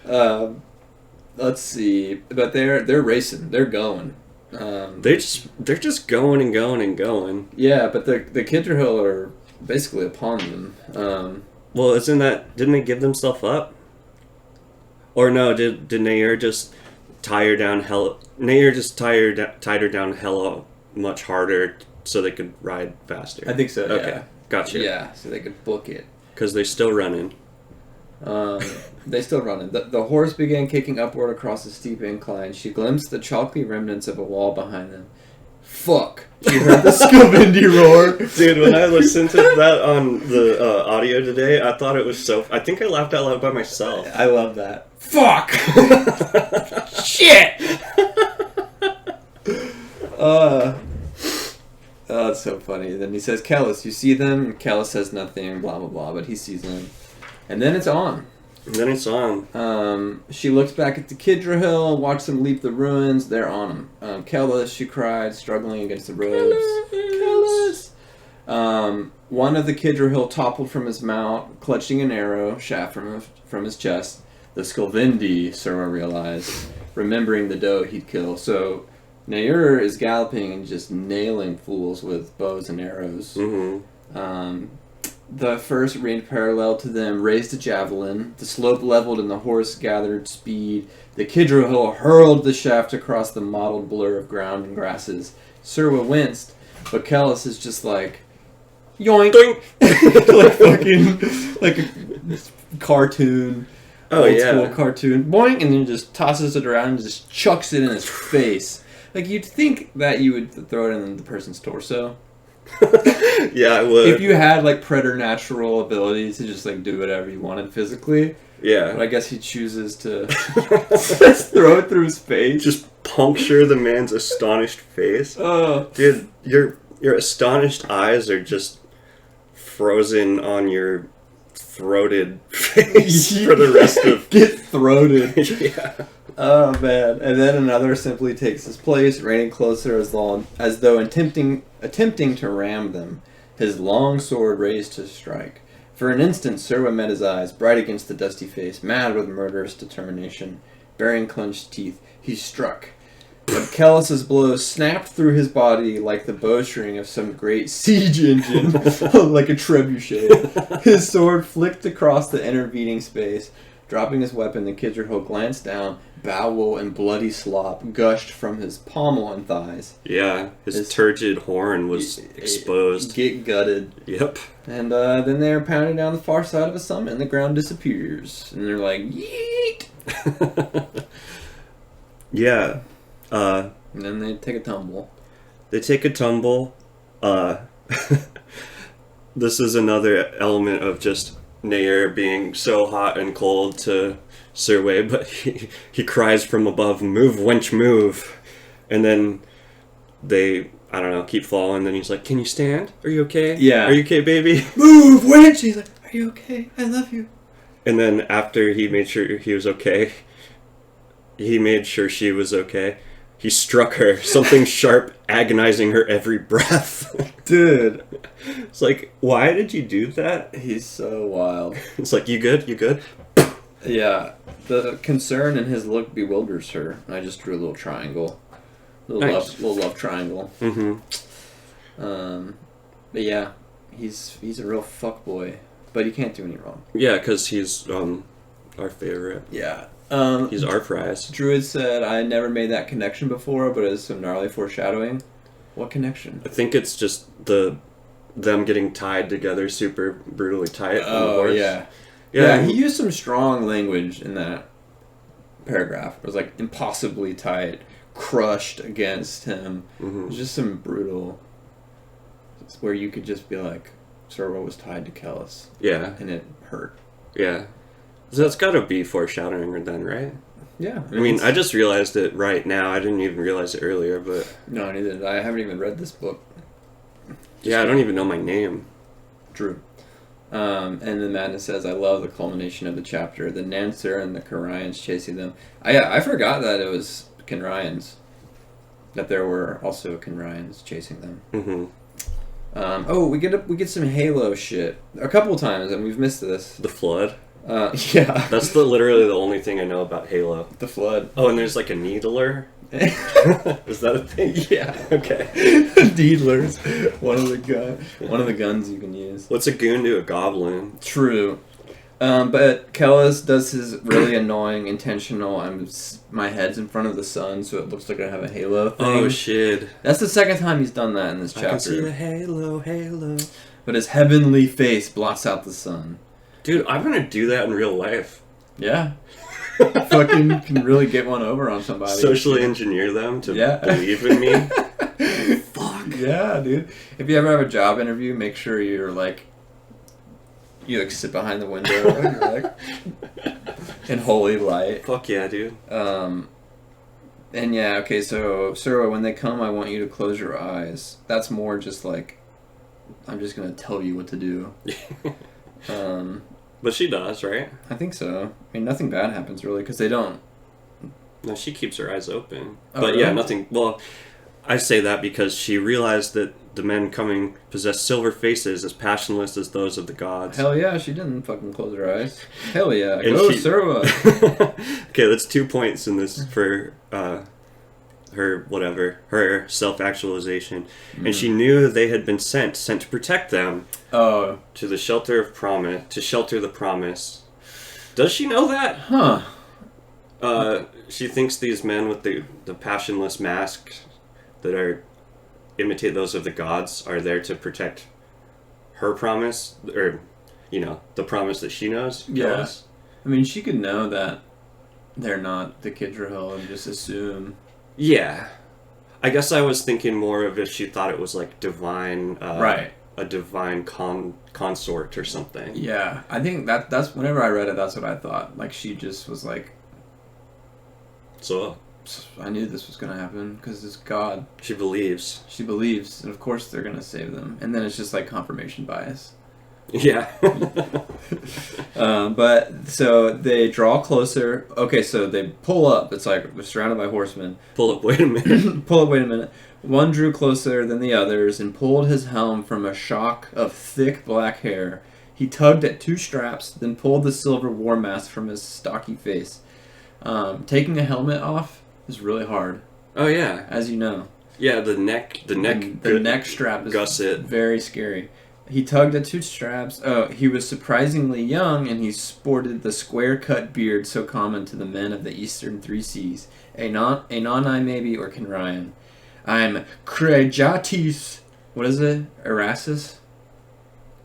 [SPEAKER 1] Let's see. But they're racing. They're going.
[SPEAKER 2] They're just going and going and going.
[SPEAKER 1] Yeah, but the Kinderhill are basically upon them.
[SPEAKER 2] Well, didn't they give themselves up? Or no, did Nair just tie her down hella... Nair just tied her down hella much harder so they could ride faster?
[SPEAKER 1] I think so,
[SPEAKER 2] okay.
[SPEAKER 1] yeah.
[SPEAKER 2] Gotcha.
[SPEAKER 1] Yeah, so they could book it.
[SPEAKER 2] Because they're still running.
[SPEAKER 1] They still running. The horse began kicking upward across a steep incline. She glimpsed the chalky remnants of a wall behind them. fuck. You heard the Scovindi roar.
[SPEAKER 2] Dude, when I listened to that on the audio today, I thought it was so... I think I laughed out loud by myself.
[SPEAKER 1] I love that. Fuck! Shit! Oh, it's so funny. Then he says, Callus, you see them? And Callus says nothing, blah, blah, blah, but he sees them. And then it's on.
[SPEAKER 2] And then it's on.
[SPEAKER 1] She looks back at the Kidra Hill, watches them leap the ruins. They're on him. Callus, she cried, struggling against the ropes. Callus! One of the Kidra Hill toppled from his mount, clutching an arrow shaft from his chest. The Scovindi, Surma realized, remembering the doe he'd kill. So Nair is galloping and just nailing fools with bows and arrows.
[SPEAKER 2] Mm-hmm.
[SPEAKER 1] The first ranged parallel to them raised a javelin. The slope leveled and the horse gathered speed. The Kidra Hill hurled the shaft across the mottled blur of ground and grasses. Surma winced, but Callus is just like, yoink! Like fucking, like a cartoon. Old school cartoon. Boing! And then just tosses it around and just chucks it in his face. Like, you'd think that you would throw it in the person's torso.
[SPEAKER 2] Yeah, I would.
[SPEAKER 1] If you had, like, preternatural abilities to just, like, do whatever you wanted physically.
[SPEAKER 2] Yeah.
[SPEAKER 1] But I guess he chooses to just throw it through his face.
[SPEAKER 2] Just puncture the man's astonished face.
[SPEAKER 1] Oh.
[SPEAKER 2] Dude, your astonished eyes are just frozen on your throated face for the rest of...
[SPEAKER 1] Get throated.
[SPEAKER 2] Yeah.
[SPEAKER 1] Oh, man. And then another simply takes his place, reining closer as though attempting to ram them, his long sword raised to strike. For an instant, Surma met his eyes, bright against the dusty face, mad with murderous determination. Baring clenched teeth, he struck. But Callus's blow snapped through his body like the bowstring of some great siege engine, like a trebuchet. His sword flicked across the intervening space. Dropping his weapon, the Kidra glanced down. Bowel and bloody slop gushed from his pommel and thighs.
[SPEAKER 2] Yeah, his turgid horn was exposed.
[SPEAKER 1] Get gutted.
[SPEAKER 2] Yep.
[SPEAKER 1] And then they're pounding down the far side of a summit and the ground disappears. And they're like, yeet!
[SPEAKER 2] Yeah.
[SPEAKER 1] And then they take a tumble.
[SPEAKER 2] They take a tumble. This is another element of just Nair being so hot and cold to Surway, but he cries from above, "Move, wench, move!" And then they, I don't know, keep falling. Then he's like, "Can you stand? Are you okay?
[SPEAKER 1] Yeah.
[SPEAKER 2] Are you okay, baby?
[SPEAKER 1] Move, wench!" He's like, "Are you okay? I love you."
[SPEAKER 2] And then after he made sure he was okay, he made sure she was okay. He struck her, something sharp, agonizing her every breath.
[SPEAKER 1] Dude.
[SPEAKER 2] It's like, why did you do that?
[SPEAKER 1] He's so wild.
[SPEAKER 2] It's like, you good? You good?
[SPEAKER 1] Yeah. The concern in his look bewilders her. I just drew a little triangle. Little love triangle.
[SPEAKER 2] Mm-hmm.
[SPEAKER 1] But yeah, he's a real fuckboy. But he can't do any wrong.
[SPEAKER 2] Yeah, because he's our favorite.
[SPEAKER 1] Yeah.
[SPEAKER 2] He's our prize.
[SPEAKER 1] Druid said, "I never made that connection before, but it's some gnarly foreshadowing." What connection?
[SPEAKER 2] I think it's just them getting tied together super brutally tight.
[SPEAKER 1] Oh, yeah. Yeah, he used some strong language in that paragraph. It was like impossibly tight, crushed against him.
[SPEAKER 2] Mm-hmm.
[SPEAKER 1] It was just some brutal... It's where you could just be like, Surma was tied to Callus.
[SPEAKER 2] Yeah.
[SPEAKER 1] And it hurt.
[SPEAKER 2] Yeah. So that's got to be foreshadowing then, right?
[SPEAKER 1] Yeah.
[SPEAKER 2] I mean, I just realized it right now. I didn't even realize it earlier, but...
[SPEAKER 1] No, neither did I. I haven't even read this book.
[SPEAKER 2] Yeah, I don't even know my name.
[SPEAKER 1] True. And then Madness says, "I love the culmination of the chapter. The Nancer and the Kenryans chasing them." I forgot that it was Kenryans. That there were also Kenryans chasing them.
[SPEAKER 2] Mm-hmm.
[SPEAKER 1] We get some Halo shit a couple times, and we've missed this.
[SPEAKER 2] The Flood.
[SPEAKER 1] Yeah.
[SPEAKER 2] That's literally the only thing I know about Halo.
[SPEAKER 1] The Flood.
[SPEAKER 2] Oh, and there's like a Needler. Is that a thing?
[SPEAKER 1] Yeah.
[SPEAKER 2] Okay.
[SPEAKER 1] Needlers. One of the guns you can use.
[SPEAKER 2] What's a goon to a goblin?
[SPEAKER 1] True. But Callus does his really annoying, intentional, my head's in front of the sun, so it looks like I have a halo thing.
[SPEAKER 2] Oh, shit.
[SPEAKER 1] That's the second time he's done that in this chapter.
[SPEAKER 2] I can see the halo.
[SPEAKER 1] But his heavenly face blots out the sun.
[SPEAKER 2] Dude, I'm gonna do that in real life.
[SPEAKER 1] Yeah. Fucking can really get one over on somebody.
[SPEAKER 2] Socially engineer them to believe in me.
[SPEAKER 1] Yeah, dude. If you ever have a job interview, make sure you sit behind the window and you're like in holy light.
[SPEAKER 2] Fuck yeah, dude.
[SPEAKER 1] And yeah, okay, so Sarah, when they come, I want you to close your eyes. That's more just like, I'm just gonna tell you what to do.
[SPEAKER 2] But she does, right?
[SPEAKER 1] I think so. I mean, nothing bad happens really because they don't.
[SPEAKER 2] No, she keeps her eyes open.
[SPEAKER 1] Oh,
[SPEAKER 2] but
[SPEAKER 1] really?
[SPEAKER 2] yeah, nothing. Well, I say that because she realized that the men coming possess silver faces as passionless as those of the gods.
[SPEAKER 1] Hell yeah, she didn't fucking close her eyes. Hell yeah,
[SPEAKER 2] And
[SPEAKER 1] go
[SPEAKER 2] she-
[SPEAKER 1] Sarah.
[SPEAKER 2] Okay, that's 2 points in this for her self-actualization. And she knew they had been sent to protect them
[SPEAKER 1] Oh,
[SPEAKER 2] to the shelter of promise, to shelter the promise. Does she know that?
[SPEAKER 1] huh.
[SPEAKER 2] She thinks these men with the passionless masks that imitate those of the gods are there to protect her promise, or the promise that she knows.
[SPEAKER 1] Yeah.
[SPEAKER 2] Goes.
[SPEAKER 1] I mean, she could know that they're not the Kidrahil and just assume.
[SPEAKER 2] Yeah, I guess I was thinking more of if she thought it was like divine,
[SPEAKER 1] Right.
[SPEAKER 2] a divine consort or something.
[SPEAKER 1] Yeah, I think that's whenever I read it, that's what I thought. Like she just was like,
[SPEAKER 2] So
[SPEAKER 1] I knew this was gonna happen because it's God.
[SPEAKER 2] she believes.
[SPEAKER 1] She believes, and of course they're gonna save them. And then it's just like confirmation bias.
[SPEAKER 2] Yeah.
[SPEAKER 1] But so they draw closer. Okay, so they pull up. It's like they're surrounded by horsemen.
[SPEAKER 2] Pull up. Wait a minute.
[SPEAKER 1] Pull up. Wait a minute. One drew closer than the others and pulled his helm from a shock of thick black hair. He tugged at 2 straps, then pulled the silver war mask from his stocky face. Taking a helmet off is really hard,
[SPEAKER 2] Oh yeah.
[SPEAKER 1] as you know.
[SPEAKER 2] Yeah. The neck.
[SPEAKER 1] The neck strap is
[SPEAKER 2] gusset.
[SPEAKER 1] very scary. He tugged at 2 straps. Oh, he was surprisingly young, and he sported the square-cut beard so common to the men of the eastern 3 seas. Anani maybe, or Kenryan. I'm Krejatis. What is it? Erasus?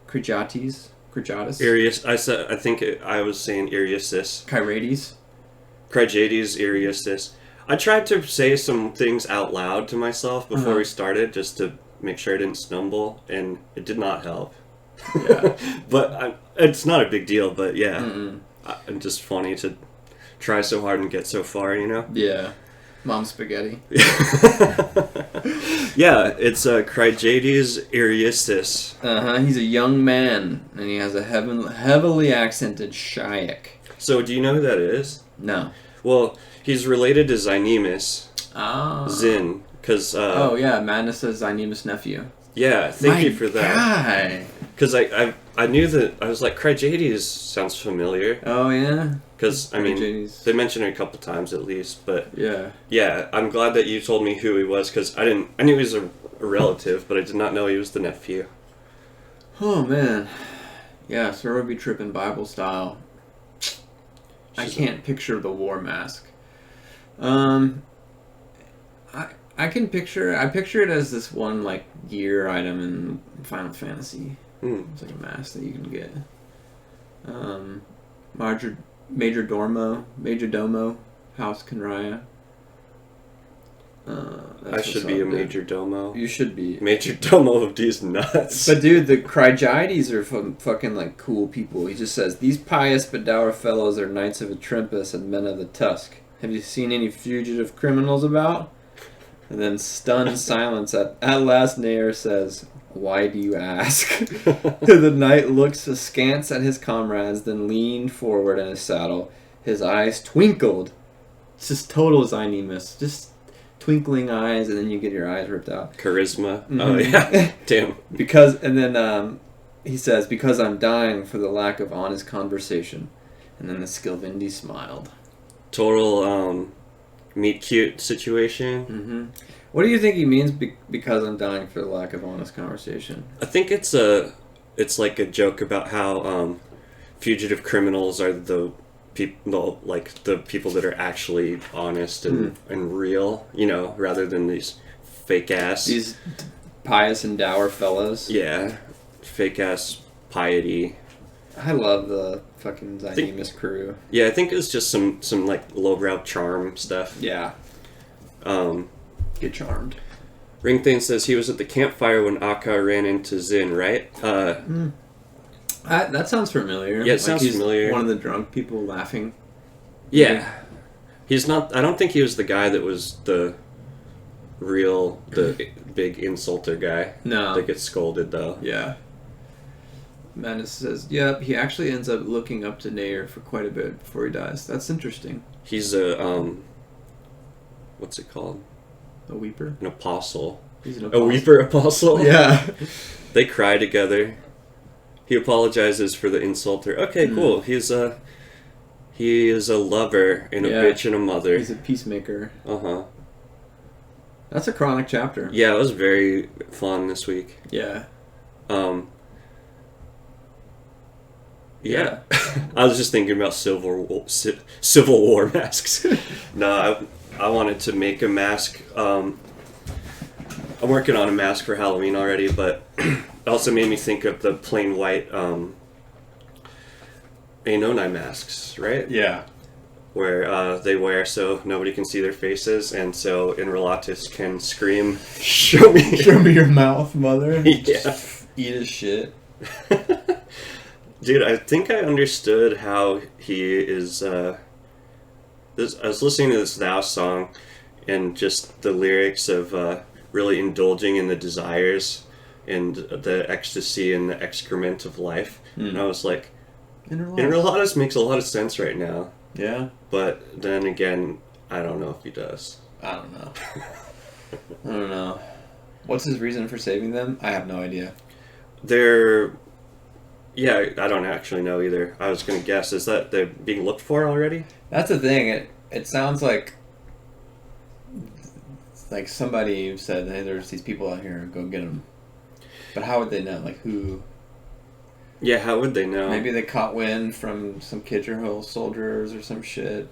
[SPEAKER 1] Krejatis?
[SPEAKER 2] Arius. I think I was saying Ariusis.
[SPEAKER 1] Kyrates?
[SPEAKER 2] Crygades Ariusis. I tried to say some things out loud to myself before we started, just to make sure I didn't stumble, and it did not help.
[SPEAKER 1] Yeah.
[SPEAKER 2] But it's not a big deal, but yeah.
[SPEAKER 1] Mm-mm.
[SPEAKER 2] I'm just funny to try so hard and get so far,
[SPEAKER 1] Yeah. Mom spaghetti.
[SPEAKER 2] Yeah, it's Crygades Ariusis.
[SPEAKER 1] He's a young man, and he has a heavily accented Shayak.
[SPEAKER 2] So do you know who that is?
[SPEAKER 1] No.
[SPEAKER 2] Well, he's related to Zynemus,
[SPEAKER 1] Ah.
[SPEAKER 2] Zin, because...
[SPEAKER 1] Oh, yeah, Madness is Zynemus' nephew.
[SPEAKER 2] Yeah, thank you for that.
[SPEAKER 1] Guy.
[SPEAKER 2] Because I knew that, I was like, Crygades sounds familiar.
[SPEAKER 1] Oh, yeah?
[SPEAKER 2] Because, I mean,
[SPEAKER 1] Crygades.
[SPEAKER 2] they mentioned it a couple times at least, but
[SPEAKER 1] Yeah.
[SPEAKER 2] yeah, I'm glad that you told me who he was, because I knew he was a relative, but I did not know he was the nephew.
[SPEAKER 1] Oh, man. Yeah, Sir would be tripping Bible style. I can't picture the war mask. I can picture it as this one like gear item in Final Fantasy. It's like a mask that you can get. Major Domo, House Kenraya.
[SPEAKER 2] I should be a major domo.
[SPEAKER 1] You should be.
[SPEAKER 2] Major domo of these nuts.
[SPEAKER 1] But dude, the Crygades are fucking like cool people. He just says, these pious but dour fellows are knights of Olympus and men of the Tusk. Have you seen any fugitive criminals about? And then stunned silence at last Nair says, why do you ask? The knight looks askance at his comrades, then leaned forward in his saddle. His eyes twinkled. It's just total Zynemus. Just twinkling eyes, and then you get your eyes ripped out.
[SPEAKER 2] Charisma.
[SPEAKER 1] Mm-hmm.
[SPEAKER 2] Oh yeah. Damn.
[SPEAKER 1] He says, because I'm dying for the lack of honest conversation. And then the Skilvindi smiled.
[SPEAKER 2] Total meet cute situation.
[SPEAKER 1] Mm-hmm. What do you think he means because I'm dying for the lack of honest conversation?
[SPEAKER 2] I think it's like a joke about how fugitive criminals are the people that are actually honest and real, rather than these fake ass.
[SPEAKER 1] These pious and dour fellows.
[SPEAKER 2] Yeah, fake ass piety.
[SPEAKER 1] I love the fucking Zynemus crew.
[SPEAKER 2] Yeah, I think it's just some like lowbrow charm stuff.
[SPEAKER 1] Yeah. Get charmed.
[SPEAKER 2] Ringthane says he was at the campfire when Akka ran into Zin, right?
[SPEAKER 1] That sounds familiar.
[SPEAKER 2] Yeah, it sounds familiar.
[SPEAKER 1] One of the drunk people laughing.
[SPEAKER 2] Yeah. He's not... I don't think he was the guy that was the big insulter guy.
[SPEAKER 1] No.
[SPEAKER 2] That gets scolded, though.
[SPEAKER 1] Yeah. Madness says, yep, he actually ends up looking up to Nair for quite a bit before he dies. That's interesting.
[SPEAKER 2] He's a, what's it called?
[SPEAKER 1] A weeper?
[SPEAKER 2] An apostle.
[SPEAKER 1] He's an apostle.
[SPEAKER 2] A weeper apostle?
[SPEAKER 1] Yeah.
[SPEAKER 2] They cry together. He apologizes for the insulter. Okay, cool. He is a lover and a bitch and a mother.
[SPEAKER 1] He's a peacemaker.
[SPEAKER 2] Uh-huh.
[SPEAKER 1] That's a chronic chapter.
[SPEAKER 2] Yeah, it was very fun this week.
[SPEAKER 1] Yeah.
[SPEAKER 2] Yeah. I was just thinking about Civil War masks. No, I wanted to make a mask. I'm working on a mask for Halloween already, but it also made me think of the plain white Ainoni masks, right?
[SPEAKER 1] Yeah.
[SPEAKER 2] Where they wear so nobody can see their faces, and so Enrelatus can scream, "Show me
[SPEAKER 1] your mouth, mother."
[SPEAKER 2] Yeah.
[SPEAKER 1] Eat his shit.
[SPEAKER 2] Dude, I think I understood how he is. I was listening to this Thou song, and just the lyrics of really indulging in the desires and the ecstasy and the excrement of life. And I was like, Enrelatus makes a lot of sense right now.
[SPEAKER 1] Yeah.
[SPEAKER 2] But then again, I don't know if he does.
[SPEAKER 1] I don't know. What's his reason for saving them? I have no idea.
[SPEAKER 2] Yeah, I don't actually know either. I was going to guess. Is that they're being looked for already?
[SPEAKER 1] That's the thing. It sounds like somebody said, hey, there's these people out here, go get them. But how would they know? Like, who?
[SPEAKER 2] Yeah, how would they know?
[SPEAKER 1] Maybe they caught wind from some Kitcher soldiers or some shit.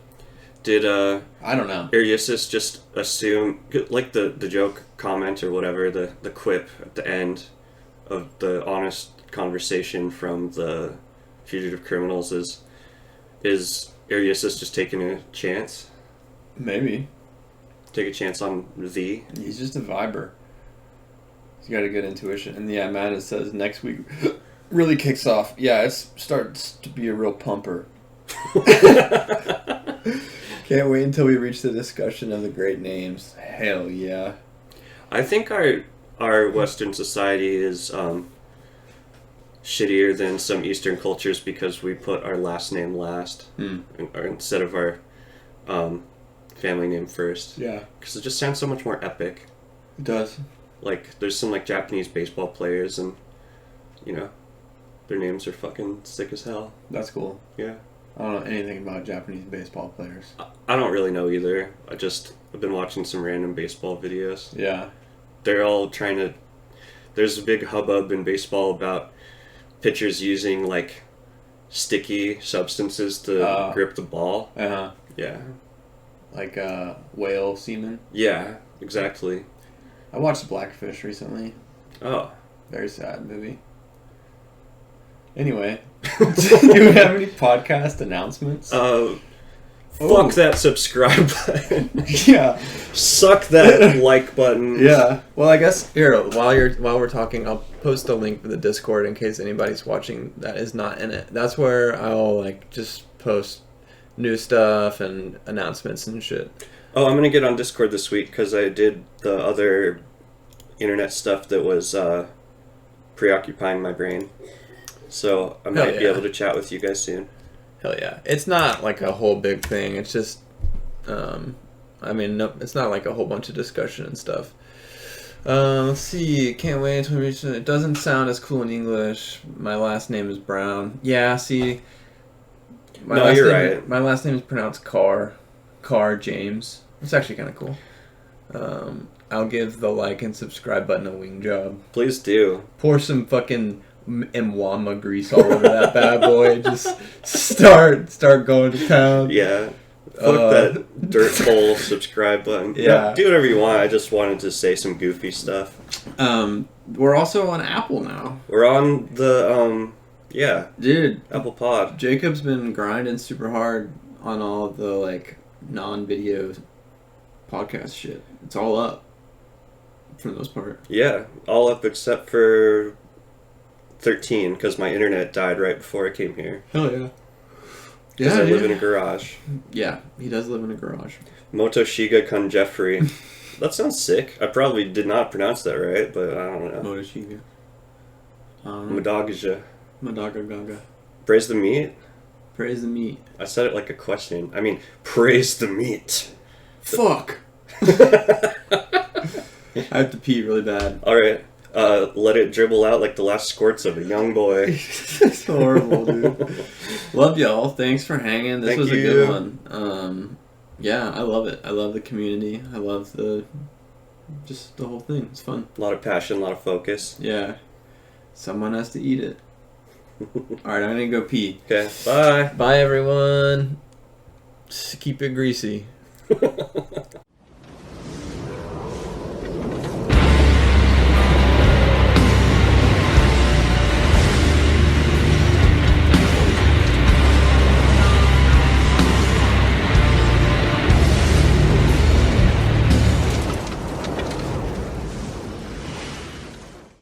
[SPEAKER 2] Did,
[SPEAKER 1] I don't know.
[SPEAKER 2] Ariusis just assume, like the joke comment or whatever, the quip at the end of the honest conversation from the fugitive criminals is Ariusis just taking a chance?
[SPEAKER 1] Maybe.
[SPEAKER 2] Take a chance on thee?
[SPEAKER 1] He's just a viber. He's got a good intuition. And yeah, Matt says next week really kicks off. Yeah, it starts to be a real pumper. Can't wait until we reach the discussion of the great names. Hell yeah.
[SPEAKER 2] I think our Western society is shittier than some Eastern cultures because we put our last name last instead of our family name first.
[SPEAKER 1] Yeah.
[SPEAKER 2] Because it just sounds so much more epic.
[SPEAKER 1] It does.
[SPEAKER 2] Like, there's some, Japanese baseball players and, their names are fucking sick as hell.
[SPEAKER 1] That's cool.
[SPEAKER 2] Yeah.
[SPEAKER 1] I don't know anything about Japanese baseball players.
[SPEAKER 2] I don't really know either. I've been watching some random baseball videos.
[SPEAKER 1] Yeah.
[SPEAKER 2] They're all trying to... There's a big hubbub in baseball about pitchers using, sticky substances to grip the ball.
[SPEAKER 1] Uh-huh.
[SPEAKER 2] Yeah.
[SPEAKER 1] Like whale semen?
[SPEAKER 2] Yeah, exactly.
[SPEAKER 1] I watched Blackfish recently.
[SPEAKER 2] Oh.
[SPEAKER 1] Very sad movie. Anyway, do you have any podcast announcements?
[SPEAKER 2] Fuck that subscribe button.
[SPEAKER 1] Yeah.
[SPEAKER 2] Suck that like button.
[SPEAKER 1] Yeah. Well, I guess here while we're talking, I'll post a link for the Discord in case anybody's watching that is not in it. That's where I'll just post new stuff and announcements and shit.
[SPEAKER 2] Oh, I'm gonna get on Discord this week because I did the other internet stuff that was preoccupying my brain. So I might be able to chat with you guys soon.
[SPEAKER 1] Hell yeah. It's not a whole big thing. It's just, it's not a whole bunch of discussion and stuff. Let's see. Can't wait until we reach it. It doesn't sound as cool in English. My last name is Brown. Yeah, see.
[SPEAKER 2] You're right.
[SPEAKER 1] My last name is pronounced Carr. Carr James. It's actually kind of cool. I'll give the like and subscribe button a wing job.
[SPEAKER 2] Please do.
[SPEAKER 1] Pour some fucking Mwama grease all over that bad boy. Just start going to town.
[SPEAKER 2] Yeah. Fuck that dirt hole subscribe button.
[SPEAKER 1] Yeah.
[SPEAKER 2] Do whatever you want. I just wanted to say some goofy stuff.
[SPEAKER 1] We're also on Apple now.
[SPEAKER 2] We're on the,
[SPEAKER 1] Dude.
[SPEAKER 2] Apple Pod.
[SPEAKER 1] Jacob's been grinding super hard on all of the, non-video podcast shit. It's all up. for the most part.
[SPEAKER 2] Yeah, all up except for 13, because my internet died right before I came here.
[SPEAKER 1] Hell yeah.
[SPEAKER 2] Because I live in a garage.
[SPEAKER 1] Yeah, he does live in a garage.
[SPEAKER 2] Motoshiga Kun Jeffrey. That sounds sick. I probably did not pronounce that right, but I don't know.
[SPEAKER 1] Motoshiga.
[SPEAKER 2] Madagaja.
[SPEAKER 1] Madagagaga.
[SPEAKER 2] Praise the meat?
[SPEAKER 1] Praise the meat.
[SPEAKER 2] I said it like a question. I mean, praise the meat.
[SPEAKER 1] Fuck! I have to pee really bad.
[SPEAKER 2] Alright. Let it dribble out like the last squirts of a young boy.
[SPEAKER 1] It's horrible, dude. Love y'all. Thanks for hanging. This was a good one. Yeah, I love it. I love the community. I love just the whole thing. It's fun.
[SPEAKER 2] A lot of passion, a lot of focus.
[SPEAKER 1] Yeah. Someone has to eat it. Alright, I'm gonna go pee.
[SPEAKER 2] Okay, bye.
[SPEAKER 1] Bye, everyone. Just keep it greasy.